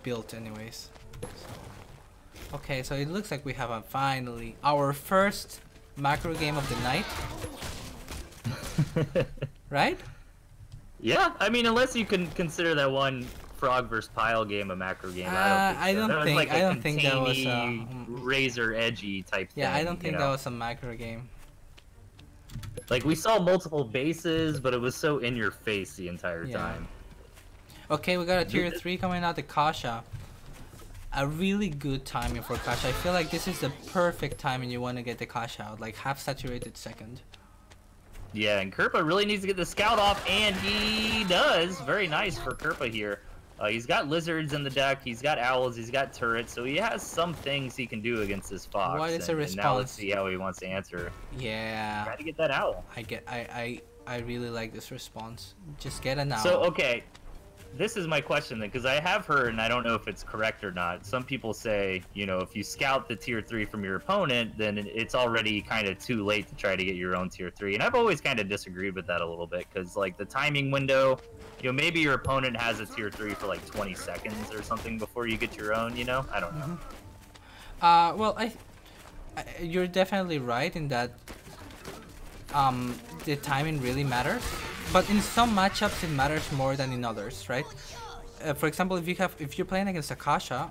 built anyways. So. Okay, so it looks like we have finally our first macro game of the night. Right? Yeah, I mean, unless you can consider that one Frog vs. Pile game a macro game. I don't think like I don't think that was razor edgy type thing. Yeah, I don't think that was a macro game. Like, we saw multiple bases, but it was so in your face the entire time. Okay, we got a tier 3 coming out, the Kasha. A really good timing for Kasha. I feel like this is the perfect timing you want to get the Kasha out, like half saturated second. Yeah, and Kerpa really needs to get the scout off, and he does. Very nice for Kerpa here. He's got lizards in the deck, he's got owls, he's got turrets, so he has some things he can do against this fox. What is a response? And now let's see how he wants to answer. Yeah. Try to get that owl. I really like this response. Just get an owl. So, okay, this is my question then, because I have heard, and I don't know if it's correct or not, some people say, you know, if you scout the tier 3 from your opponent, then it's already kind of too late to try to get your own tier 3. And I've always kind of disagreed with that a little bit, because, like, the timing window, you know, maybe your opponent has a tier 3 for, like, 20 seconds or something before you get your own, you know? I don't know. Well, you're definitely right in that the timing really matters. But in some matchups, it matters more than in others, right? For example, if you're playing against a Kasha,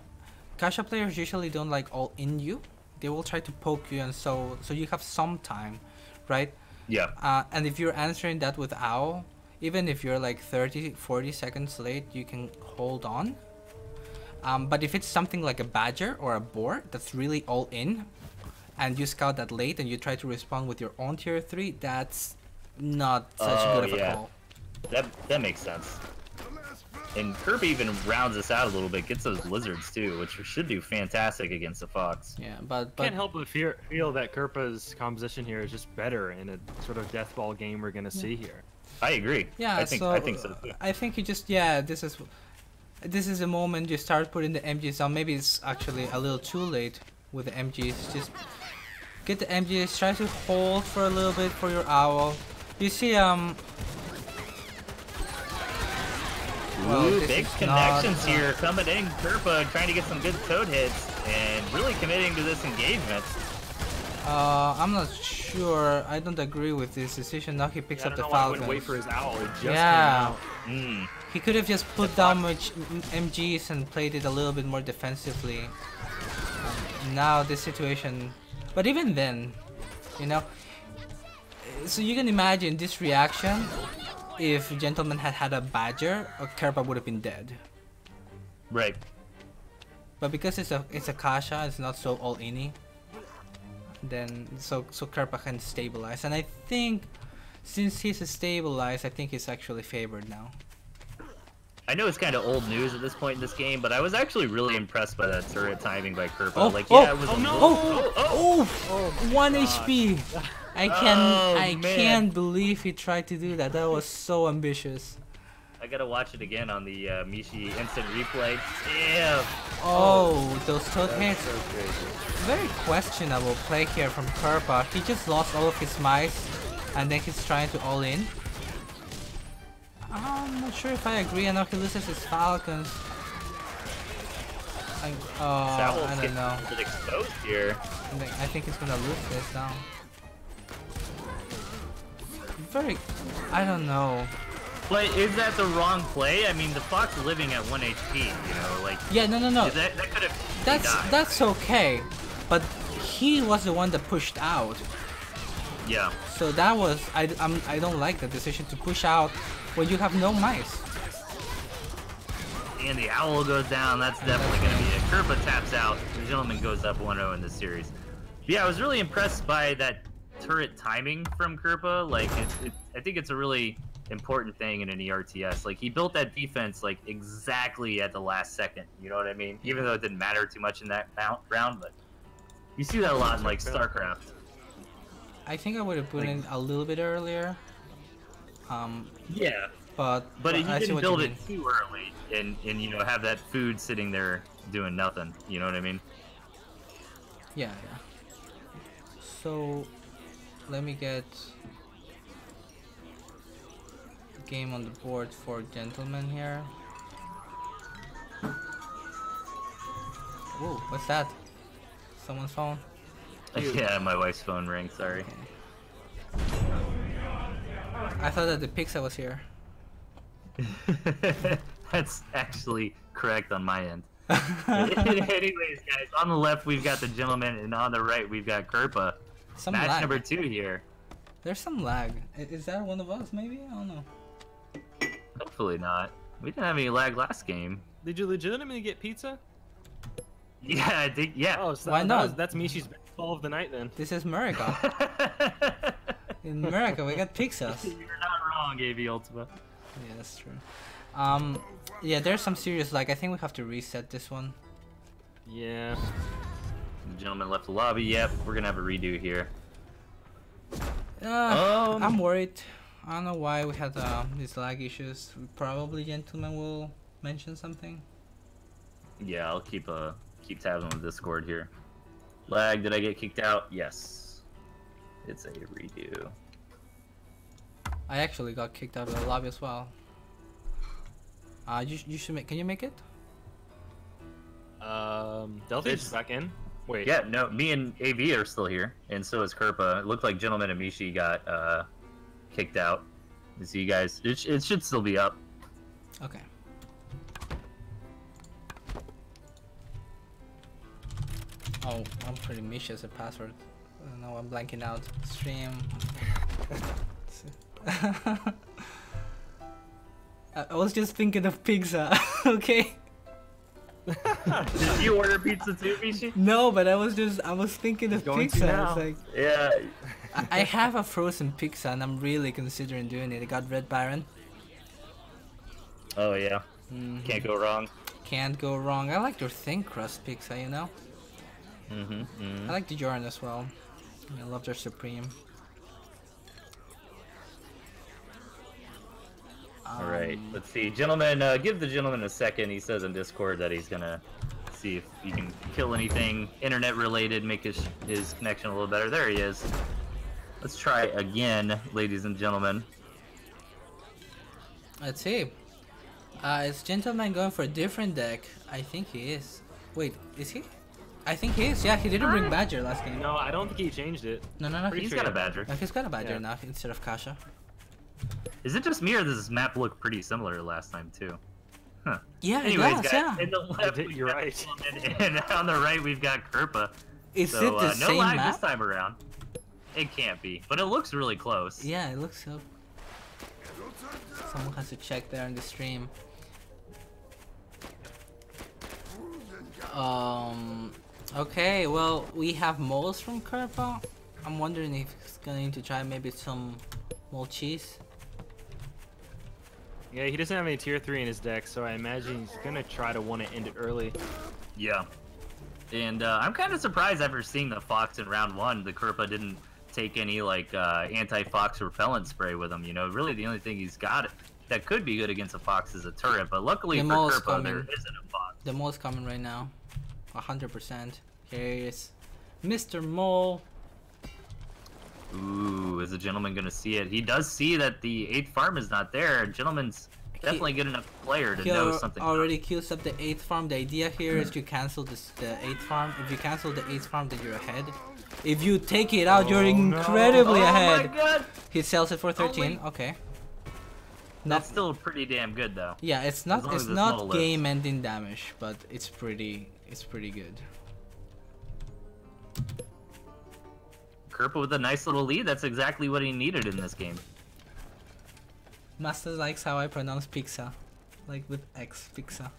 Kasha players usually don't like all in you. They will try to poke you, and so you have some time, right? Yeah. And if you're answering that with owl, even if you're like 30-40 seconds late, you can hold on. But if it's something like a badger or a boar that's really all in, and you scout that late and you try to respond with your own tier 3, that's not such good of a call. That makes sense. And Kirby even rounds us out a little bit, gets those lizards too, which should do fantastic against the fox. Yeah, but Can't help but feel that Kerpa's composition here is just better in a sort of death ball game we're gonna see here. I agree. Yeah, I think so too. I think you just this is the moment you start putting the MGs on. Maybe it's actually a little too late with the MGs. Just get the MGs, try to hold for a little bit for your owl. You see Ooh, big connections here coming in. Kerpa trying to get some good toad hits and really committing to this engagement. I'm not sure. I don't agree with this decision. Now he picks up the Falcon. Wait for his owl. It just came out. He could have just put down much MGs and played it a little bit more defensively. Now this situation, but even then, you know. So you can imagine this reaction. If Gentleman had had a badger, Kerpa would have been dead. Right. But because it's a Kasha, it's not so all-in-y. Then so Kerpa can stabilize, and I think since he's stabilized, I think he's actually favored now. I know it's kind of old news at this point in this game, but I was actually really impressed by that turret timing by Kerpa. One HP. I can't believe he tried to do that. That was so ambitious. I gotta watch it again on the Mishi instant replay. Damn. Those toad hits. So crazy. Very questionable play here from Kerpa. He just lost all of his mice, and then he's trying to all in. I'm not sure if I agree. I know he loses his falcons. I don't know. Exposed here. I think he's gonna lose this now. I don't know. But is that the wrong play? I mean, the fox is living at 1 HP, you know, like... Yeah, no. That could have... That's okay. But he was the one that pushed out. Yeah. So that was... I don't like the decision to push out when you have no mice. And the owl goes down. That's definitely going to be it. Kerpa taps out. The Gentleman goes up 1-0 in this series. Yeah, I was really impressed by that turret timing from Kerpa. Like, I think it's a really important thing in an ERTS. Like, he built that defense like exactly at the last second. You know what I mean? Even though it didn't matter too much in that round, but you see that a lot in like StarCraft. I think I would have put in a little bit earlier. Yeah. But you didn't build it too early, and you know, have that food sitting there doing nothing. You know what I mean? Yeah. So let me get game on the board for Gentleman here. Ooh, what's that? Someone's phone? Yeah, my wife's phone rang, sorry. Okay. I thought that the Pixel was here. That's actually correct on my end. Anyways, guys, on the left we've got the Gentleman, and on the right we've got Kerpa. Match lag. number 2 here. There's some lag. Is that one of us, maybe? I don't know. Hopefully not. We didn't have any lag last game. Did you legitimately get pizza? Yeah, I think, yeah. Oh, so why not? That's Mishi's fall of the night then. This is America. In America, we got pizzas. You're not wrong, AV Ultima. Yeah, that's true. Yeah, there's some serious lag. I think we have to reset this one. Yeah. The Gentleman left the lobby. Yep, we're gonna have a redo here. I'm worried. I don't know why we had these lag issues. Probably Gentleman will mention something. Yeah, I'll keep tabs on the Discord here. Lag, did I get kicked out? Yes. It's a redo. I actually got kicked out of the lobby as well. You should make. Can you make it? Delphi's back in. Wait. Yeah, no, me and AV are still here, and so is Kerpa. It looked like Gentleman and Mishi got kicked out. So you guys, it should still be up. Okay. Oh, I'm pretty mischievous at password. No, I'm blanking out. Stream. I was just thinking of pizza. Okay. Did you order pizza too, Mishi? No, but I was thinking of pizza. It's like, Yeah. I have a frozen pizza and I'm really considering doing it. I got Red Baron. Oh yeah. Can't go wrong. Can't go wrong. I like their thin crust pizza, you know? I like the Jordan as well. I love their Supreme. Alright, let's see. Gentlemen, give the gentleman a second. He says in Discord that he's gonna see if he can kill anything internet related, make his connection a little better. There he is. Let's try again, ladies and gentlemen. Let's see. Is Gentleman going for a different deck? I think he is. Wait, is he? I think he is. Yeah, he didn't bring Badger last game. No, I don't think he changed it. No. He's got a Badger. No, he's got a Badger now instead of Kasha. Is it just me or does this map look pretty similar to last time too? Huh. Yeah, Anyways, it does, guys, yeah. in the left, You're right. and on the right we've got Kerpa. Is So, it the no same lag map? this time around. It can't be, but it looks really close. Yeah, it looks so. Someone has to check there in the stream. Okay, well, we have moles from Kerpa. I'm wondering if he's going to try maybe some mole cheese. Yeah, he doesn't have any tier 3 in his deck, so I imagine he's gonna try to want to end it early. Yeah. And I'm kind of surprised after seeing the Fox in round 1, the Kerpa didn't take any like anti-Fox repellent spray with him. You know, really the only thing he's got that could be good against a Fox is a turret. But luckily The for mole's Kerpa, coming. there isn't a Fox. The mole's coming right now. 100%. Here he is. Mr. Mole. Ooh, is the gentleman gonna see it? He does see that the 8th farm is not there. Gentleman's definitely good enough player to He know something. already queues up the 8th farm. The idea here is to cancel the 8th farm. If you cancel the 8th farm, then you're ahead. If you take it out, you're incredibly ahead. Oh my god! He sells it for 13. Okay. That's still pretty damn good though. Yeah, it's long not as it's not model lift. game-ending damage, but it's pretty good. Kerpa with a nice little lead. That's exactly what he needed in this game. Master likes how I pronounce pizza, like with X, pizza.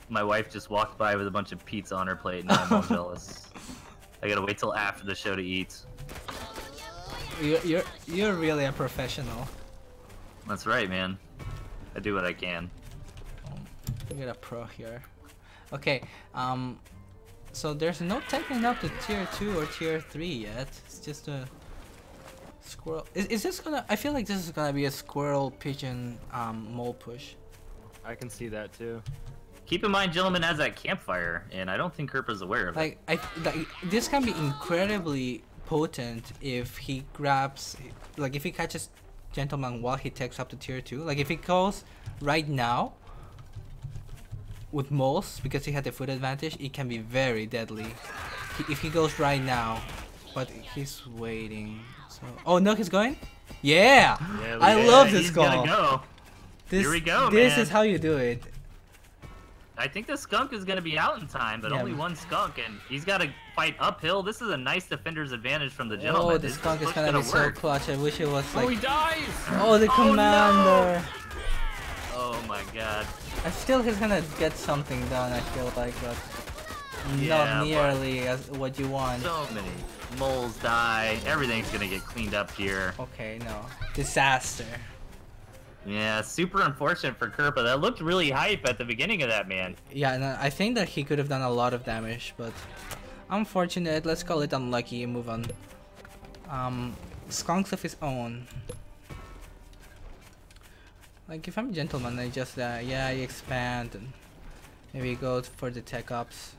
My wife just walked by with a bunch of pizza on her plate, and I'm all jealous. I gotta wait till after the show to eat. You're really a professional. That's right, man. I do what I can. We got a pro here. Okay, so there's no taking up to tier 2 or tier 3 yet. It's just a squirrel. Is this gonna? I feel like this is gonna be a squirrel pigeon mole push. I can see that too. Keep in mind, gentleman has that campfire, and I don't think Kerpa's aware of it. Like this can be incredibly potent if he grabs, like if he catches Gentleman while he takes up to tier 2. Like if he goes right now with moles, because he had the foot advantage, it can be very deadly. If he goes right now, but he's waiting. So, oh no, he's going? Yeah! I love this he's call. Gonna go. Here we go, This man. is how you do it. I think the skunk is going to be out in time, but Yeah. only one skunk, and he's got to fight uphill. This is a nice defender's advantage from the gentleman. Oh, the This skunk is push gonna be so work. clutch. I wish it was Oh, he like. dies! Oh, the commander! Oh my god. I still he's gonna get something done. I feel like, but Yeah, not but- nearly as what you want. So many moles die. Everything's going to get cleaned up here. Okay, no disaster. Yeah, super unfortunate for Kerpa. That looked really hype at the beginning of that, man. Yeah, no, I think that he could have done a lot of damage, but unfortunate. Let's call it unlucky and move on. Skunks of his own. Like if I'm a gentleman, I just yeah, I expand and maybe go for the tech ups.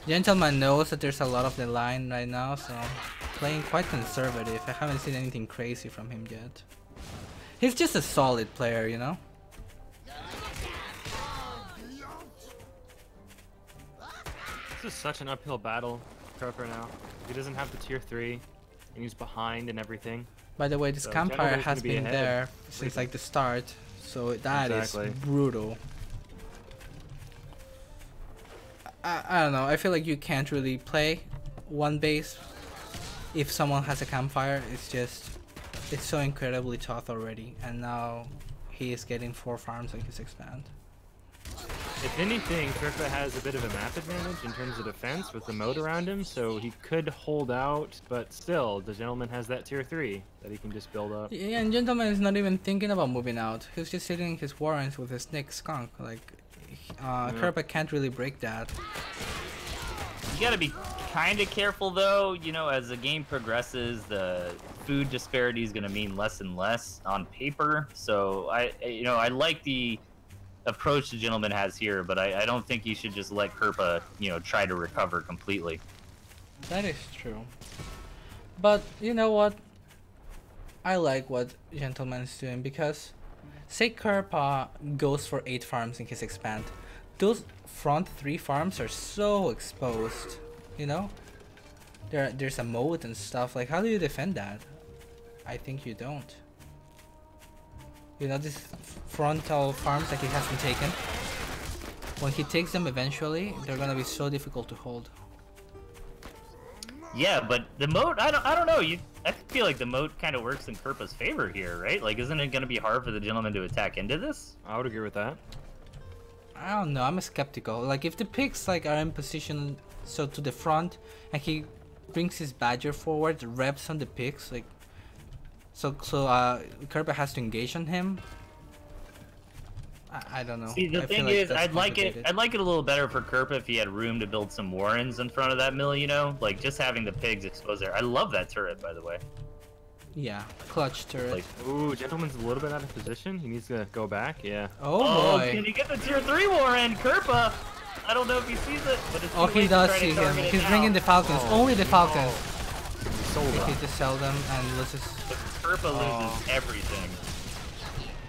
Gentleman knows that there's a lot of the line right now, so playing quite conservative. I haven't seen anything crazy from him yet. He's just a solid player, you know? This is such an uphill battle for Kerpa now. He doesn't have the tier 3, and he's behind and everything. By the way, this So campfire Gentleman's has gonna be been ahead. there since like the start, so that Exactly. is brutal. I don't know. I feel like you can't really play one base if someone has a campfire. It's so incredibly tough already, and now he is getting 4 farms like his expand. If anything, Kermit has a bit of a map advantage in terms of defense with the moat around him, so he could hold out, but still, the gentleman has that tier 3 that he can just build up. Yeah, and Gentleman is not even thinking about moving out. He's just sitting in his warrens with his Nick skunk. Like, Kermit can't really break that. You gotta be kind of careful though, you know, as the game progresses, the food disparity is gonna mean less and less on paper. So I like the approach the gentleman has here, but I don't think you should just let Kerpa, try to recover completely. That is true. But you know what? I like what Gentleman's doing because say Kerpa goes for 8 farms in his expand. Those front 3 farms are so exposed, you know? There's a moat and stuff. Like, how do you defend that? I think you don't. You know, these frontal farms that he hasn't taken. When he takes them eventually, they're gonna be so difficult to hold. Yeah, but the moat, I don't know. I feel like the moat kind of works in Kerpa's favor here, right? Like, isn't it gonna be hard for the gentleman to attack into this? I would agree with that. I don't know, I'm skeptical. Like, if the pigs like are in position so to the front and he brings his badger forward, reps on the pigs, like so Kerpa has to engage on him. I don't know. See, the thing is, I'd like it a little better for Kerpa if he had room to build some warrens in front of that mill, like just having the pigs exposed there. I love that turret, by the way. Yeah, clutch turret. Like, ooh, Gentleman's a little bit out of position. He needs to go back. Yeah. Oh boy. Can he get the tier 3 warren? Kerpa! I don't know if he sees it, but it's too late he to does try to see him. target it He's now. bringing the falcons. Only the falcons. Sold He out. just sell them and loses. But Kerpa loses everything.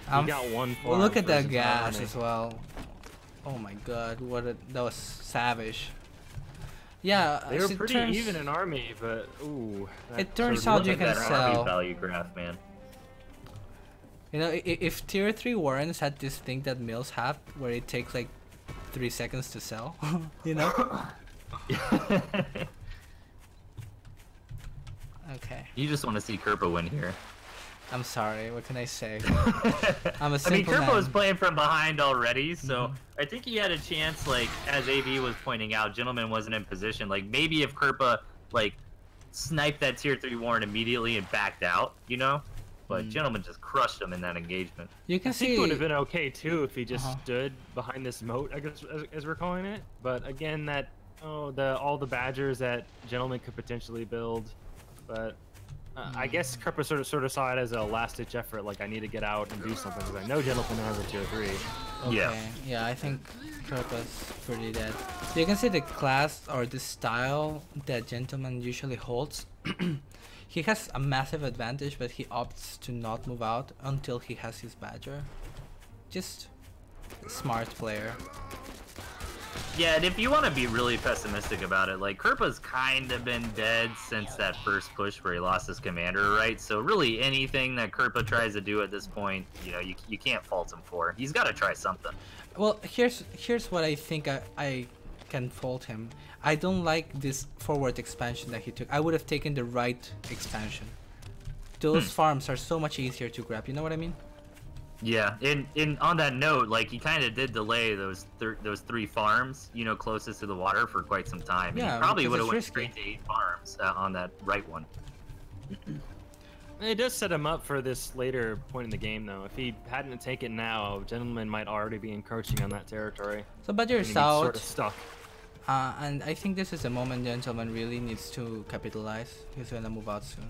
He got 1 Well, farm look at for his that entire gas army. as well. Oh my god, that was savage. Yeah, They were it pretty turns, even in army, but ooh. It turns sort of out you Look at can that army sell. value graph, man. You know, if tier 3 warrens had this thing that mills have, where it takes like 3 seconds to sell, you know? Okay. You just want to see Kerpa win here. I'm sorry, what can I say? I'm a I mean, simple Kerpa man. was playing from behind already, so I think he had a chance, like, as AV was pointing out, Gentleman wasn't in position. Like, maybe if Kerpa, like, sniped that tier 3 warren immediately and backed out, But Gentleman just crushed him in that engagement. You can I think see it would have been okay too if he just Uh-huh. stood behind this moat, I guess, as we're calling it. But again, all the badgers that Gentleman could potentially build. But I guess Kerpa sort of saw it as a last-ditch effort. Like, I need to get out and do something because I know Gentleman has a tier 3. Okay, yeah, I think Kerpa's pretty dead. You can see the class or the style that Gentleman usually holds. He has a massive advantage, but he opts to not move out until he has his badger. Just smart player. Yeah, and if you want to be really pessimistic about it, like, Kerpa's kind of been dead since that first push where he lost his commander, right? So really anything that Kerpa tries to do at this point, you can't fault him for. He's got to try something. Well, here's what I think I can fault him. I don't like this forward expansion that he took. I would have taken the right expansion. Those farms are so much easier to grab. You know what I mean? Yeah, and on that note, like, he kind of did delay those 3 farms, closest to the water for quite some time. Yeah, and he probably because would have it's went risky. straight to 8 farms on that right one. It does set him up for this later point in the game, though. If he hadn't taken now, Gentleman might already be encroaching on that territory. So Badger And is he's out. sort of stuck. And I think this is the moment Gentleman really needs to capitalize. He's gonna move out soon.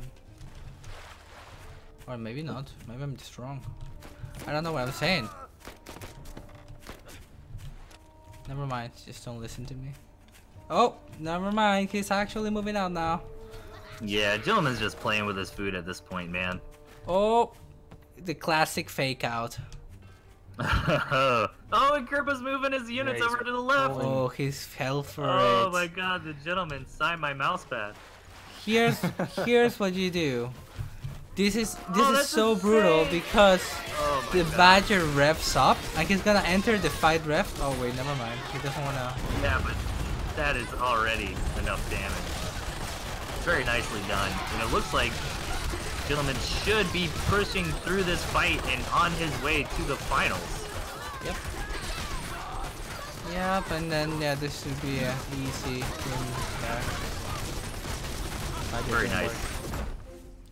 Or maybe not. Maybe I'm just wrong. I don't know what I'm saying. Never mind. Just don't listen to me. Oh, never mind. He's actually moving out now. Yeah, Gentleman's just playing with his food at this point, man. Oh, the classic fake out. Oh, and Kerpa's moving his units he's over to the left. Oh, he's fell for Oh it. my god, the Gentleman signed my mouse pad. Here's what you do. This is that's so brutal insane. because Oh my the god. Badger revs up and he's gonna enter the fight ref. Oh wait, never mind. He doesn't wanna. Yeah, but that is already enough damage. Very nicely done. And it looks like Gentleman should be pushing through this fight and on his way to the finals. Yep. Yep, and then yeah, this should be an easy win there. Very nice.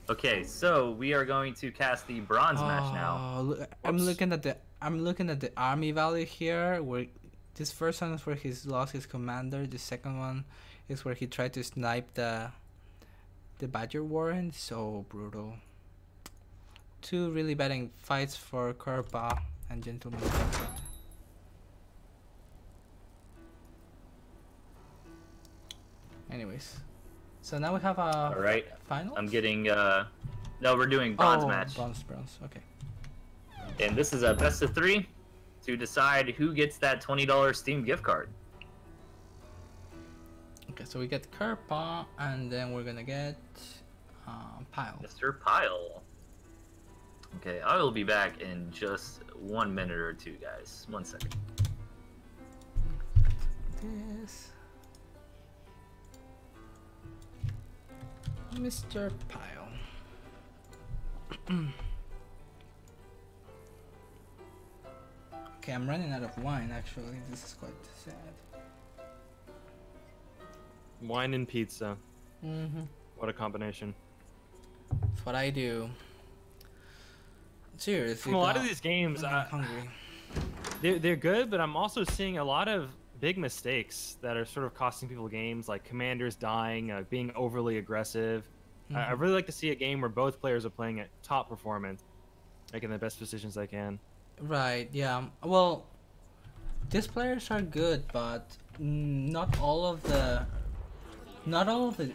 Okay, so we are going to cast the bronze match now. I'm looking at the army value here. Where this first one is where he's lost his commander. The second one is where he tried to snipe the Badger Warren. So brutal. Two really bad fights for Kerpa and Gentleman. Anyways, so now we have a final. I'm getting no, we're doing bronze match. Bronze. Okay. And this is a best of 3 to decide who gets that $20 Steam gift card. Okay, so we get Kerpa, and then we're gonna get Pile. Mr. Pile. Okay, I will be back in just 1 minute or 2, guys. 1 second. This. Mr. Pile. Okay, I'm running out of wine actually. This is quite sad. Wine and pizza. Mm-hmm. What a combination. That's what I do. Seriously. From a lot of these games, I'm hungry. They're good, but I'm also seeing a lot of big mistakes that are sort of costing people games, like commanders dying, being overly aggressive. I really like to see a game where both players are playing at top performance, making the best decisions they can. Right, yeah. Well, these players are good, but not all of the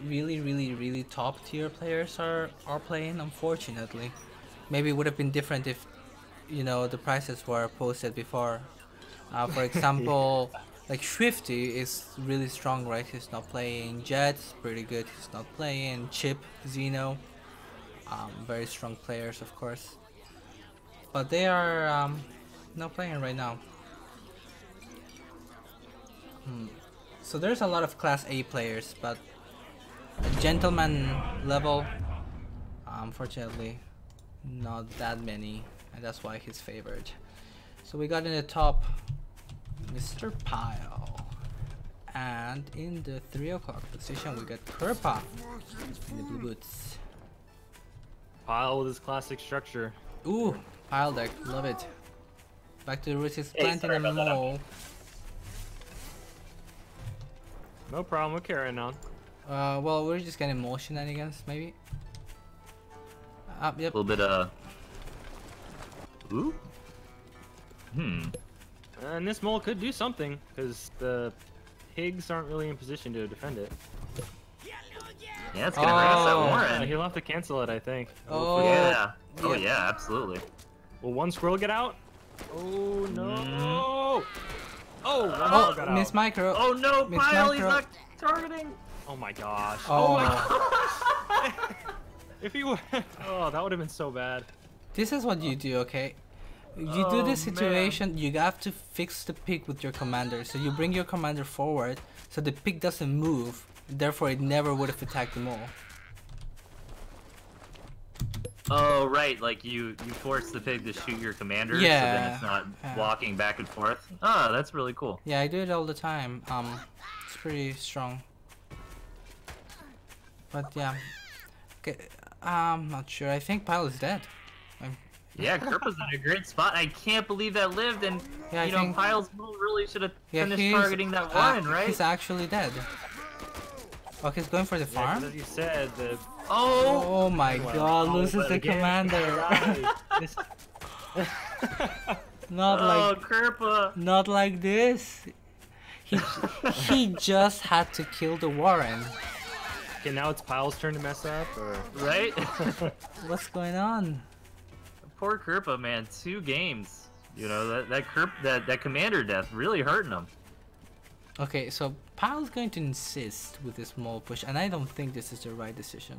really top tier players are playing, unfortunately. Maybe it would have been different if, you know, the prices were posted before. For example, like Swifty is really strong, right? He's not playing. Jet's pretty good. He's not playing. Chip, Xeno, very strong players, of course. But they are not playing right now. So there's a lot of Class A players, but a gentleman level, unfortunately, not that many, and that's why he's favored. So we got in the top Mr. Pile, and in the 3 o'clock position we got Kerpa in the blue boots. Pile with his classic structure. Ooh, Pile deck, love it. Back to the roots, he's planting a mole. No problem, we're carrying on. Well, we're just getting more shenanigans, maybe. Yep. A little bit ooh. And this mole could do something, because the pigs aren't really in position to defend it. Yeah, it's gonna harass that Warren. He'll have to cancel it, I think. Oh yeah. Oh yeah, absolutely. Will one squirrel get out? Oh no! Oh, one Oh, got out. Miss Micro. Oh no, Miss Pile, he's Micro. not targeting. Oh my gosh. Oh, my gosh. If he were... Oh, that would have been so bad. This is what you do, okay? You do this situation, you have to fix the pig with your commander. So you bring your commander forward, so the pig doesn't move. Therefore, it never would have attacked the mole. Oh right, like you force the pig to shoot your commander, so then it's not walking back and forth. Oh, that's really cool. Yeah, I do it all the time. It's pretty strong. But yeah, okay. I'm not sure. I think Pile is dead. Yeah, Kerpa's in a great spot. I can't believe that lived, and yeah, you know, Pile's move really should have finished targeting that one, right? He's actually dead. Oh, he's going for the farm? As you said, the... Oh my god, loses the commander. Not Kerpa. Not like this. He just had to kill the Warren. Okay, now it's Pile's turn to mess up, or... Right? What's going on? Poor Kerpa, man. 2 games. You know, that commander death really hurting him. Okay, so Pile's going to insist with this mole push, and I don't think this is the right decision.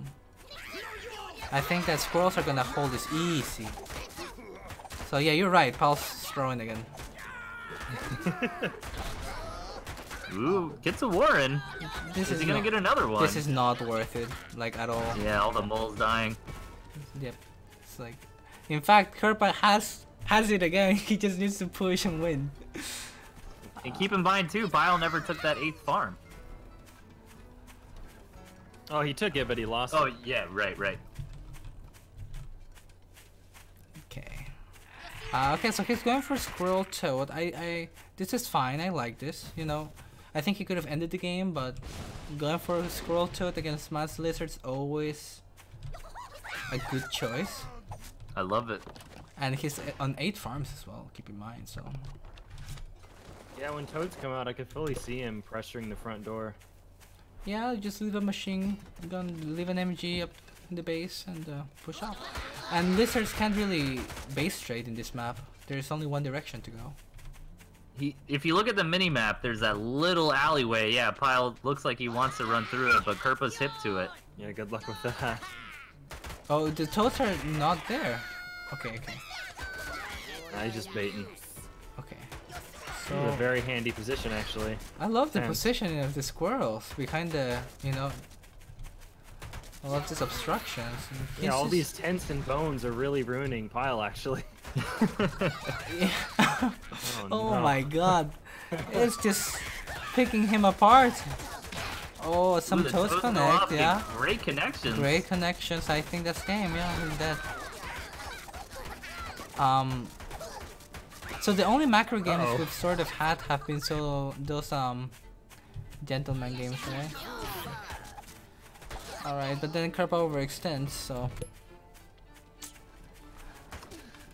I think that squirrels are gonna hold this easy. So yeah, you're right. Pile's throwing again. Ooh, gets a Warren. This Is he gonna get another one? This is not worth it, like at all. Yeah, all the moles dying. Yep. It's like, in fact, Kerpa has it again. He just needs to push and win. And keep in mind too, Bile never took that 8th farm. Oh, he took it, but he lost Oh it. yeah, right. Okay. Okay, so he's going for Squirrel Toad. This is fine. I like this. You know, I think he could have ended the game, but going for Squirrel Toad against Smash Lizard's always a good choice. I love it. And he's on 8 farms as well. Keep in mind. So. Yeah, when Toads come out, I could fully see him pressuring the front door. Yeah, just leave a machine gun, leave an MG up in the base, and push up. And lizards can't really base trade in this map. There's only one direction to go. If you look at the mini map, there's that little alleyway. Yeah, Pyle looks like he wants to run through it, but Kerpa's hip to it. Yeah, good luck with that. Oh, the toads are not there. Okay. Nah, he's just baiting. Okay. It's a So very handy position, actually. I love the And- positioning of the squirrels behind the, you know, I love these obstructions. Yeah, all these tents and bones are really ruining Pyle, actually. Yeah. Oh no. my god. It's just picking him apart. Oh, some Ooh, the toads toads go connect, off, yeah. get great connections. Great connections. I think that's game, yeah, he's dead. So the only macro games we've sort of had have been those gentleman games, right? Alright, but then Kerpa overextends, so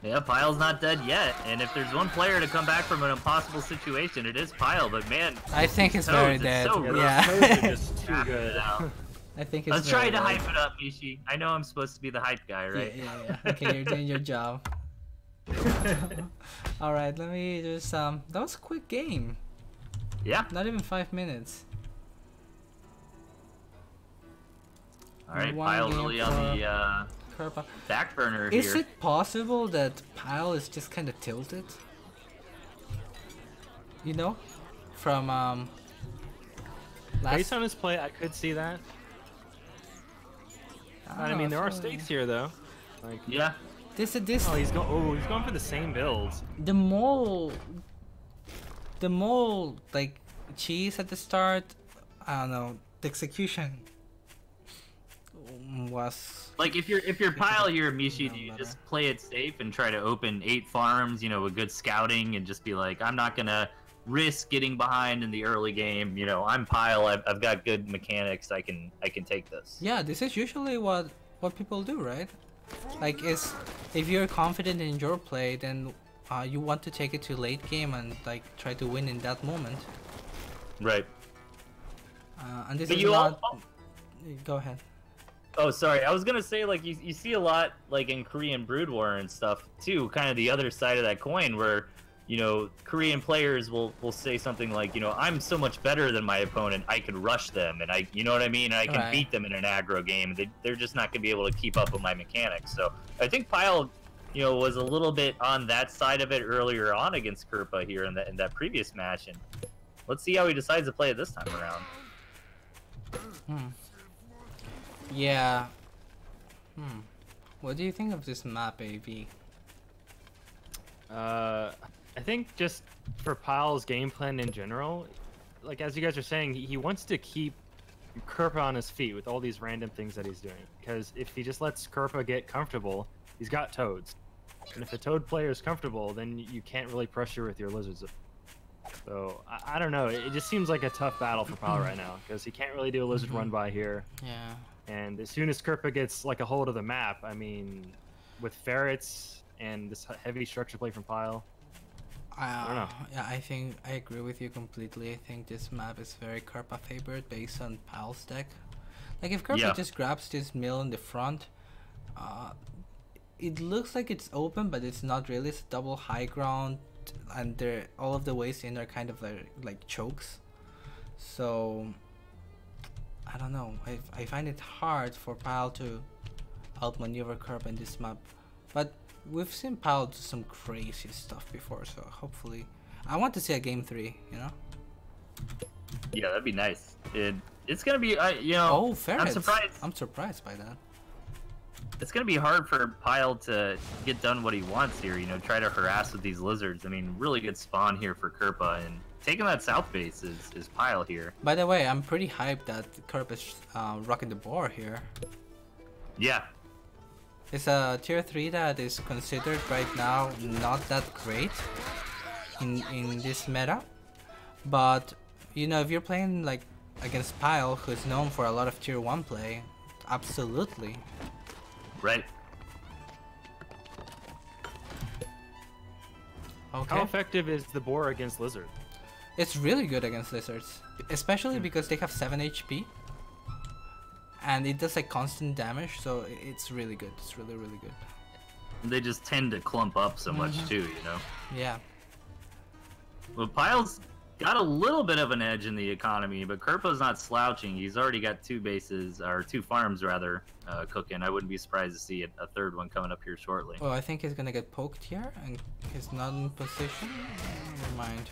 Yeah, Pyle's not dead yet, and if there's one player to come back from an impossible situation, it is Pyle. But man, I think it's Toads, very it's dead. so rough. Yeah. Toads are just too Knock good. it out. I think it's I was trying to very hype it up, Mishi. I know I'm supposed to be the hype guy, right? Yeah. Okay, you're doing your job. Alright, let me just that was a quick game. Yeah. Not even 5 minutes. All right, One Pyle's game really on the Kerpa. back burner Is here. it possible that Pyle is just kind of tilted? You know? From Based on his play, I could see that. I mean, there are stakes here, though. Like, Yeah. This oh, he's going for the same builds. the mole like cheese at the start. I don't know. The execution was Like if you're Pyle here, Mishi, No do you better. just play it safe and try to open 8 farms, you know, with good scouting, and just be like, I'm not gonna risk getting behind in the early game. You know, I'm Pyle. I've got good mechanics. I can take this. yeah. This is usually what people do, right? Like, if you're confident in your play, then you want to take it to late game and like try to win in that moment. Right. And this But is you not. all- Go ahead. Oh, sorry. I was gonna say, like, you see a lot, like, in Korean Brood War and stuff too. Kind of the other side of that coin, where, you know, Korean players will say something like, you know, I'm so much better than my opponent, I could rush them, and you know what I mean? And I can Right. beat them in an aggro game. They're just not gonna be able to keep up with my mechanics. So I think Pyle, you know, was a little bit on that side of it earlier on against Kerpa here in that previous match, and let's see how he decides to play it this time around. Yeah. What do you think of this map, AV? I think just for Pyle's game plan in general, like as you guys are saying, he wants to keep Kerpa on his feet with all these random things that he's doing. Because if he just lets Kerpa get comfortable, he's got Toads. And if a Toad player is comfortable, then you can't really pressure with your Lizards. So, I don't know. It just seems like a tough battle for Pyle right now. Because he can't really do a Lizard run by here. Yeah. And as soon as Kerpa gets like a hold of the map, I mean, with ferrets and this heavy structure play from Pyle, I don't know. Yeah, I think I agree with you completely. I think this map is very Kerpa favored based on Pyle's deck. Like if Kerpa Yeah. just grabs this mill in the front, it looks like it's open, but it's not really. It's double high ground, and all of the ways in are kind of like chokes. So I don't know. I find it hard for Pyle to outmaneuver Kerpa in this map, but we've seen Pyle do some crazy stuff before, so hopefully I want to see a game 3, you know? Yeah, that'd be nice. It's gonna be, you know, Oh, ferrets. I'm surprised. I'm surprised by that. It's gonna be hard for Pyle to get done what he wants here. You know, try to harass with these lizards. I mean, really good spawn here for Kerpa, and taking that south base is Pyle here. By the way, I'm pretty hyped that Kerp is rocking the boar here. Yeah. It's a tier 3 that is considered right now not that great in this meta, but you know, if you're playing like against Pyle, who's known for a lot of tier 1 play, absolutely. Right. Okay. How effective is the boar against lizard? It's really good against lizards, especially because they have 7 HP and it does like constant damage, so it's really good. It's really, really good. They just tend to clump up so much too, you know? Yeah. Well, Pyle's got a little bit of an edge in the economy, but Kerpa's not slouching. He's already got 2 bases, or 2 farms rather, cooking. I wouldn't be surprised to see a third one coming up here shortly. Oh, I think he's gonna get poked here and he's not in position. Never mind.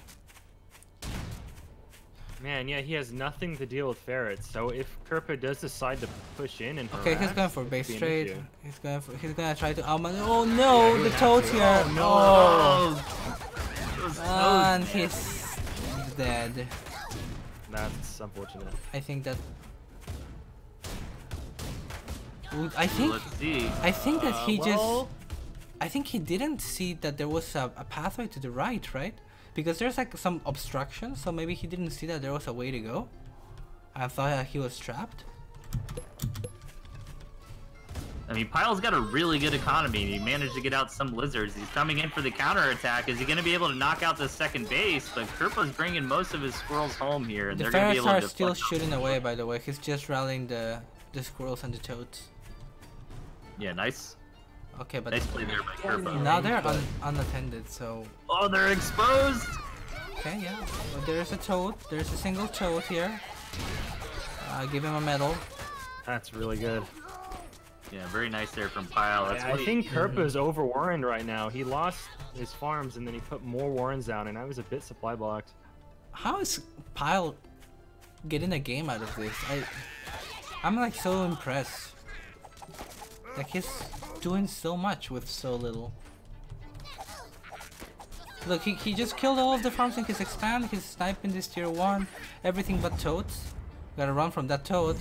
Man, yeah, he has nothing to deal with ferrets. So if Kerpa does decide to push in and Okay, he's harass, going for it base could be an trade. issue. He's gonna try to oh no, Yeah, the he toad's has here. to. Oh, Those and toads, man. he's dead. That's unfortunate. I think that. I think Let's see. that he well- just. I think he didn't see that there was a pathway to the right, right? Because there's like some obstruction, so maybe he didn't see that there was a way to go. I thought that he was trapped. I mean, Pyle's got a really good economy, and he managed to get out some lizards. He's coming in for the counterattack. Is he going to be able to knock out the second base? But Kerpa's bringing most of his squirrels home here, and The they're going to be ferrets able are to still deflect. shooting away, by the way. He's just rallying the squirrels and the toads. Yeah, nice. Okay, but Nice play there by Kerpa. now they're unattended, so... Oh, they're exposed! Okay, yeah. But there's a toad. There's a single toad here. Give him a medal. That's really good. Yeah, very nice there from Pyle. That's I what he- think Kerpa is over warrened right now. He lost his farms and then he put more warrens down, and I was a bit supply blocked. How is Pyle getting a game out of this? I'm like so impressed. Like he's doing so much with so little. Look, he just killed all of the farms in his expand. He's sniping this tier 1. Everything but toads. Gotta run from that toad.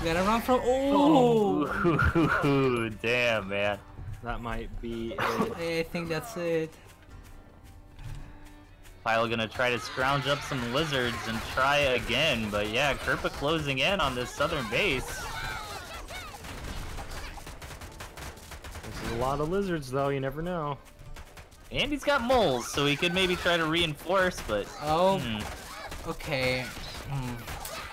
Gotta run from... Oh! Ooh, damn, man. That might be it. I think that's it. Pyle gonna try to scrounge up some lizards and try again, but yeah, Kerpa closing in on this southern base. There's a lot of lizards though, you never know. And he's got moles, so he could maybe try to reinforce, but Oh, okay.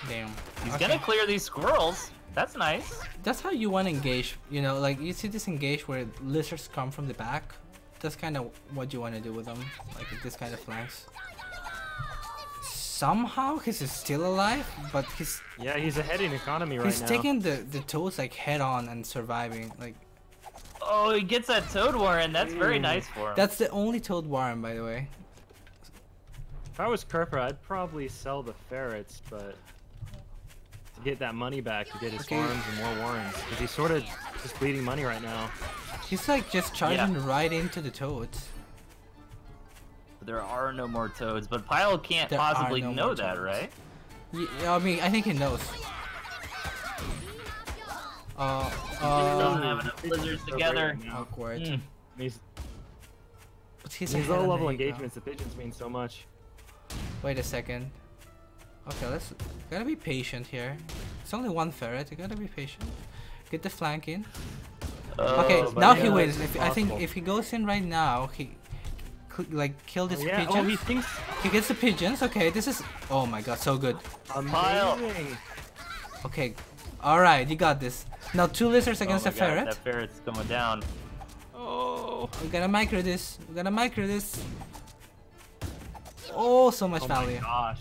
Damn. he's Okay. gonna clear these squirrels. That's nice. That's how you want to engage, you know, like you see this engage where lizards come from the back. That's kind of what you want to do with them, like this kind of flanks. Somehow he's still alive, but Yeah, he's ahead in economy right he's now. taking the toads like head on and surviving. Like Oh, he gets that toad warren. That's very nice for him. that's the only toad warren, by the way. If I was Kerpa, I'd probably sell the ferrets, but to get that money back, to get his Okay. farms and more warrens, because he's sort of just bleeding money right now. He's like just charging right into the toads. There are no more toads, but Pyle can't There are possibly no know more that, toads. right? Yeah, I mean, I think he knows. Doesn't have enough lizards So together. great right now. Awkward. Mm. These But he's these ahead on low-level the eco. engagements, the pigeons mean so much. Wait a second. Okay, gotta be patient here. It's only one ferret. You gotta be patient. Get the flank in. Okay, Oh, but now yeah, he wins. it's I think possible. if he goes in right now, he could like kill this Yeah, pigeon. oh, he thinks He gets the pigeons. Okay, this is. Oh my god, so good. amazing. Okay, all right, you got this. Now 2 lizards Oh against my a God, ferret. That ferret's going down. Oh, We gotta micro this. We gotta micro this. Oh, so much Oh my value. gosh.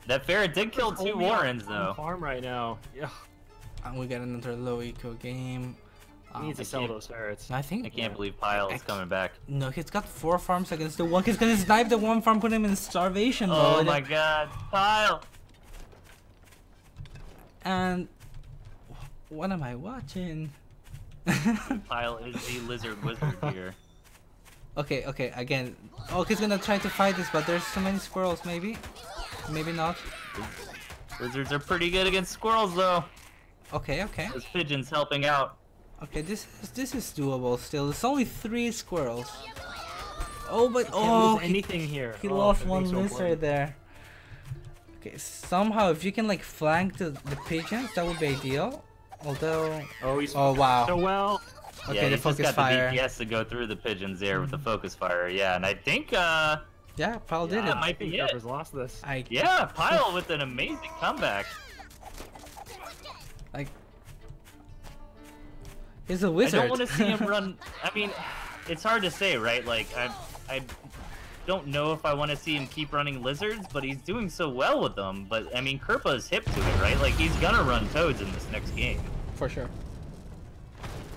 That ferret did kill 2 Only on warrens, one though. farm right now. Yeah, And we got another low eco game. he needs to sell those ferrets. I think I can't believe Pyle is coming back. no, he's got 4 farms against the one. He's gonna snipe the one farm, put him in starvation Oh mode. my god, Pyle! And what am I watching? Pile is the lizard wizard here. Okay, okay, again. Oh, he's gonna try to fight this, but there's so many squirrels, maybe? Maybe not. Lizards are pretty good against squirrels, though. Okay, okay. Those pigeons helping out. Okay, this is doable still. It's only 3 squirrels. Oh, but Can't lose anything here. He Oh, lost that one thing's so lizard important. there. Okay, somehow if you can like flank the pigeons, that would be ideal. Although, Oh, he's oh wow. so well. Okay, Yeah, the he's just focus got fire. the DPS to go through the pigeons there with the focus fire. Yeah, and I think, Yeah, Paul did that it. might I think be it. Pepper's lost this. Yeah, Pile with an amazing comeback. Like, he's a I wizard. don't want to see him run. I mean, it's hard to say, right? Like, I don't know if I want to see him keep running lizards, but he's doing so well with them. But I mean, Kerpa's hip to it, right? Like, he's gonna run toads in this next game. For sure.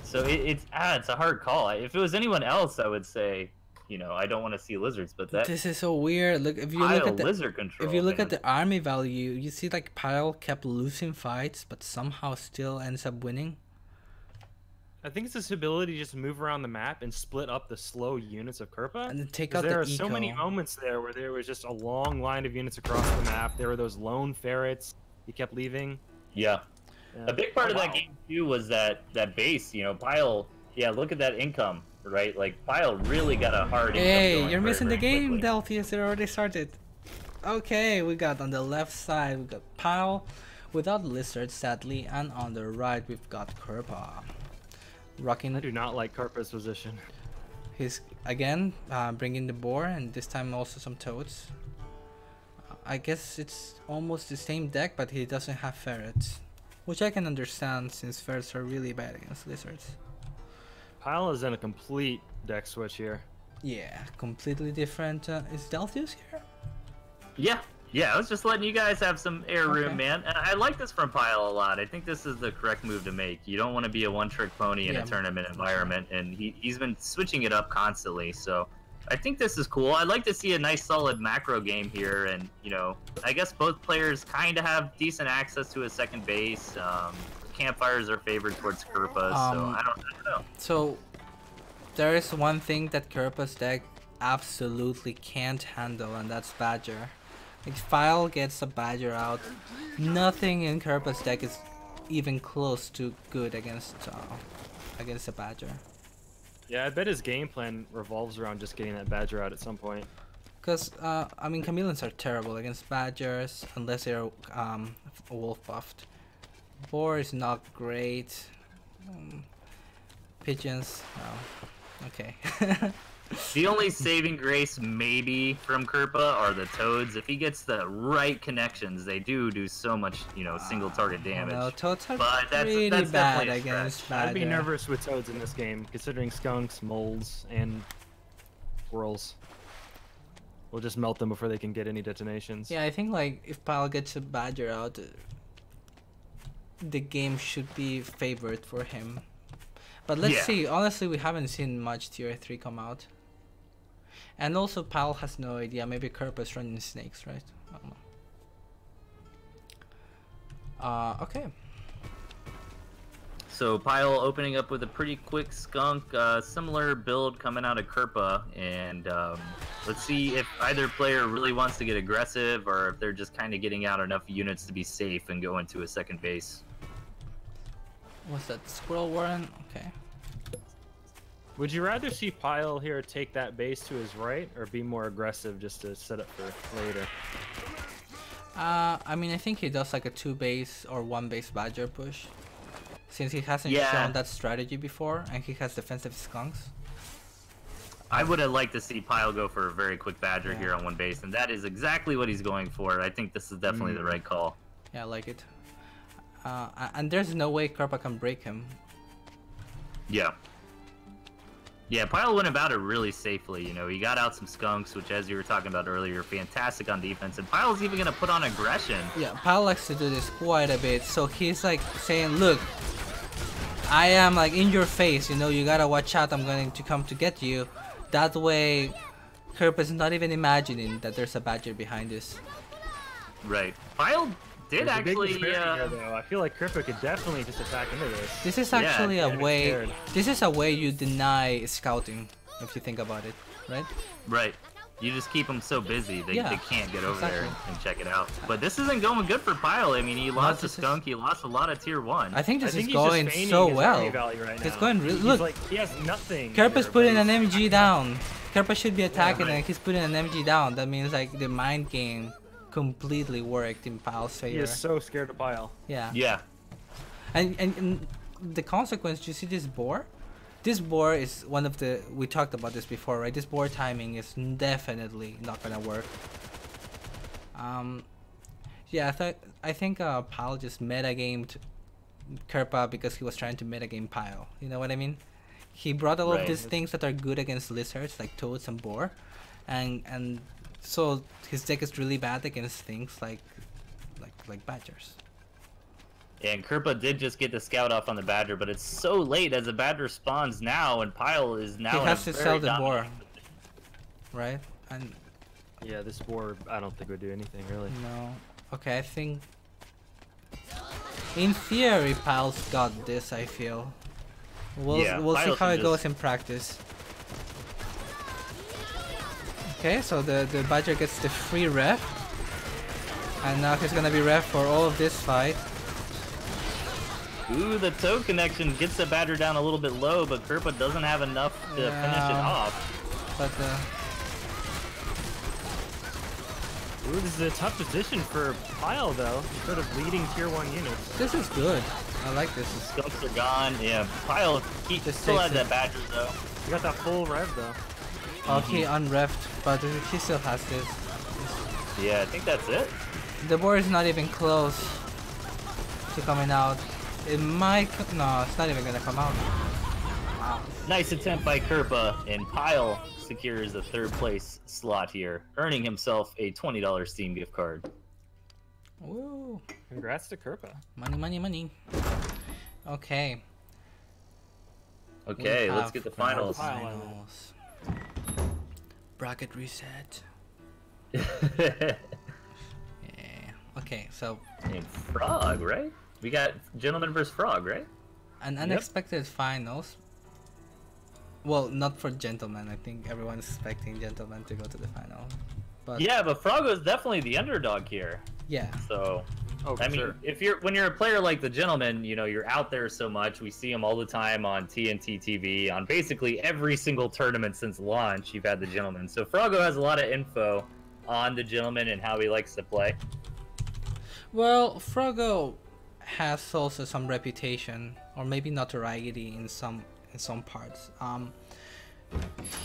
So it's a hard call. If it was anyone else, I would say, you know, I don't want to see lizards, but that This is so weird. Look, if you Pile look at the lizard control. if you look man. at the army value, you see like Pile kept losing fights, but somehow still ends up winning. I think it's this ability to just move around the map and split up the slow units of Kerpa. And then take 'Cause out there the are so many eco. moments there where there was just a long line of units across the map. There were those lone ferrets he kept leaving. Yeah. Yeah. A big part of Oh, that wow. game too was that base. You know, Pile. Yeah, look at that income, right? Like Pile really got a hard. income Hey, going you're very, missing the very game, quickly. Delphius. It already started. Okay, we got on the left side, we got Pile without Lizard, sadly, and on the right, we've got Kerpa. Rocking I it. do not like Kerpa's position. He's again bringing the boar, and this time also some toads. I guess it's almost the same deck, but he doesn't have ferrets, which I can understand since ferrets are really bad against lizards. Pile is in a complete deck switch here. Yeah, completely different. Is Delphius here? Yeah. Yeah, I was just letting you guys have some air room, Okay. man. And I like this from Pile a lot. I think this is the correct move to make. You don't want to be a one-trick pony in Yeah. a tournament environment, and he's been switching it up constantly. So I think this is cool. I'd like to see a nice, solid macro game here, and you know, I guess both players kind of have decent access to a second base. Campfires are favored towards Kerpa, so I don't know. So there is one thing that Kerpa's deck absolutely can't handle, and that's Badger. If File gets a Badger out, nothing in Kerpa's deck is even close to good against a Badger. Yeah, I bet his game plan revolves around just getting that Badger out at some point. Because I mean, chameleons are terrible against Badgers unless they're wolf buffed. Boar is not great. Pigeons, no. Okay. The only saving grace maybe from Kerpa are the toads. If he gets the right connections, they do so much, you know, single target damage. No, toads are But that's pretty definitely bad a against stretch. Badger. I'd be nervous with toads in this game, considering skunks, moles, and squirrels. We'll just melt them before they can get any detonations. Yeah, I think like if Pile gets a Badger out, the game should be favored for him. But let's Yeah. see. Honestly, we haven't seen much Tier 3 come out. And also, Pal has no idea. Maybe Kerpa's running snakes, right? I don't know. Okay. So Pile opening up with a pretty quick skunk, similar build coming out of Kerpa, and let's see if either player really wants to get aggressive or if they're just kind of getting out enough units to be safe and go into a second base. What's that? Squirrel Warren? Okay. Would you rather see Pile here take that base to his right, or be more aggressive just to set up for later? I mean, I think he does like a 2-base or 1-base Badger push. Since he hasn't Yeah. shown that strategy before, and he has defensive skunks. I would have liked to see Pile go for a very quick Badger Yeah. here on one base, and that is exactly what he's going for. I think this is definitely the right call. Yeah, I like it. And there's no way Kerpa can break him. Yeah. Yeah, Pile went about it really safely. You know, he got out some skunks, which, as you were talking about earlier, fantastic on defense. And Pile's even going to put on aggression. Yeah, Pal likes to do this quite a bit. So he's like saying, look, I am like in your face, you know, you gotta watch out, I'm going to come to get you. That way, Kerpa's not even imagining that there's a Badger behind this. Right. Pile did There's a big actually. disparity here, though. I feel like Kermit could definitely just attack into this. This is Yeah, actually a I'd be way. scared. This is a way you deny scouting, if you think about it, right? Right. You just keep them so busy they can't get over there exactly. and check it out. But this isn't going good for Pyle. I mean, he lost a this is- skunk. He lost a lot of tier 1. I think I this think is he's just going feigning so his well. army value right It's now. going really. He's Look, like, he has nothing. Kerpa's here, putting but an he's- MG down. Kerpa should be attacking right. and he's putting an MG down. That means like the mind game completely worked in Pyle's He favor. is so scared of Pyle. Yeah. Yeah. And the consequence, do you see this boar? This boar is one of the, we talked about this before, right? This boar timing is definitely not gonna work. Yeah, I think Pyle just metagamed Kerpa because he was trying to metagame Pyle. You know what I mean? He brought all of Right. these things that are good against lizards like toads and boar, and so his deck is really bad against things like badgers. And Kerpa did just get the scout off on the Badger, but it's so late as the Badger spawns now, and Pyle is now. He in has a to very sell the dominant boar, position. right? And Yeah, this boar, I don't think would do anything really. no, okay, I think in theory Pyle's got this. I feel. We'll see Pyle how should it goes just- in practice. Okay, so the Badger gets the free ref, and now he's gonna be ref for all of this fight. Ooh, the toe connection gets the Badger down a little bit low, but Kerpa doesn't have enough to finish it Yeah. off. But Ooh, this is a tough position for Pyle though. He's sort of leading tier 1 units. this is good. I like this. Skunks are gone. Yeah, Pyle he Just still takes has it. that Badger though. He got that full rev though. Okay, unrefed, but he still has this. Yeah, I think that's it. The board is not even close to coming out. It might. No, it's not even gonna come out. Wow. Nice attempt by Kerpa, and Pyle secures the 3rd place slot here, earning himself a $20 Steam gift card. Woo! Congrats to Kerpa. Money, money, money. Okay. Okay, we let's have get the grand finals. finals. Bracket reset. And Yeah. Okay, so Frog, right? We got Gentleman versus Frog, right? an unexpected finals. Well, not for gentlemen. I think everyone's expecting gentlemen to go to the final. But Yeah, but Frog was definitely the underdog here. yeah. So, Oh, for I mean, sure. when you're a player like the Gentleman, you know, you're out there so much. We see him all the time on TNT TV, on basically every single tournament since launch. You've had the Gentleman. So Frogo has a lot of info on the Gentleman and how he likes to play. Well, Frogo has also some reputation, or maybe notoriety in some parts.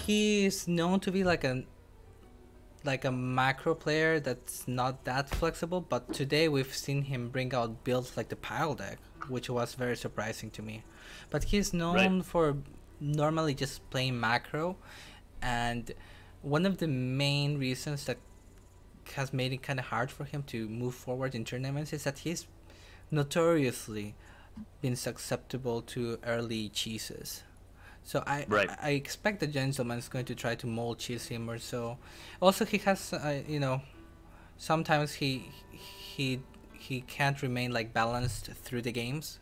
He's known to be like a macro player that's not that flexible, but today we've seen him bring out builds like the Pyle deck, which was very surprising to me. But he's known for normally just playing macro, and one of the main reasons that has made it kind of hard for him to move forward in tournaments is that he's notoriously been susceptible to early cheeses. So I expect the gentleman's going to try to mold cheese him or so. Also, he has sometimes he can't remain like balanced through the games,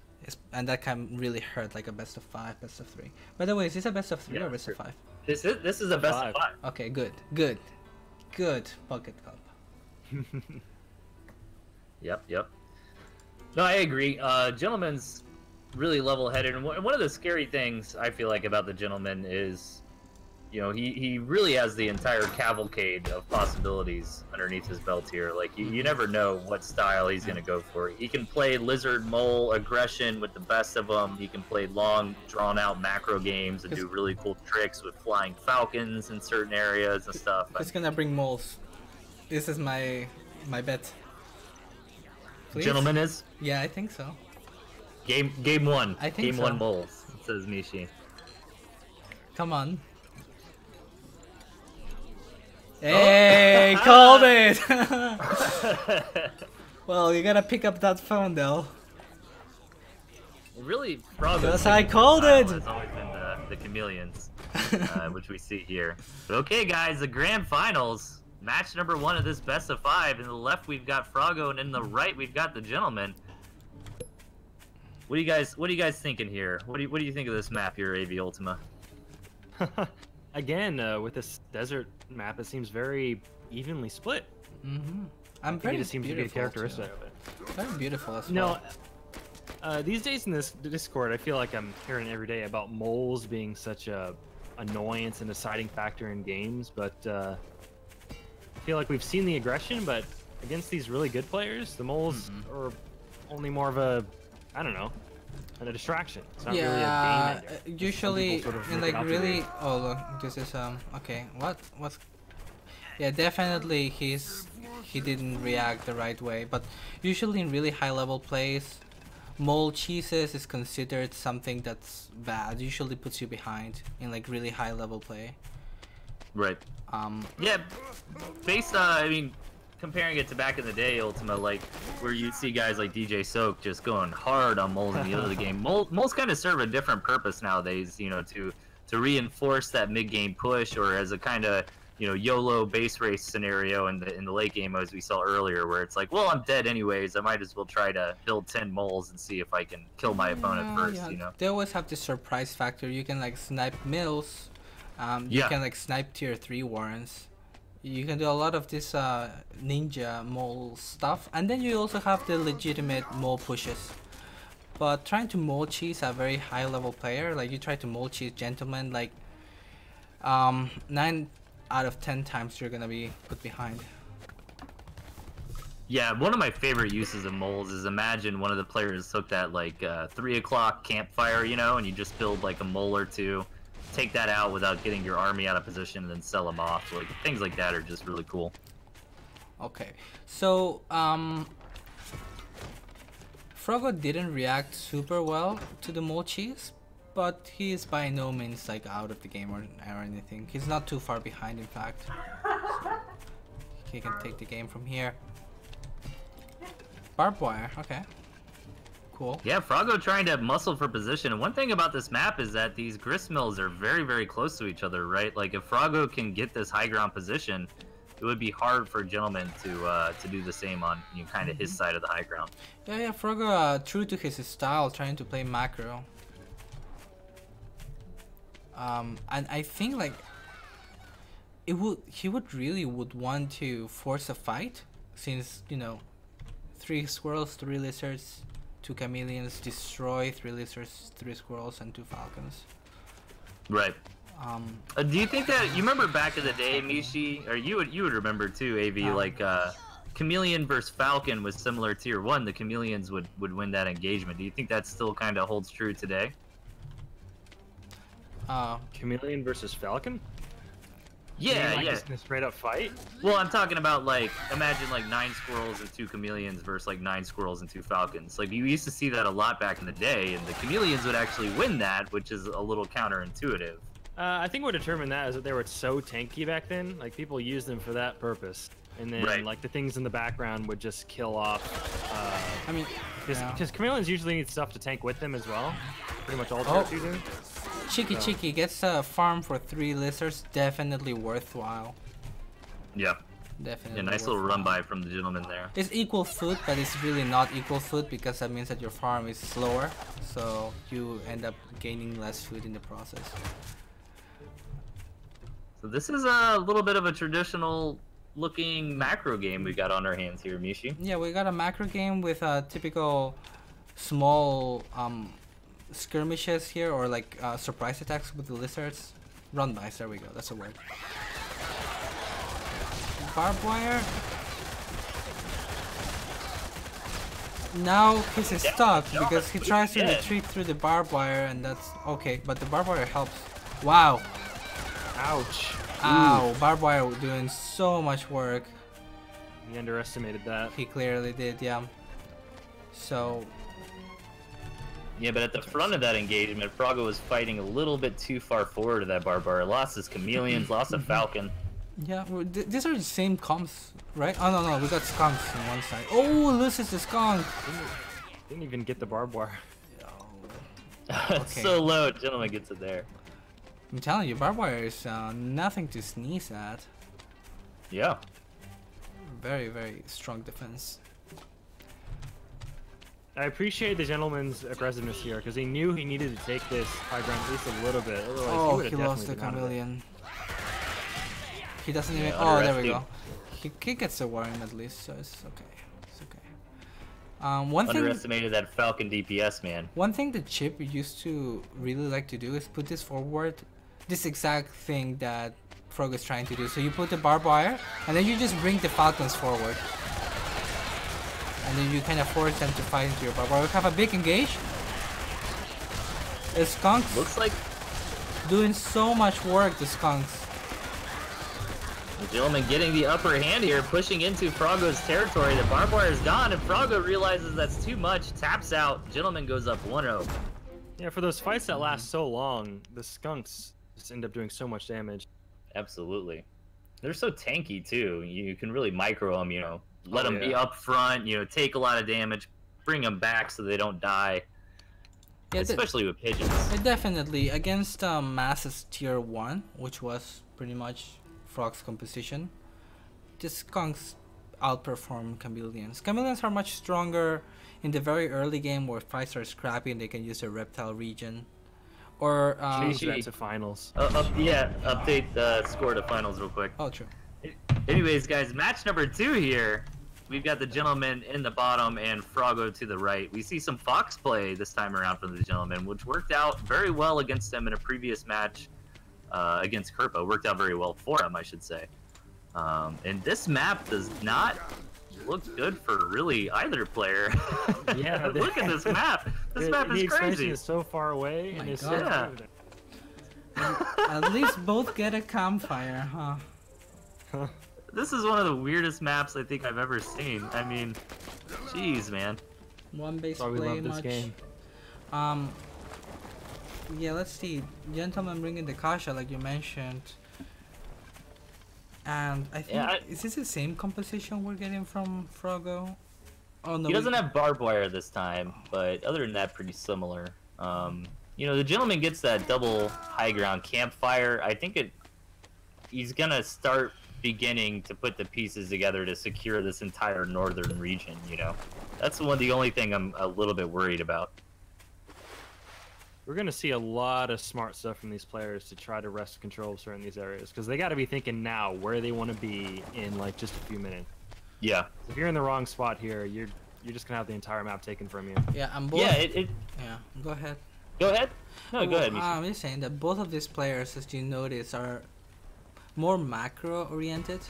and that can really hurt like a best of 5, best of 3. By the way, is this a best of 3 or best of 5? This is a best of 5. Okay, good Pocket Cup. Yep. No, I agree. Gentleman's really level-headed, and one of the scary things I feel like about the Gentleman is, you know, he really has the entire cavalcade of possibilities underneath his belt here. Like, you never know what style he's gonna go for. He can play lizard mole aggression with the best of them. He can play long, drawn-out macro games and do really cool tricks with flying falcons in certain areas and stuff. He's gonna bring moles. This is my bet. Please? Gentleman is? Yeah, I think so. Game 1. I think Game so. 1 moles, says Mishi. Come on. Hey, called it! Well, you gotta pick up that phone though. Really, Frog. Yes, I called it! Has always been the chameleons, which we see here. But okay, guys, the grand finals. match number 1 of this best of 5. In the left we've got Froggo, and in the right we've got the Gentleman. What are you guys thinking here? What do you think of this map here, AV Ultima? Again, with this desert map, it seems very evenly split. I'm very it just seems to be a characteristic of it. Very beautiful as well. No, these days in this Discord, I feel like I'm hearing every day about moles being such a annoyance and deciding factor in games, but I feel like we've seen the aggression, but against these really good players, the moles are only more of a, I don't know, a distraction. It's not really a game ender. Usually Sort of in look it like up to really. do. Oh look, this is okay. What's? Yeah, definitely he didn't react the right way. But usually in really high level plays, mole cheeses is considered something that's bad. Usually puts you behind in like really high level play. Right. Yeah, based on, I mean, comparing it to back in the day, Ultima, like, where you'd see guys like DJ Soak just going hard on moles in the end of the game. Moles kind of serve a different purpose nowadays, you know, to reinforce that mid-game push, or as a kind of, you know, YOLO base race scenario in the late game, as we saw earlier, where it's like, well, I'm dead anyways, I might as well try to build 10 moles and see if I can kill my opponent first, you know? They always have this surprise factor. You can like snipe mills, you can like snipe tier 3 warrens. You can do a lot of this ninja mole stuff, and then you also have the legitimate mole pushes. But trying to mole cheese a very high level player, like you try to mole cheese Gentleman, like 9 out of 10 times you're gonna be put behind. Yeah, one of my favorite uses of moles is, imagine one of the players took that like 3 o'clock campfire, you know, and you just build like a mole or two, take that out without getting your army out of position, and then sell them off. Like, things like that are just really cool. Okay, so Froggo didn't react super well to the mole cheese, but he is by no means like out of the game or anything. He's not too far behind, in fact. So he can take the game from here. Barbed wire, okay. Cool. Yeah, Froggo trying to muscle for position. And one thing about this map is that these grist mills are very, very close to each other, right? Like, if Froggo can get this high ground position, it would be hard for Gentleman to do the same on, you know, kind of his side of the high ground. Yeah, Froggo true to his style, trying to play macro. And I think like he would really want to force a fight, since, you know, 3 squirrels, 3 lizards, 2 chameleons, destroy 3 lizards, 3 squirrels, and 2 falcons. Right. Do you think that, you remember back in the day, Mishi, or you would remember too, AV, like chameleon versus falcon was similar tier 1. The chameleons would win that engagement. Do you think that still kind of holds true today? Chameleon versus Falcon? Yeah, like yeah. Just in a straight up fight? Well, I'm talking about, like, imagine like 9 squirrels and 2 chameleons versus like 9 squirrels and 2 falcons. Like, you used to see that a lot back in the day, and the chameleons would actually win that, which is a little counterintuitive. I think what determined that is that they were so tanky back then. Like, people used them for that purpose. And then, like, the things in the background would just kill off. I mean, because chameleons usually need stuff to tank with them as well. Pretty much all tier 2 do. Cheeky gets a farm for 3 lizards, definitely worthwhile. Yeah. Definitely. A nice little run by from the Gentleman there. It's equal food, but it's really not equal food, because that means that your farm is slower, so you end up gaining less food in the process. So this is a little bit of a traditional looking macro game we got on our hands here, Mishi. Yeah, we got a macro game with typical small skirmishes here, or like surprise attacks with the lizards. Run-bys, there we go, that's a word. Barbed wire. Now he's stuck because he tries to retreat through the barbed wire, and that's okay, but the barbed wire helps. Wow. Ouch. Ow, barbed wire doing so much work. He underestimated that. He clearly did, yeah. So... Yeah, but at the front of that engagement, Froggo was fighting a little bit too far forward of that barbed wire. Lost his chameleons, lost a falcon. Yeah, well, these are the same comps, right? Oh, no, we got skunks on one side. Oh, this is the skunk! Didn't even get the barbed wire. Okay. So low, Gentleman gets it there. I'm telling you, barbed wire is nothing to sneeze at. Yeah. Very, very strong defense. I appreciate the gentleman's aggressiveness here because he knew he needed to take this high ground at least a little bit. Otherwise, Oh, he he lost the chameleon. He doesn't even. Yeah, Oh, there we underestimated. go. He gets the warning at least, so it's okay. It's okay. One thing. Underestimated that Falcon DPS, man. One thing that Chip used to really like to do is put this forward, this exact thing that Frog is trying to do. So you put the barbed wire, and then you just bring the Falcons forward. And then you kind of force them to fight into your barbed wire. We have a big engage. The Skunks Looks like doing so much work, the Skunks. the gentleman getting the upper hand here, pushing into Frogo's territory. The barbed wire is gone, and Frogo realizes that's too much, taps out. Gentleman goes up 1-0. Yeah, for those fights that last so long, the skunks just end up doing so much damage. Absolutely. They're so tanky, too. You can really micro them, you know. Let Oh, them be yeah. up front, you know, take a lot of damage, bring them back so they don't die. Yeah, Especially with pigeons. definitely against Masses tier 1, which was pretty much Frog's composition. The Skunks outperform Chameleons. Chameleons are much stronger in the very early game where fights are scrappy and they can use their reptile region. Or Change that to finals. Update the score to finals real quick. oh, true. Anyways, guys, match number 2 here. We've got the gentleman in the bottom and Frogo to the right. We see some Fox play this time around from the gentleman, which worked out very well against him in a previous match against Kerpo. Worked out very well for him, I should say. And this map does not look good for really either player. Yeah, look at this map. This map the is expansion crazy. is so far away, My and it's God. so At least both get a campfire, huh? This is one of the weirdest maps I think I've ever seen. I mean, jeez, man. One base That's why we play love this much. game. Yeah, let's see. Gentleman bringing the Kasha, like you mentioned. And I think, is this the same composition we're getting from Frogo? Oh no. He doesn't have barbed wire this time, but other than that, pretty similar. You know, the gentleman gets that double high ground campfire. I think he's gonna start beginning to put the pieces together to secure this entire northern region, you know. That's the only thing I'm a little bit worried about. We're going to see a lot of smart stuff from these players to try to wrest control of certain these areas, because they got to be thinking now where they want to be in like just a few minutes. Yeah. If you're in the wrong spot here, you're just going to have the entire map taken from you. Yeah, I'm both. Yeah, Yeah, go ahead. Go ahead. No, go ahead, Misha. I'm just saying that both of these players, as you notice, are more macro oriented,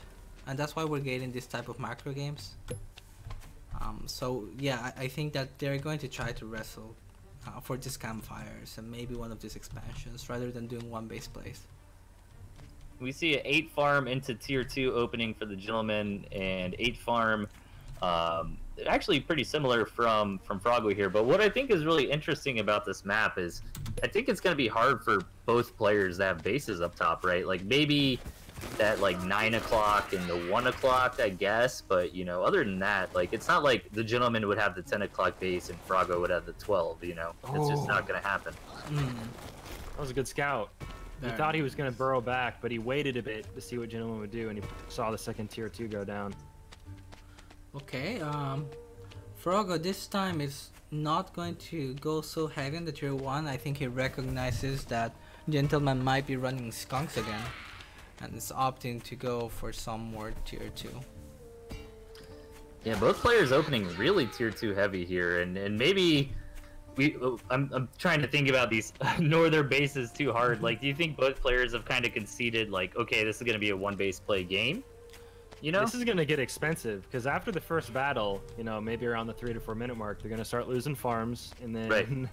and that's why we're getting this type of macro games. So yeah, I think that they're going to try to wrestle for these campfires and maybe one of these expansions rather than doing one base plays. We see an 8 farm into tier 2 opening for the gentleman, and 8 farm actually pretty similar from Frogo here. But what I think is really interesting about this map is I think it's going to be hard for both players to have bases up top, right? Like maybe that like 9 o'clock and the 1 o'clock, I guess. But, you know, other than that, like it's not like the gentleman would have the 10 o'clock base and Frogo would have the 12, you know? It's just not going to happen. That was a good scout. He Very thought he was going to burrow back, but he waited a bit to see what Gentleman would do, and he saw the second tier 2 go down. Okay, Frogo this time is not going to go so heavy on the tier 1. I think he recognizes that Gentleman might be running skunks again, and is opting to go for some more tier 2. Yeah, both players opening really tier 2 heavy here, and maybe I'm trying to think about these northern bases too hard. Like, do you think both players have kind of conceded, like, okay, this is going to be a one base play game? You know? This is going to get expensive, because after the first battle, you know, maybe around the 3 to 4 minute mark, they're going to start losing farms, and then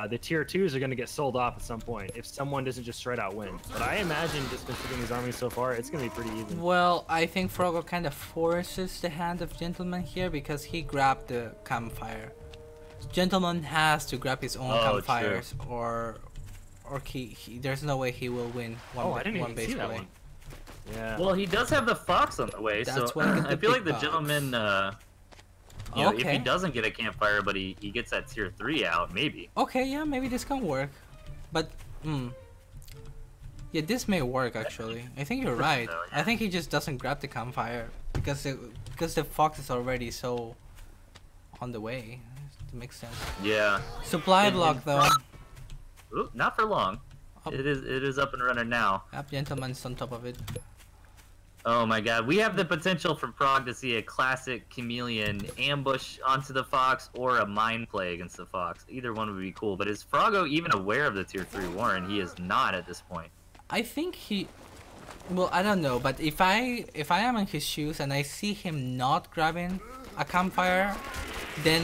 the tier 2s are going to get sold off at some point if someone doesn't just straight out win. But I imagine, just considering his army so far, it's going to be pretty even. Well, I think Frogo kind of forces the hand of Gentleman here because he grabbed the campfire. Gentleman has to grab his own campfires, or there's no way he will win one base see that play. one. Yeah. Well, he does have the fox on the way, That's so why I get the I feel like big the box. gentleman, you know, if he Okay. doesn't get a campfire, but he gets that tier 3 out, maybe. Okay, yeah, maybe this can work, but Yeah, this may work actually. I think you're right. So, I think he just doesn't grab the campfire because the fox is already so on the way. It makes sense. Yeah. Supply And- block and though. Oop, not for long. Up. It is up and running now. Yep, gentleman's on top of it. Oh my god, we have the potential for Prog to see a classic chameleon ambush onto the fox or a mind play against the fox. Either one would be cool, but is Froggo even aware of the tier 3 Warren? He is not at this point. I think he. Well, I don't know, but if I am in his shoes and I see him not grabbing a campfire, then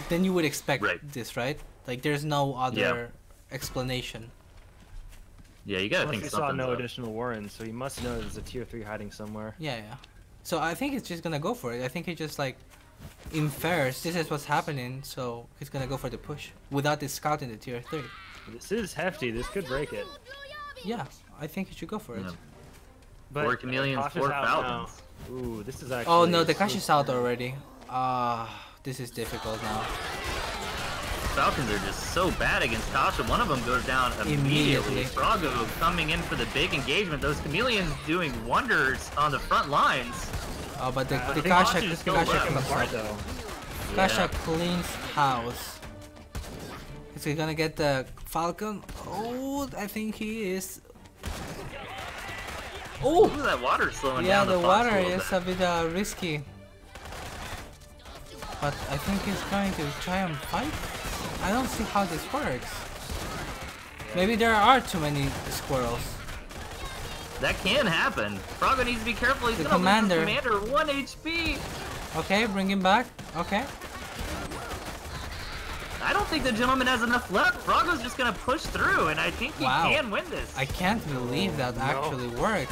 you would expect Right. this, right? Like there's no other explanation. Yeah, you gotta Unless think he saw something's no up. additional warrens, so he must know there's a tier 3 hiding somewhere. Yeah, yeah. So I think he's just gonna go for it. I think he just like infers this is what's happening, so he's gonna go for the push without the scout in the tier 3. This is hefty. This could break it. Yeah, I think he should go for it. Yeah. But 4 chameleons, Tasha's 4 out now. falcons. Ooh, this is actually. Oh no, the cash is out already. This is difficult now. Falcons are just so bad against Tasha. One of them goes down immediately. Immediately. Froggo coming in for the big engagement. Those chameleons doing wonders on the front lines. Oh, but the I think Kasha Tasha's just gonna Kasha break him comes apart comes though. Kasha cleans house. Is he gonna get the Falcon? Oh, I think he is. Ooh, Oh, that water slowing yeah, down the fox water a little is bit. a bit risky. But I think he's going to try and fight. I don't see how this works. Maybe there are too many squirrels. That can happen. Froggo needs to be careful. He's The gonna commander. lose his commander 1 HP. Okay, bring him back. Okay. I don't think the gentleman has enough left. Froggo's just gonna push through, and I think he Wow. can win this. I can't believe that no. actually worked.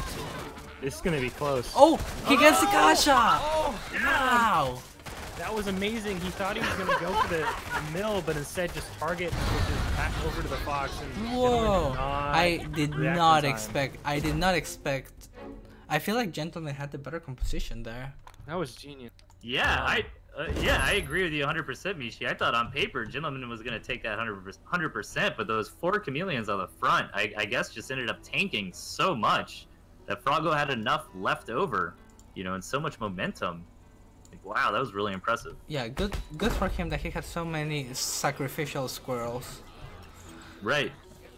This is gonna be close. Oh, he gets the Kasha! Oh, Wow! that was amazing. He thought he was gonna go for the mill, but instead just target pushes back over to the fox. And Whoa! I did react in not time. expect. I did not expect. I feel like Gentleman had the better composition there. That was genius. Yeah, I agree with you 100%, Mishi. I thought on paper, Gentleman was going to take that 100%, but those 4 chameleons on the front, I guess, just ended up tanking so much that Froggo had enough left over, and so much momentum. Like, wow, that was really impressive. Yeah, good for him that he had so many sacrificial squirrels. Right.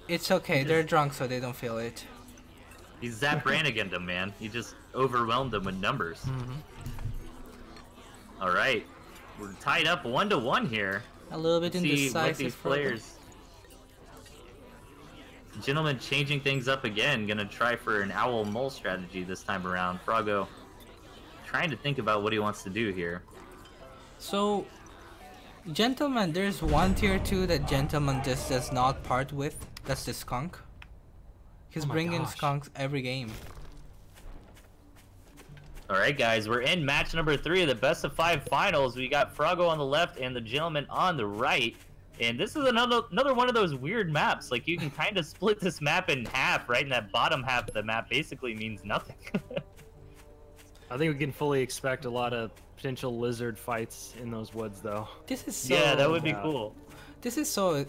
It's okay, they're drunk so they don't feel it. He Zap Branniganed him, man. He just overwhelmed him with numbers. All right. We're tied up 1-1 here. A little bit See what indecisive these for players. Gentleman changing things up again. Gonna try for an owl mole strategy this time around. Froggo trying to think about what he wants to do here. So, Gentleman, there's one tier 2 that Gentleman just does not part with. That's the skunk. He's Oh my bringing gosh. skunks every game. All right, guys, we're in match number 3 of the best of 5 finals. We got Froggo on the left and the gentleman on the right. And this is another one of those weird maps. Like, you can kind of split this map in half, right? And that bottom half of the map basically means nothing. I think we can fully expect a lot of potential lizard fights in those woods, though. This is so. Yeah, that would be Yeah. cool. This is so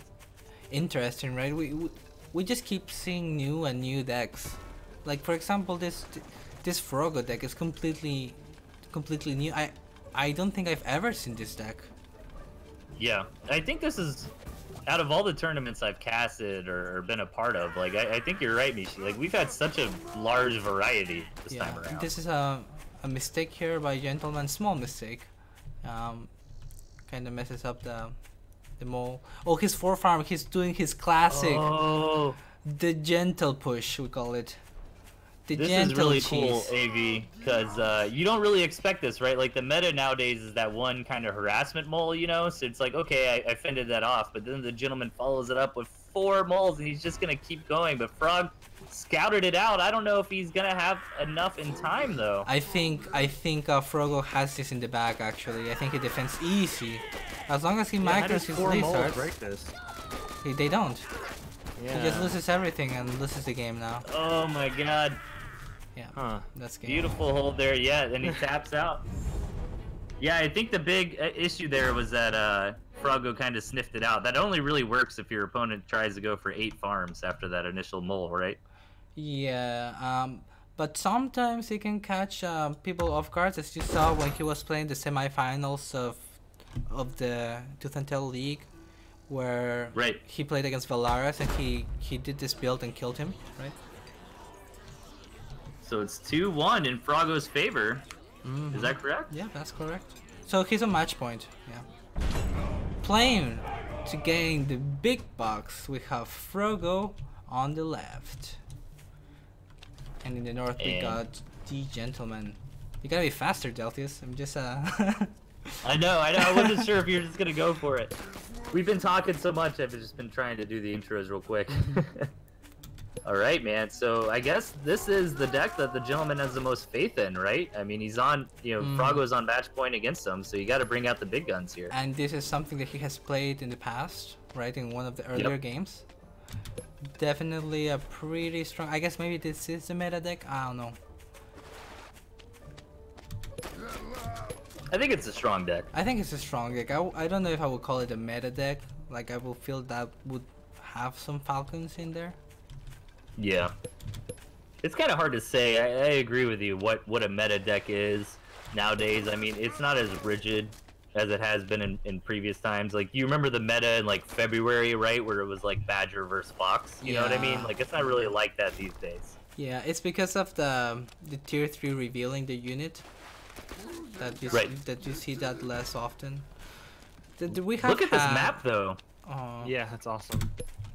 interesting, right? We just keep seeing new and new decks. Like for example, this Froggo deck is completely new. I don't think I've ever seen this deck. Yeah, I think this is, out of all the tournaments I've casted or been a part of, like, I think you're right, Mishi. Like, we've had such a large variety this Yeah, time around. this is a mistake here by Gentleman. Small mistake. Kind of messes up the mole. Oh, his 4 farm. He's doing his classic, Oh, the gentle push. We call it. The this gentle is really cheese. cool, AV, because you don't really expect this, right? Like, the meta nowadays is that one kind of harassment mole, So it's like, okay, I fended that off, but then the gentleman follows it up with 4 moles, and he's just gonna keep going. But Frog scouted it out. I don't know if he's gonna have enough in time, though. I think Froggo has this in the bag actually. I think he defends easy. As long as he Yeah, how micros does his 4 moles lizards, break this? they don't. Yeah. He just loses everything and loses the game now. Oh my god. Yeah, Huh. that's game. Beautiful hold there, yeah, and he taps out. Yeah, I think the big issue there was that Froggo kind of sniffed it out. That only really works if your opponent tries to go for 8 farms after that initial mole, right? Yeah, but sometimes he can catch people off guard, as you saw when he was playing the semifinals of the Tooth and Tail League, where Right. he played against Valaris and he did this build and killed him, right? So it's 2-1 in Frogo's favor. Is that correct? Yeah, that's correct. So he's on match point. Yeah. Playing to gain the big bucks, we have Frogo on the left. And in the north, we got the Gentleman. You gotta be faster, Deltius. I'm just I know. I wasn't sure if you're just gonna go for it. We've been talking so much, I've just been trying to do the intros real quick. Alright, man. So I guess this is the deck that the Gentleman has the most faith in, right? I mean, he's on, Frogo's on match point against him, so you gotta bring out the big guns here. And this is something that he has played in the past, right? In one of the earlier games. Definitely a pretty strong. I guess maybe this is the meta deck. I don't know. I think it's a strong deck. I think it's a strong deck. I don't know if I would call it a meta deck. Like, I will feel that would have some Falcons in there. Yeah. It's kind of hard to say. I agree with you what a meta deck is nowadays. I mean, it's not as rigid as it has been in previous times. Like, you remember the meta in, like, February, right? Where it was, like, Badger versus Fox. You know what I mean? Like, it's not really like that these days. Yeah, it's because of the tier 3 revealing the unit that you see that less often. Did we have Look at this map, though. Yeah, that's awesome.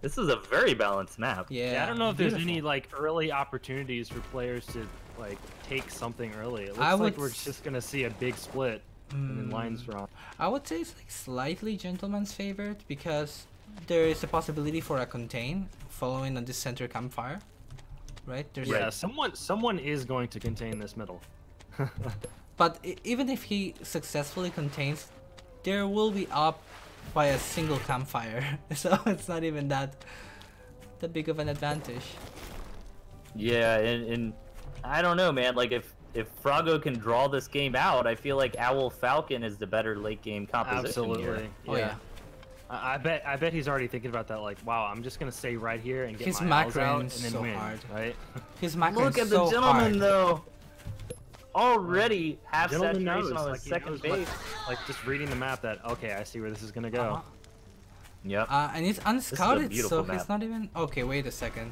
This is a very balanced map. Yeah, I don't know if there's any like early opportunities for players to like take something early. It looks like we're just gonna see a big split and then lines drawn. I would say it's like slightly Gentleman's favored because there is a possibility for a contain following on this center campfire, right? Someone is going to contain this middle. But even if he successfully contains, there will be up by a single campfire, so it's not even that big of an advantage. Yeah, and I don't know, man. Like, if Frogo can draw this game out, I feel like Owl Falcon is the better late game composition. Absolutely. Here. Oh yeah. I bet he's already thinking about that. Like, wow, I'm just gonna stay right here and get His my owls out and macroing then so win, hard. right? His macroing Look at so the Gentleman, hard. though. Already half Gentleman saturation knows, on the like, he second knows base. like just reading the map that okay, I see where this is gonna go. Yep. And it's unscouted, so he's not even. Okay, wait a second.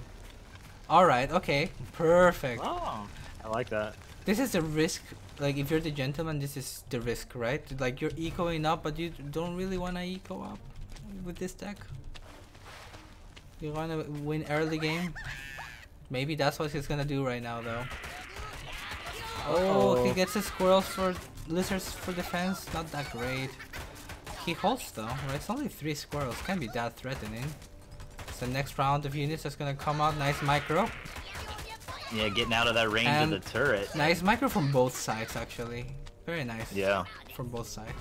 All right. Okay. Perfect. Oh, I like that. This is the risk. Like, if you're the Gentleman, this is the risk, right? Like, you're ecoing up, but you don't really want to eco up with this deck. You want to win early game. Maybe that's what he's gonna do right now, though. Oh, he gets his squirrels for lizards for defense. Not that great. He holds though, right? It's only 3 squirrels. Can't be that threatening. So next round of units that's gonna come out. Nice micro. Yeah, getting out of that range of the turret. Nice micro from both sides, actually. Very nice. Yeah. From both sides.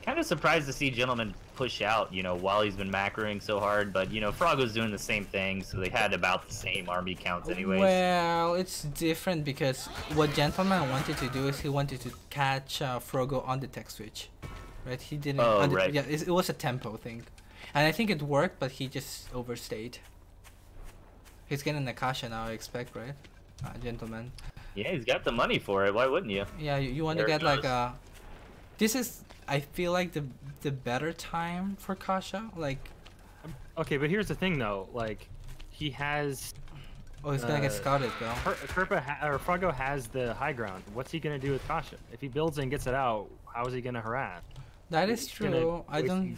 Kind of surprised to see Gentleman push out, while he's been macroing so hard. But, Frogo's doing the same thing, so they had about the same army counts anyways. Well, it's different because what Gentleman wanted to do is he wanted to catch Frogo on the tech switch. Right? He didn't. Oh, right. Yeah, it was a tempo thing. And I think it worked, but he just overstayed. He's getting Nakasha now, I expect, right? Gentleman. Yeah, he's got the money for it. Why wouldn't you? Yeah, you want to get like a... This is, I feel like, the better time for Kasha. Like... Okay, but here's the thing, though. Like, he has... Oh, he's gonna get scouted, though. Frogo has the high ground. What's he gonna do with Kasha? If he builds it and gets it out, how is he gonna harass? That is true. I don't...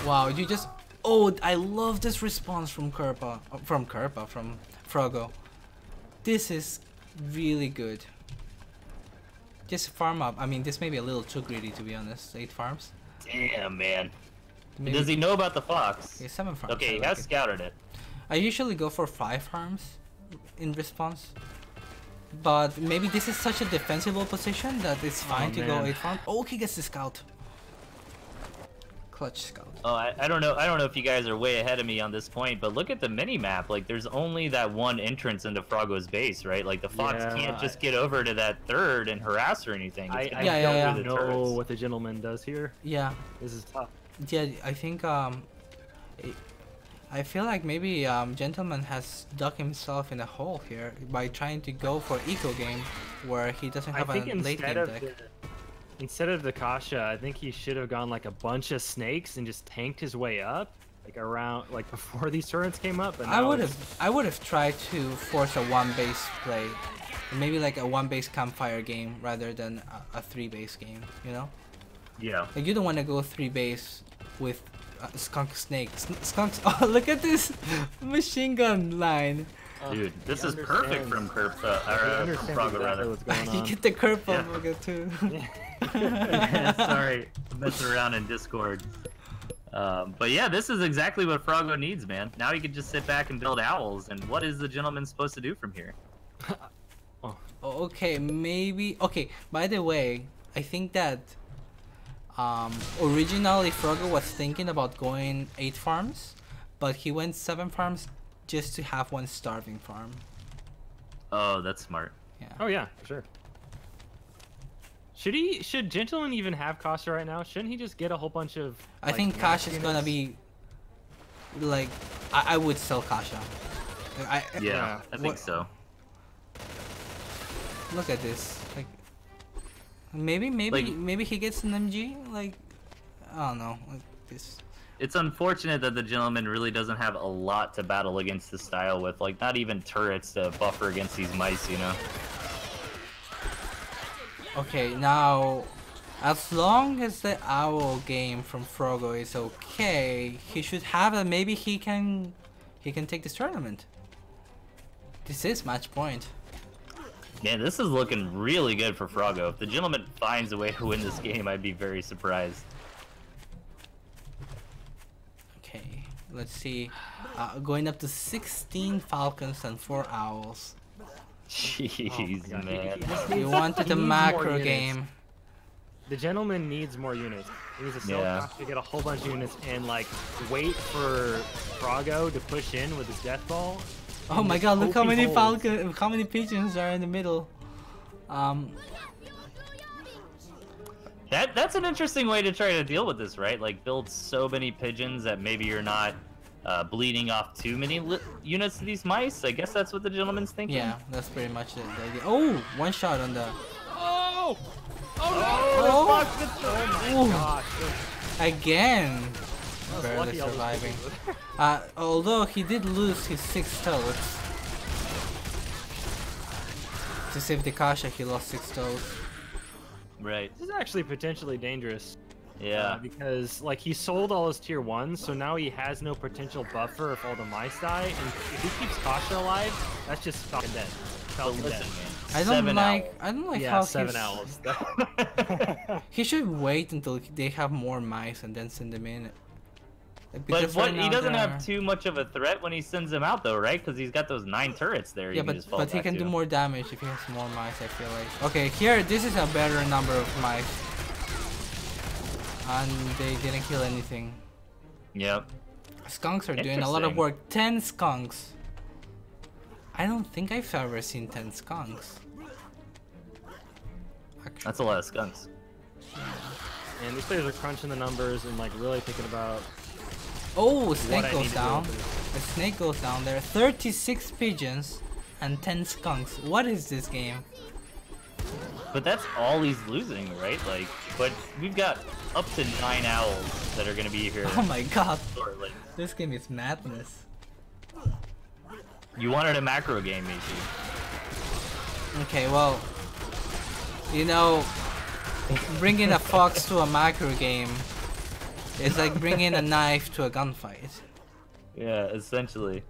Wow, you just... Oh, I love this response from from Frogo. This is really good. Just farm up. I mean, this may be a little too greedy, to be honest. 8 farms. Damn, man. Maybe... Does he know about the fox? Okay, 7 farms. Okay, he has scouted it. I usually go for 5 farms in response. But maybe this is such a defensible position that it's fine to go 8 farms. Oh, he gets the scout. Clutch scout. Oh, I don't know. I don't know if you guys are way ahead of me on this point, but look at the mini map. Like, there's only that one entrance into Frogo's base, right? Like, the fox can't just get over to that third and harass or anything. I don't know what the Gentleman does here. Yeah. This is tough. Yeah, I think I feel like maybe Gentleman has dug himself in a hole here by trying to go for eco game where he doesn't I have a think late game deck. instead of the Kasha, I think he should have gone like a bunch of snakes and just tanked his way up, like around like before these turrets came up. But I would have tried to force a 1-base play, maybe like a 1-base campfire game rather than a 3-base game. You know? Yeah. Like you don't want to go 3-base with skunk snake. Skunks. Oh, look at this machine gun line. Dude, this is perfect from Proto rather. What's going You on. get the curve Yeah. bubble too. Sorry, messing around in Discord. But yeah, this is exactly what Froggo needs, man. Now he can just sit back and build owls. And what is the gentleman supposed to do from here? Okay, maybe. Okay, by the way, I think that originally Froggo was thinking about going 8 farms, but he went 7 farms just to have 1 starving farm. Oh, that's smart. Yeah. Oh yeah, for sure. Should Gentleman even have Kasha right now? Shouldn't he just get a whole bunch of I think Kasha is gonna be like I would sell Kasha. Yeah, I think so. Look at this. Like maybe he gets an MG. Like I don't know. Like this. It's unfortunate that the gentleman really doesn't have a lot to battle against the style with, like not even turrets to buffer against these mice, you know. Okay, now as long as the owl game from Froggo is okay, he should have it. Maybe he can take this tournament. This is match point. Man, this is looking really good for Froggo. If the gentleman finds a way to win this game, I'd be very surprised. Okay, let's see. Going up to 16 falcons and 4 owls. Jeez, God. man. You wanted the He needs more macro units. game. The gentleman needs more units. He needs to sell Yeah. Kasha to get a whole bunch of units and like wait for Froggo to push in with his death ball. Oh and my just god, look hope how he many holds. how many pigeons are in the middle. That's an interesting way to try to deal with this, right? Like build so many pigeons that maybe you're not bleeding off too many units to these mice. I guess that's what the gentleman's thinking. Yeah, that's pretty much the idea. Oh, 1 shot on the. Oh! Oh, Oh my gosh. again. I was Barely lucky I was surviving. with it. Although he did lose his 6 toads. To save the Kasha, he lost 6 toads. Right. This is actually potentially dangerous. Yeah. Because like he sold all his tier 1s, so now he has no potential buffer if all the mice die, and if he keeps Kasha alive, that's just Falcon dead. But Falcon listen, dead. man. I don't 7 like. owls. I don't like Yeah, how 7 he's- owls. He should wait until they have more mice and then send them in. But Because right he now doesn't they're- have too much of a threat when he sends them out, though, right? Because he's got those 9 turrets there. Yeah, you can just fall but he back can to. do more damage if he has more mice, I feel like. Okay, here, this is a better number of mice. And they didn't kill anything. Yep. Skunks are doing a lot of Interesting. work. 10 skunks. I don't think I've ever seen 10 skunks. Actually, That's a lot of skunks. And these players are crunching the numbers and like really thinking about oh, a what snake I need goes to do down. after this. A snake goes down there. 36 pigeons and 10 skunks. What is this game? But that's all he's losing, right? Like, but we've got up to 9 owls that are gonna be here Oh my god. shortly. This game is madness. You wanted a macro game, Michi. Okay, well, you know, bringing a fox to a macro game is like bringing a knife to a gunfight. Yeah, essentially.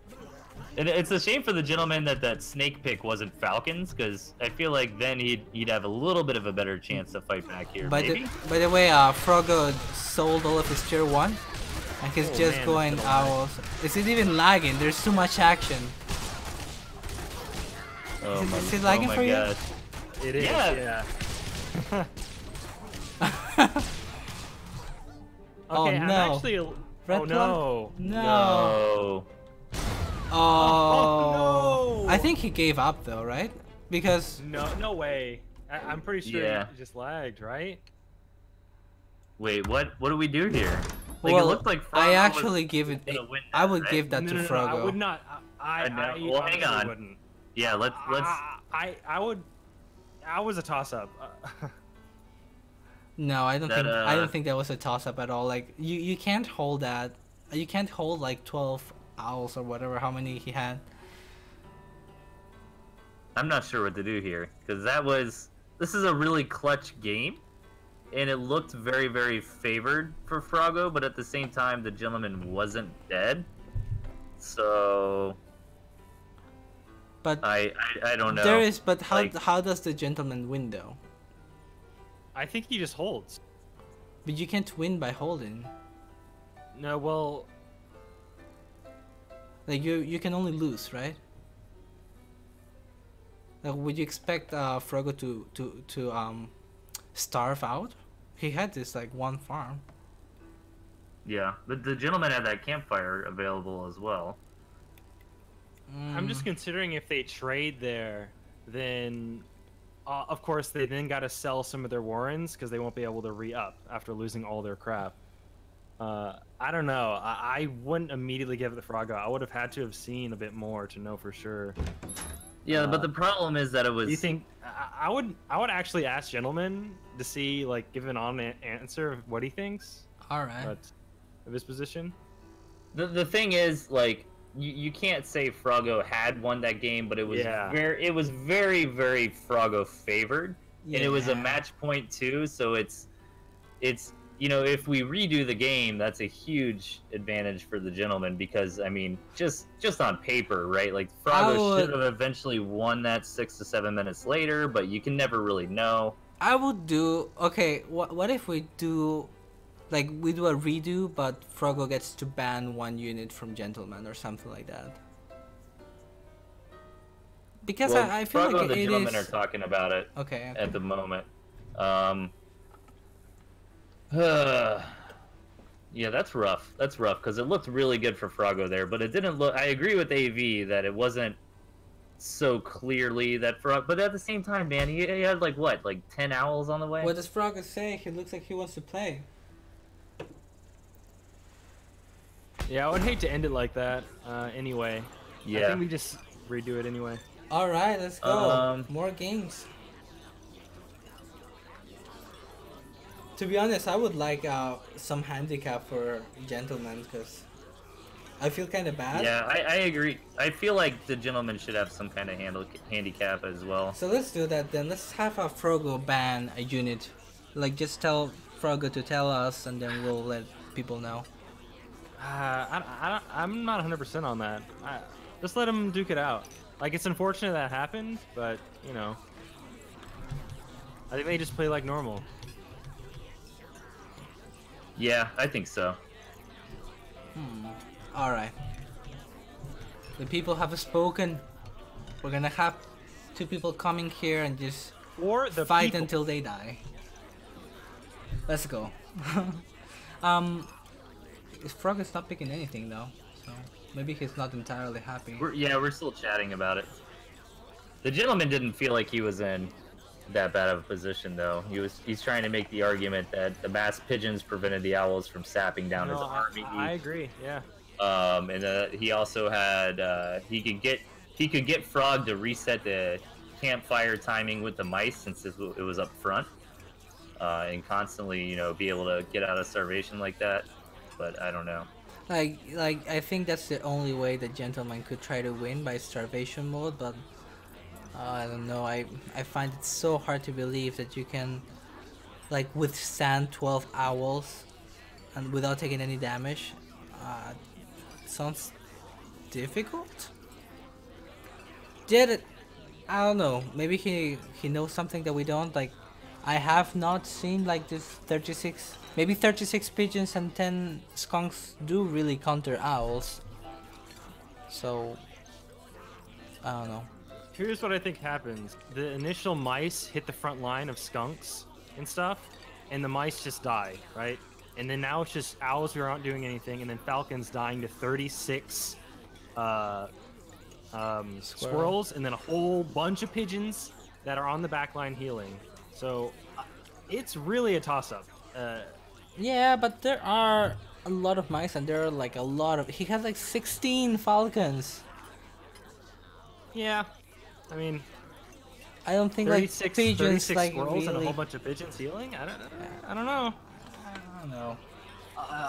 And it's a shame for the gentleman that that snake pick wasn't falcons, because I feel like then he'd have a little bit of a better chance to fight back here. By Maybe. the way, Froggo sold all of his tier 1 and he's Oh, just man, going that's gonna lag. owls. Is it even lagging? There's too much action. Oh my, is it lagging oh my for you? God. It is, Yeah. yeah. Oh, Okay, I'm no. actually. Red Oh no. No. No. Oh. no. I think he gave up though, right? Because No way. I'm pretty sure Yeah. it just lagged, right? Wait, what do we do here? Like it looked like I Froggo actually was give it. gonna win I that, would right? give that No, to no, no, Froggo. I would not. I know. I Well, hang honestly on. wouldn't. Yeah, let's. I would. I was a toss-up. No, I don't That, think. I don't think that was a toss-up at all. Like you can't hold that. You can't hold like 12 owls or whatever. How many he had? I'm not sure what to do here because that was. This is a really clutch game, and it looked very, very favored for Froggo, but at the same time, the gentleman wasn't dead. So. But I don't know. there is. But Like- how does the gentleman win though? I think he just holds. But you can't win by holding. No, well, Like you can only lose, right? Like, would you expect Froggo to starve out? He had this like one farm. Yeah, but the gentleman had that campfire available as well. I'm just considering if they trade there, then of course they then got to sell some of their warrens because they won't be able to re-up after losing all their crap. I don't know. I wouldn't immediately give it the Froggo. I would have had to have seen a bit more to know for sure. Yeah, but the problem is that it was. Do you think I would actually ask Gentleman to see, like, give an honest answer of what he thinks All right. of his position? The thing is, like, you can't say Froggo had won that game, but it was very, very Froggo favored, and it was a match point too. So it's you know, if we redo the game, that's a huge advantage for the gentleman because I mean, just on paper, right? Like Froggo should have eventually won that 6 to 7 minutes later, but you can never really know. I would do okay. What if we do, like we do a redo, but Froggo gets to ban one unit from Gentleman or something like that? Because Well, I feel Froggo like and the it gentleman is are talking about it okay. at the moment. Yeah, that's rough. That's rough because it looked really good for Froggo there, but it didn't look. I agree with AV that it wasn't so clearly that Froggo. But at the same time, man, he had like what, like 10 owls on the way. What does Froggo say? He looks like he wants to play. Yeah, I would hate to end it like that. Anyway, Yeah. I think we just redo it anyway. All right, let's go. More games. To be honest, I would like some handicap for Gentleman because I feel kind of bad. Yeah, I agree. I feel like the gentleman should have some kind of handicap as well. So let's do that then. Let's have a Froggo ban a unit. Like just tell Froggo to tell us, and then we'll let people know. I'm not 100% on that. Just let him duke it out. Like, it's unfortunate that happened, but, you know. I think they just play like normal. Yeah, I think so. Alright. The people have spoken. We're gonna have two people coming here and just fight until they die. Let's go. Frog is not picking anything though, so maybe he's not entirely happy. We're still chatting about it. The gentleman didn't feel like he was in that bad of a position though. He's trying to make the argument that the mass pigeons prevented the owls from sapping down his army. I agree. Yeah. And he also had he could get Frog to reset the campfire timing with the mice since it was up front, and constantly, you know, be able to get out of starvation like that. But I don't know. Like I think that's the only way the gentleman could try to win by starvation mode, but I don't know. I find it so hard to believe that you can like withstand 12 owls and without taking any damage. Sounds difficult. Did it? I don't know. Maybe he knows something that we don't. Like, I have not seen like this 36. Maybe 36 pigeons and 10 skunks do really counter owls. So I don't know. Here's what I think happens. The initial mice hit the front line of skunks and stuff, and the mice just die, right? And then now it's just owls who aren't doing anything, and then falcons dying to 36 squirrels, and then a whole bunch of pigeons that are on the back line healing. So it's really a toss-up. Yeah, but there are a lot of mice, and there are like a lot of. He has like 16 falcons. Yeah, I mean, I don't think like 36, pigeons 36 like squirrels really. and a whole bunch of pigeons healing. I don't know. I don't know.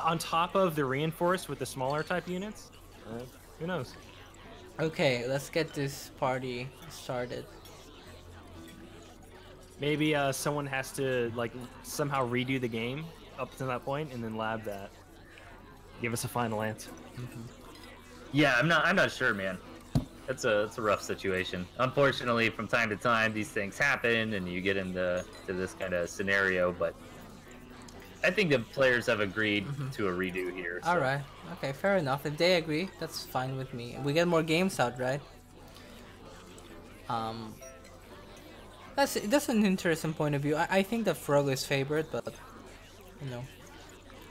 On top of the reinforced with the smaller type units, who knows? Okay, let's get this party started. Maybe someone has to like somehow redo the game up to that point and then lab that. Give us a final answer. Yeah, I'm not sure, man. It's a rough situation. Unfortunately, from time to time, these things happen, and you get into this kind of scenario. But I think the players have agreed to a redo here. So. All right. Okay, fair enough. If they agree, that's fine with me. We get more games out, right? That's an interesting point of view. I think that Frogo is favored, but you know,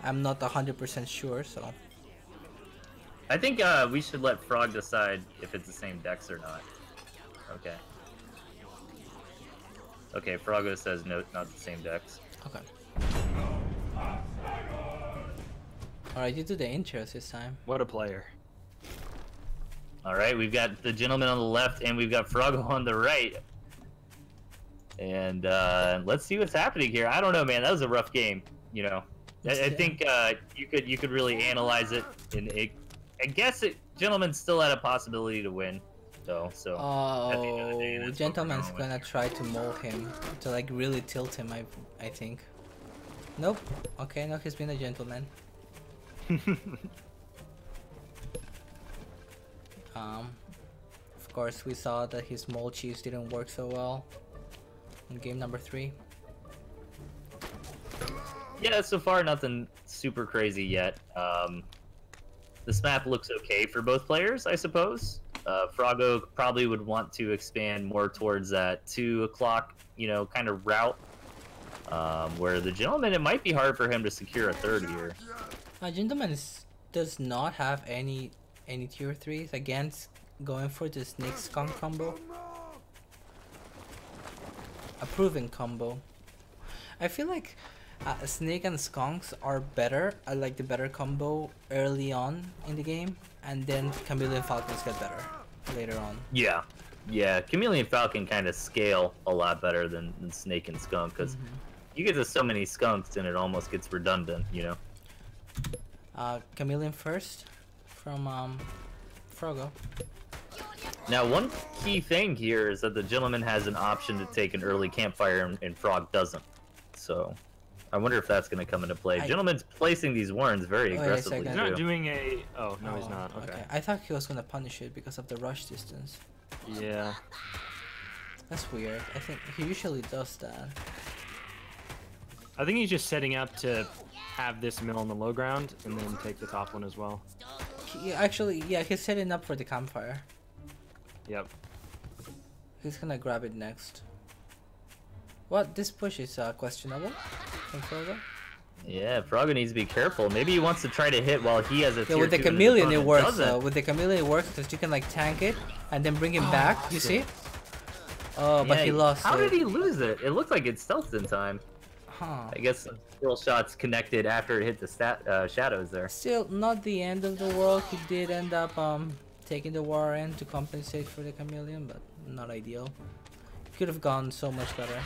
I'm not 100% sure. So I think we should let Frog decide if it's the same decks or not. Okay. Okay, Frogo says no, not the same decks. okay. All right, you do the intros this time. What a player! All right, we've got the gentleman on the left, and we've got Frogo on the right. And let's see what's happening here. I don't know, man. That was a rough game. You know, I think you could really analyze it, and I guess gentleman still had a possibility to win, though. So. At the end of the day, that's what we're Gentleman's going with. gonna try to mold him to like really tilt him. I think. Nope. Okay, no, he's been a gentleman. Of course, we saw that his mold cheese didn't work so well in game number 3. Yeah, so far nothing super crazy yet. This map looks okay for both players, I suppose. Frogo probably would want to expand more towards that 2 o'clock, you know, kind of route. Where the gentleman, it might be hard for him to secure a third here. Gentleman does not have any tier 3s against going for the snake skunk combo. A proven combo. I feel like snake and skunks are better, like the better combo early on in the game, and then chameleon falcons get better later on. Yeah, yeah. Chameleon Falcon kind of scale a lot better than Snake and Skunk, because you get to so many skunks and it almost gets redundant, you know? Chameleon first from Frogo. Now, one key thing here is that the gentleman has an option to take an early campfire and Frog doesn't. So, I wonder if that's going to come into play. Gentleman's placing these warns very aggressively, He's second. not too. doing a. Oh no, he's not. Okay. I thought he was gonna punish it because of the rush distance. Yeah. That's weird. I think he usually does that. I think he's just setting up to have this mill on the low ground and then take the top one as well. Actually, yeah, he's setting up for the campfire. Yep. He's gonna grab it next. What? This push is questionable from Frogo? Yeah, Frogo needs to be careful. Maybe he wants to try to hit while he has a Yeah, tier with the 2 and his chameleon it opponent works doesn't. though. With the chameleon it works because you can like tank it and then bring him back. You see? Oh, but Yeah, he lost How it. did he lose it? It looked like it stealthed in time. Huh. I guess the squirrel shots connected after it hit the shadows there. Still not the end of the world. He did end up taking the war in to compensate for the chameleon, but not ideal. Could have gone so much better.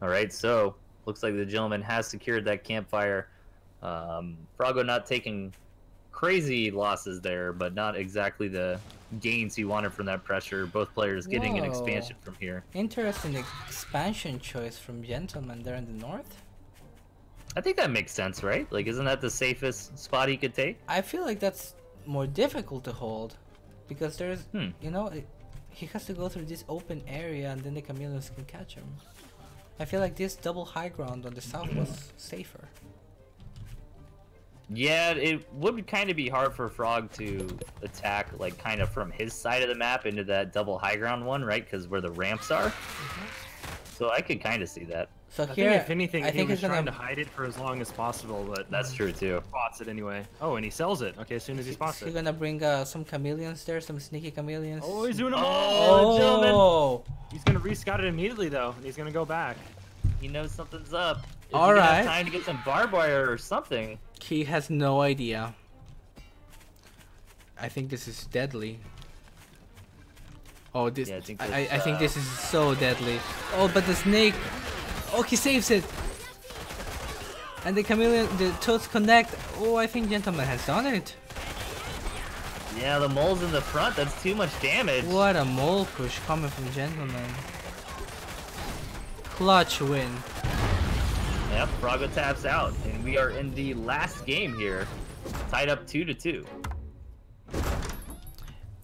Alright, so looks like the gentleman has secured that campfire. Frogo not taking crazy losses there, but not exactly the gains he wanted from that pressure. Both players getting an Whoa. expansion from here. Interesting expansion choice from Gentleman there in the north. I think that makes sense, right? Like, isn't that the safest spot he could take? I feel like that's more difficult to hold because there's, Hmm. you know, he has to go through this open area and then the chameleons can catch him. I feel like this double high ground on the south was safer. Yeah, it would kind of be hard for Frog to attack, like, kind of from his side of the map into that double high ground one, right? Because where the ramps are. So I could kind of see that. So I here, think if anything, I he think was he's trying to gonna. hide it for as long as possible, but That's true, too. spots it anyway. Oh, and he sells it. Okay, as soon as he spots He's it. gonna bring some chameleons there, some sneaky chameleons. Oh, he's doing them Oh, gentlemen! Oh! He's gonna rescout it immediately though, and he's gonna go back. He knows something's up. Is All he gonna have right. time to get some barbed wire or something? He has no idea. I think this is deadly. Oh, this. Yeah, I think I think this is so deadly. Oh, but the snake. Oh, he saves it. And the chameleon, the toads connect. Oh, I think Gentleman has done it. Yeah, the mole's in the front. That's too much damage. What a mole push coming from Gentleman. Clutch win. Yep, Froggo taps out, and we are in the last game here, tied up 2-2.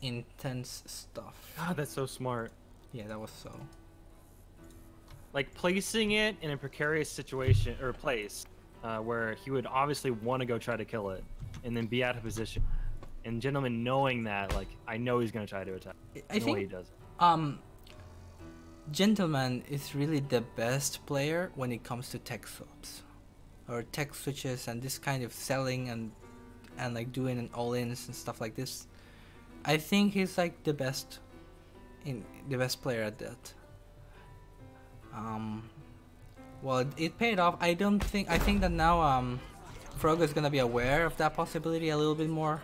Intense stuff. God, that's so smart. Yeah, that was so. Like placing it in a precarious situation or place where he would obviously want to go try to kill it, and then be out of position. And Gentleman knowing that, like, I know he's gonna try to attack. I think he does. Gentleman is really the best player when it comes to tech swaps or tech switches and this kind of selling and like doing an all-ins and stuff like this. I think he's like the best player at that. Well, it paid off. I think that now Froggo is gonna be aware of that possibility a little bit more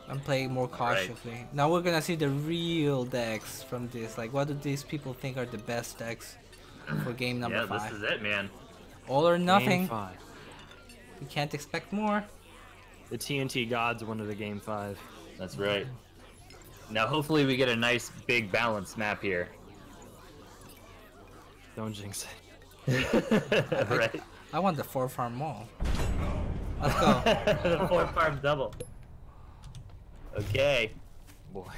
and play more cautiously. Right. Now we're gonna see the real decks from this. Like, what do these people think are the best decks for game number 5? Yeah, this is it, man. All or nothing. Game 5. We can't expect more. The TNT gods wanted a game 5. That's right. Now hopefully we get a nice big balanced map here. Don't jinx it. Right. I want the 4-farm mall. Let's go. The 4-farm double. Okay. Boy.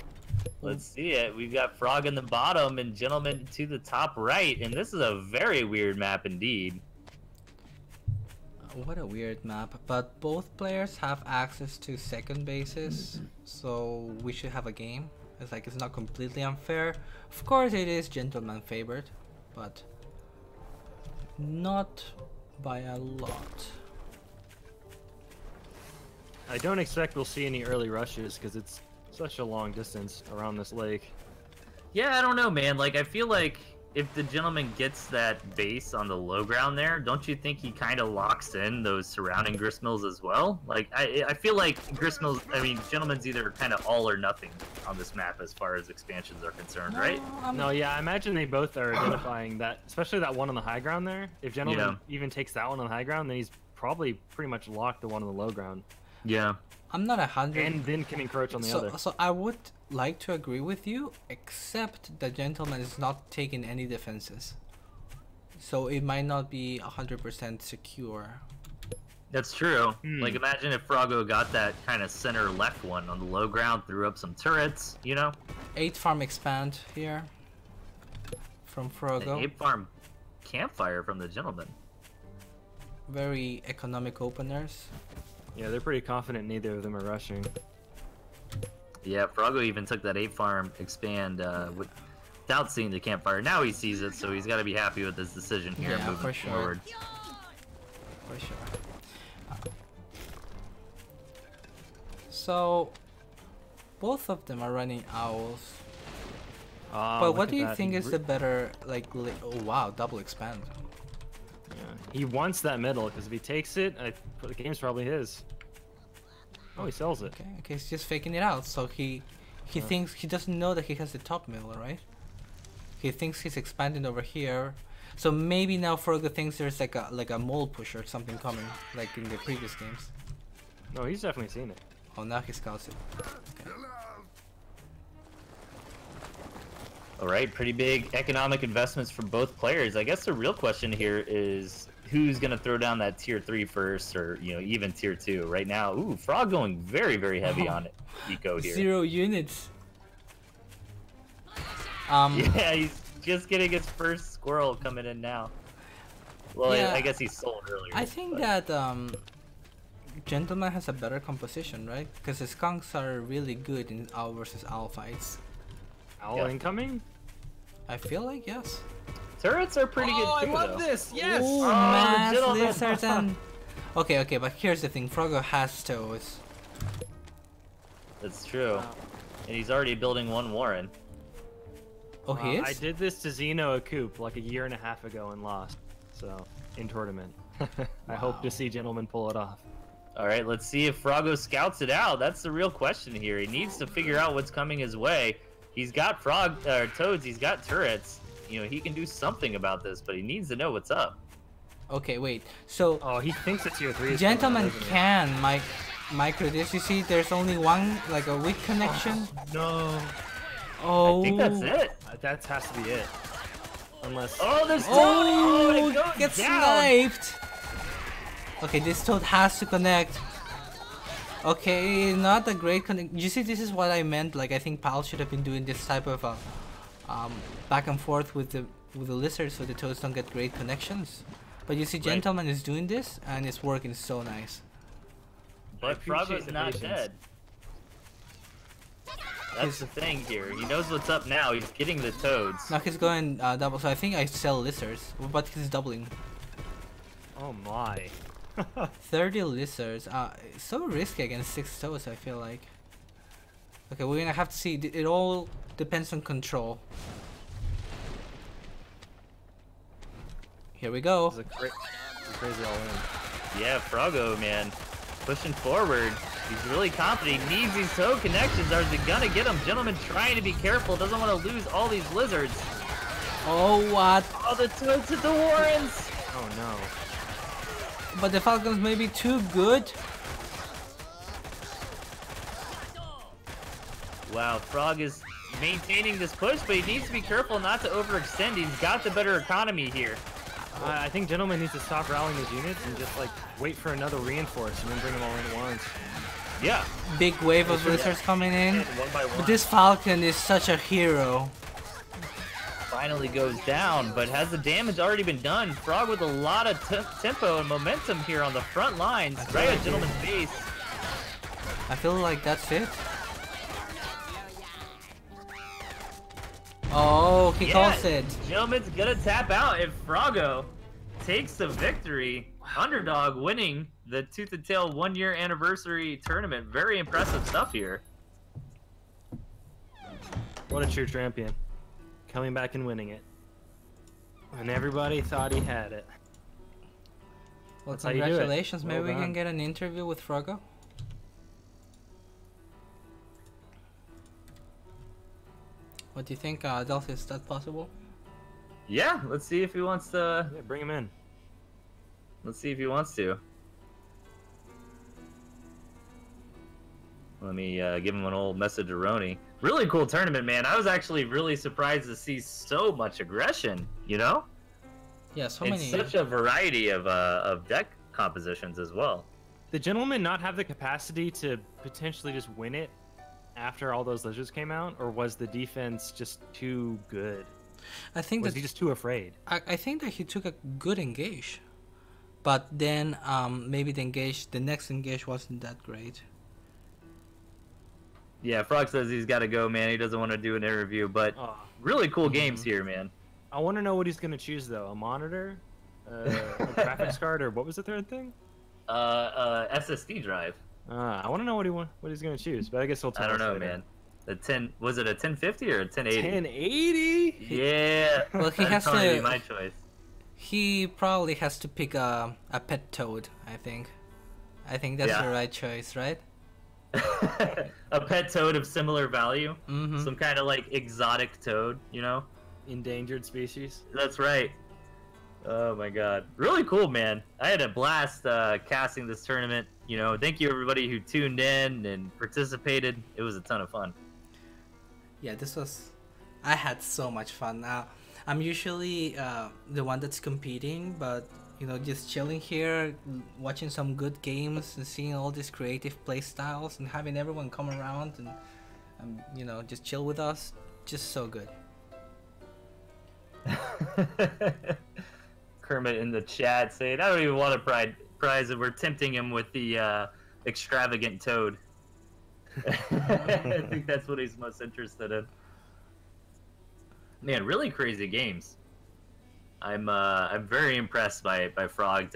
Let's see it. We've got Frog in the bottom and Gentleman to the top right, and this is a very weird map indeed. What a weird map, but both players have access to second bases, so we should have a game. It's like, it's not completely unfair. Of course it is Gentleman favored, but not by a lot. I don't expect we'll see any early rushes because it's such a long distance around this lake. Yeah, I don't know, man. Like, I feel like if the Gentleman gets that base on the low ground there, don't you think he kind of locks in those surrounding gristmills as well? Like, I feel like Gentleman's either kind of all or nothing on this map as far as expansions are concerned, right? No, yeah, I imagine they both are identifying that, especially that one on the high ground there. If Gentleman even takes that one on the high ground, then he's probably pretty much locked the one on the low ground. Yeah. I'm not 100. And then can encroach on the other. So I would like to agree with you, except the Gentleman is not taking any defenses. So it might not be 100% secure. That's true. Like, imagine if Froggo got that kind of center left one on the low ground, threw up some turrets, you know? 8-farm expand here from Froggo. 8-farm campfire from the Gentleman. Very economic openers. Yeah, they're pretty confident neither of them are rushing. Yeah, Froggo even took that 8-farm expand without seeing the campfire. Now he sees it, so he's got to be happy with his decision here moving forward. For sure. So, both of them are running owls. But what do you think is the better, like, oh wow, double expand. Yeah. He wants that middle, because if he takes it, the game's probably his. Oh, he sells it. Okay, he's just faking it out. So he thinks, he doesn't know that he has the top middle, right? He thinks he's expanding over here. So maybe now Froggo thinks there's like a mole push or something coming, like in the previous games. No, he's definitely seen it. Oh, now he scouts it. Okay. All right, pretty big economic investments for both players. I guess the real question here is who's going to throw down that tier 3 first, or even tier 2 right now. Ooh, Frog going very, very heavy on it. Eco here. 0 units. Yeah, he's just getting his first squirrel coming in now. Well, yeah, I guess he sold earlier. I think that Gentleman has a better composition, right? Because the skunks are really good in owl versus owl fights. Owl incoming? I feel like yes. Turrets are pretty good too, I love this! Yes! Ooh, mass lizards and... Okay, but here's the thing. Froggo has toes. That's true. And he's already building one Warren. Oh, he is? I did this to Xeno a coop like a year and a half ago and lost. So in tournament. I hope to see Gentleman pull it off. All right, let's see if Froggo scouts it out. That's the real question here. He needs to figure out what's coming his way. He's got toads. He's got turrets. You know, he can do something about this, but he needs to know what's up. Okay, wait. So Oh, he thinks it's tier 3. Gentleman can micro this. You see, there's only one, like a weak connection. No. Oh. I think that's it. That has to be it. Unless. Oh, there's toad. Oh, it goes gets down. sniped. Okay, this toad has to connect. Okay, not a great connect. You see, this is what I meant. Like, I think Pal should have been doing this type of back and forth with the lizards, so the toads don't get great connections. But you see, Gentleman is doing this, and it's working so nice. But Froggo's not dead. That's the thing here. He knows what's up now. He's getting the toads. Now he's going double, so I think I sell lizards, but he's doubling. Oh my. 30 lizards. It's so risky against 6 toads, I feel like. Okay, we're gonna have to see. It all depends on control. Here we go. It's a crazy all in. Yeah, Froggo, man. Pushing forward. He's really confident. He needs these toad connections. Are they gonna get him? Gentleman trying to be careful. Doesn't want to lose all these lizards. Oh, what? Oh, the toads at the Warrens. Oh no. But the Falcons may be too good. Wow, Frog is maintaining this push, but he needs to be careful not to overextend. He's got the better economy here. I think Gentleman needs to stop rallying his units and just like wait for another reinforce and then bring them all in at once. Yeah. Big wave of lizards coming in. One by one. But this Falcon is such a hero. Finally goes down, but has the damage already been done? Frog with a lot of tempo and momentum here on the front lines, right at Gentleman's base. I feel like that's it. Oh, he calls it. Gentleman's gonna tap out if Froggo takes the victory. Underdog winning the Tooth and Tail 1-year anniversary tournament. Very impressive stuff here. What a true champion. Coming back and winning it. And everybody thought he had it. Well, That's how you do it. congratulations. Well Maybe we done. can get an interview with Froggo. What do you think, Delphi? Is that possible? Yeah, let's see if he wants to. Yeah, bring him in. Let's see if he wants to. Let me give him an old message to Roni. Really cool tournament, man. I was actually really surprised to see so much aggression, you know? Yeah, so And many. such a variety of deck compositions as well. The Gentleman not have the capacity to potentially just win it after all those lizards came out, or was the defense just too good? I think Was that he just too afraid? I think that he took a good engage, but then maybe the next engage wasn't that great. Yeah, Frog says he's got to go, man. He doesn't want to do an interview, but Oh, really cool games here, man. I want to know what he's gonna choose though. A monitor, a graphics card, or what was the third thing? SSD drive. I want to know what he's gonna choose, but I guess he'll tell I don't us know, later. man. The 10 was it a 1050 or a 1080? 1080. Yeah. Well, he That'd has probably to- be my choice. He probably has to pick a pet toad. I think that's Yeah. the right choice, right? A pet toad of similar value. Mm-hmm. Some kind of like exotic toad, you know? Endangered species. That's right. Oh my god. Really cool, man. I had a blast casting this tournament. You know, thank you everybody who tuned in and participated. It was a ton of fun. Yeah, I had so much fun. I'm usually the one that's competing, but you know, just chilling here, watching some good games and seeing all these creative play styles and having everyone come around and you know, just chill with us, just so good. Kermit in the chat saying, I don't even want a prize and we're tempting him with the extravagant toad. I think that's what he's most interested in. Man, really crazy games. I'm very impressed by Frog.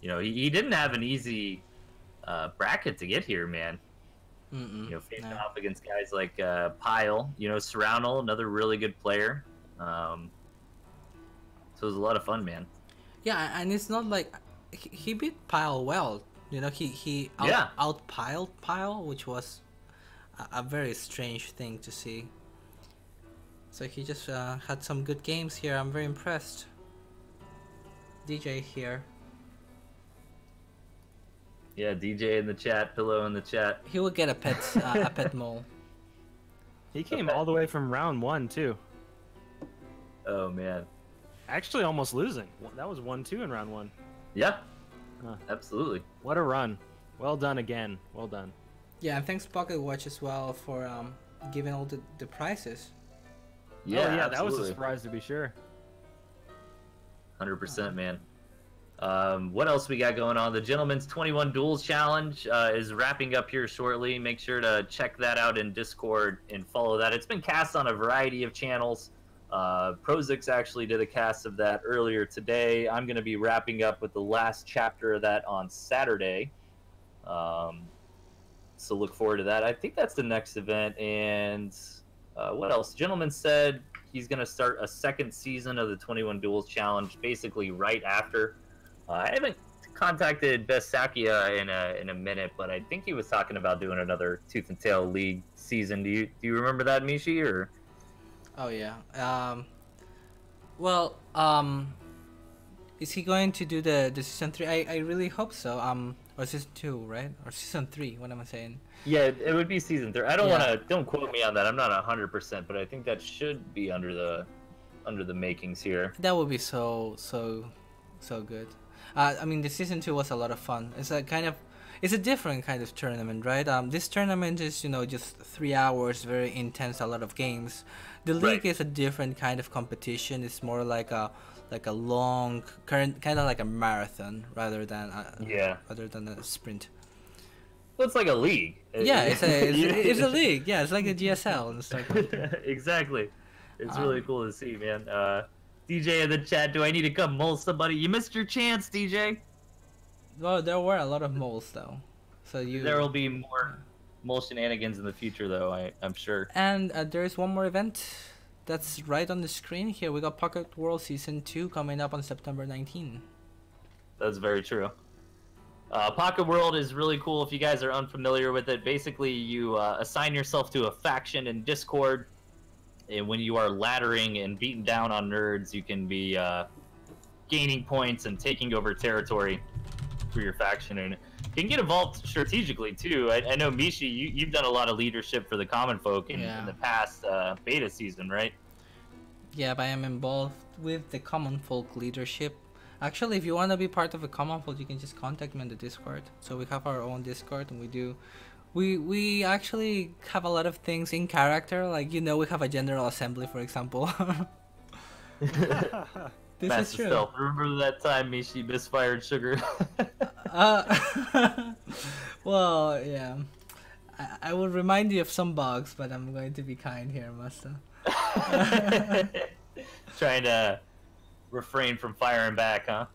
You know, he didn't have an easy bracket to get here, man. You know, facing off against guys like Pyle, you know, Roundel, another really good player. So it was a lot of fun, man. Yeah, and it's not like he beat Pile well. You know, he Yeah. outpiled Pile, which was a very strange thing to see. So he just had some good games here. I'm very impressed. DJ here. Yeah, DJ in the chat, Pillow in the chat. He will get a pet mole. He came all the way from round 1 too. Oh man. Actually, almost losing. That was 1-2 in round 1. Yeah. Huh. Absolutely. What a run. Well done again. Well done. Yeah, and thanks Pocket Watch as well for giving all the prizes. Yeah, oh, yeah, absolutely. that was a surprise to be sure. 100%, man. What else we got going on? The Gentleman's 21 Duels Challenge is wrapping up here shortly. Make sure to check that out in Discord and follow that. It's been cast on a variety of channels. Prozacs actually did a cast of that earlier today. I'm going to be wrapping up with the last chapter of that on Saturday. So look forward to that. I think that's the next event. And what else? Gentleman said he's going to start a second season of the 21 Duels Challenge basically right after. I haven't contacted Best Sakia in a minute, but I think he was talking about doing another Tooth and Tail League season. Do you remember that, Mishi? Or Oh yeah. Well, is he going to do the season 3? I really hope so. Or season 2, right? Or season 3? What am I saying? yeah, it would be season 3. I don't Yeah. want to. Don't quote me on that. I'm not 100%, but I think that should be under the makings here. That would be so good. I mean, the season 2 was a lot of fun. It's a different kind of tournament, right? This tournament is just 3 hours, very intense, a lot of games. The league Right. is a different kind of competition. It's more like a long current, kind of like a marathon rather than a sprint. Well, it's like a league. Yeah, it's a league. Yeah, it's like a GSL and stuff. Exactly. It's really cool to see, man. DJ in the chat, do I need to come mole somebody? You missed your chance, DJ. Well, there were a lot of moles though, so There will be more mole shenanigans in the future, though. I'm sure. And there is one more event that's right on the screen here. We got Pocket World Season 2 coming up on September 19. That's very true. Pocket World is really cool if you guys are unfamiliar with it. Basically, you assign yourself to a faction in Discord, and when you are laddering and beating down on nerds, you can be gaining points and taking over territory for your faction. And you can get involved strategically, too. I know, Mishi, you've done a lot of leadership for the common folk in the past beta season, right? Yeah, but I am involved with the common folk leadership. Actually, if you want to be part of a common folk, you can just contact me on the Discord. So we have our own Discord, and we actually have a lot of things in character. Like, we have a general assembly, for example. This Master is true. Stealth. Remember that time Mishi misfired Sugar? Well, yeah. I will remind you of some bugs, but I'm going to be kind here, Master. Trying to refrain from firing back, huh?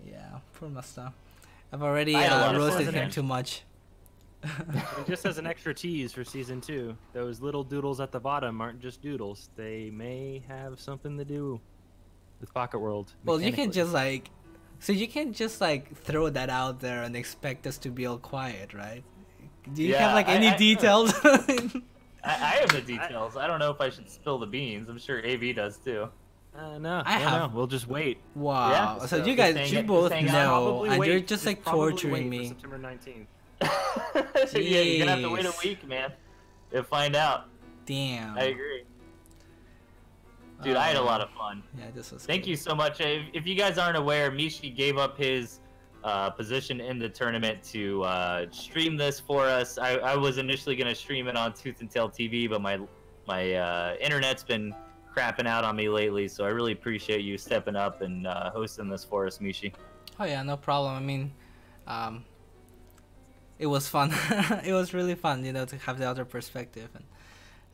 Yeah, poor Master. I've already I had a lot of roasted fun, him man. too much. And just as an extra tease for season 2, those little doodles at the bottom aren't just doodles. They may have something to do with Pocket World. Well, you can mechanically. you can't just throw that out there and expect us to be all quiet, right? Do you Yeah, have any details? I have the details. I don't know if I should spill the beans. I'm sure AV does too. No, I have- no, we'll just wait. Wow. Yeah, so so you just guys, hang you it- both just hang on. know, Probably and wait. you're just probably torturing wait me. for September 19th. Yeah, you're gonna have to wait a Jeez. week, man, to find out. Damn. I agree. Dude, I had a lot of fun. Yeah, this was. Thank good. you so much. If you guys aren't aware, Mishi gave up his position in the tournament to stream this for us. I was initially going to stream it on Tooth and Tail TV, but my internet's been crapping out on me lately, so I really appreciate you stepping up and hosting this for us, Mishi. Oh yeah, no problem. I mean, it was fun. It was really fun, to have the other perspective and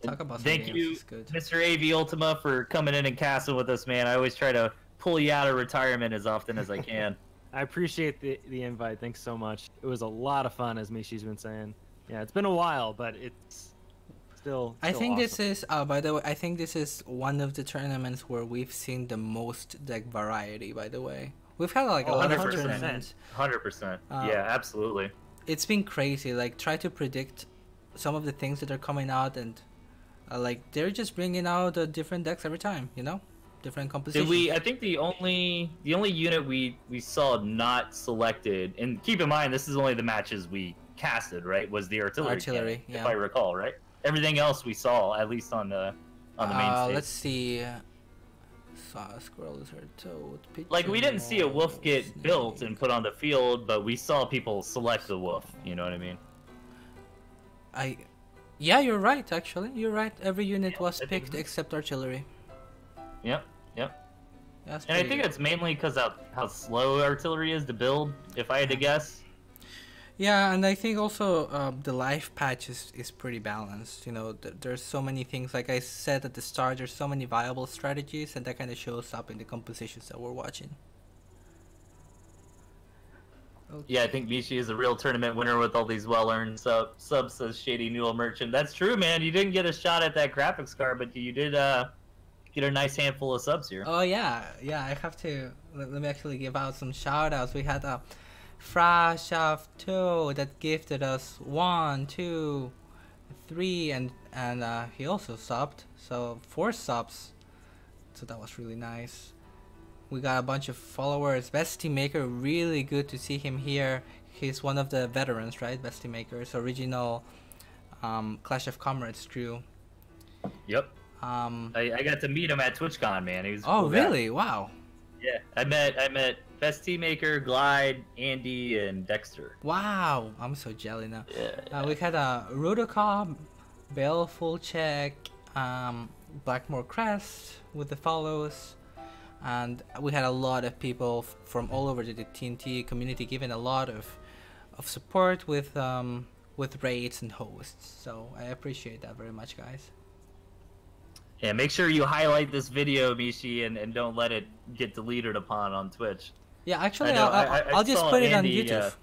talk about some Thank games. you, It's good. Mr. AV Ultima, for coming in and casting with us, man. I always try to pull you out of retirement as often as I can. I appreciate the invite. Thanks so much. It was a lot of fun, as Mishi's been saying. Yeah, it's been a while, but it's Still I think awesome. this is, by the way, I think this is one of the tournaments where we've seen the most deck variety, by the way. We've had like a lot of 100%. tournaments. 100%. Yeah, absolutely. It's been crazy. Like, try to predict some of the things that are coming out, and like, they're just bringing out different decks every time, you know? Different compositions. I think the only unit we saw not selected, and keep in mind this is only the matches we casted, right? Was the artillery cannon, yeah. if I recall, right? Everything else we saw, at least on the main stage. Let's see. Saw a squirrel lizard toad. Like, we didn't see a wolf get snake. built and put on the field, but we saw people select the wolf. You know what I mean? Yeah, you're right. Actually, you're right. Every unit was I think picked so. except artillery. Yep. That's And I pretty think good. it's mainly because how slow artillery is to build, if I had to guess. Yeah, and I think also the life patch is pretty balanced. You know, there's so many things. Like I said at the start, there's so many viable strategies, and that kind of shows up in the compositions that we're watching. Okay. Yeah, I think Michi is a real tournament winner with all these well-earned subs, says Shady Newell Merchant. That's true, man. You didn't get a shot at that graphics card, but you did get a nice handful of subs here. Oh yeah. I have to. Let me actually give out some shout outs. We had Frashaft2 that gifted us 1, 2, 3, and he also subbed, so 4 subs. So that was really nice. We got a bunch of followers. Best Team Maker, really good to see him here. He's one of the veterans, right? Best Team Maker's original Clash of Comrades crew. Yep. I got to meet him at TwitchCon, man. He was a cool guy. Really? Wow. Yeah, I met Best Team Maker, Glide, Andy, and Dexter. Wow, I'm so jelly now. Yeah. We had a Rotocob, Baleful Check, Blackmore Crest with the follows, and we had a lot of people from all over the TNT community giving a lot of support with raids and hosts. So I appreciate that very much, guys. Yeah, make sure you highlight this video, Mishi, and don't let it get deleted upon on Twitch. Yeah, actually, I I'll just saw put it Andy, on YouTube.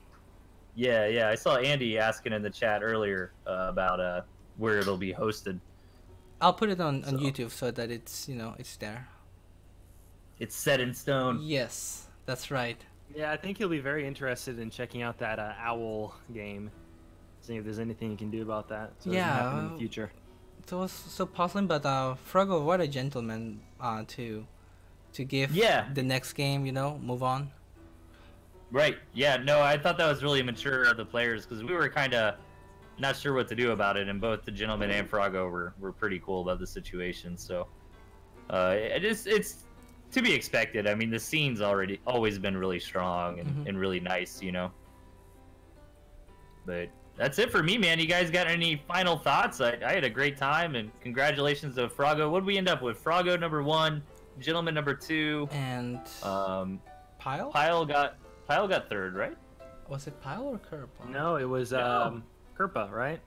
Yeah, I saw Andy asking in the chat earlier about where it'll be hosted. I'll put it on YouTube so that it's, you know, it's there. It's set in stone. Yes, that's right. Yeah, I think he'll be very interested in checking out that Owl game. Seeing if there's anything you can do about that. So it doesn't happen in the future. It was so puzzling, but Froggo, what a gentleman to give the next game, you know, move on. Right. Yeah. No, I thought that was really mature of the players because we were kind of not sure what to do about it, and both the gentleman and Froggo were pretty cool about the situation. So it's to be expected. I mean, the scene's always been really strong and really nice, you know. But that's it for me, man. You guys got any final thoughts? I had a great time, and congratulations to Froggo. What did we end up with? Froggo number 1, Gentleman number 2, and Pile. Pile got 3rd, right? Was it Pile or Kerpa? No, it was Kerpa, right?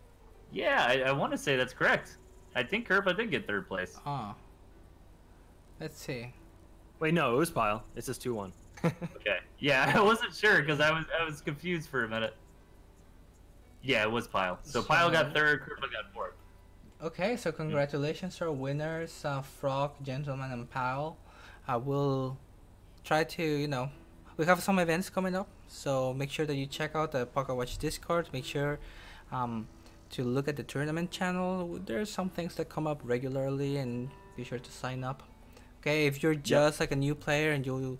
Yeah, I want to say that's correct. I think Kerpa did get 3rd place. Oh. Let's see. Wait, no, it was Pile. It says 2-1. Okay. Yeah, I wasn't sure because I was confused for a minute. Yeah, it was Pile. So Pile got 3rd, Kerpa got 4th. Okay, so congratulations to our winners, Frog, Gentleman, and Pile. I will try to, you know, we have some events coming up, so make sure that you check out the Pocket Watch Discord. Make sure to look at the tournament channel. There's some things that come up regularly, and be sure to sign up. Okay, if you're just like a new player and you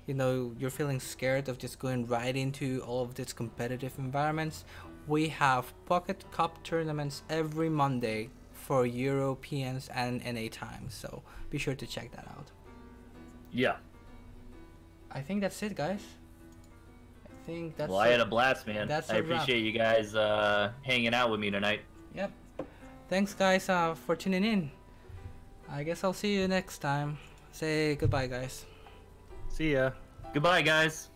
know, you're feeling scared of just going right into all of these competitive environments, we have Pocket Cup tournaments every Monday for Europeans and NA time, so be sure to check that out. Yeah. I think that's it, guys. I think that's Well, I had a blast, man. That's I a wrap. appreciate you guys hanging out with me tonight. Yep. Thanks, guys, for tuning in. I guess I'll see you next time. Say goodbye, guys. See ya. Goodbye, guys.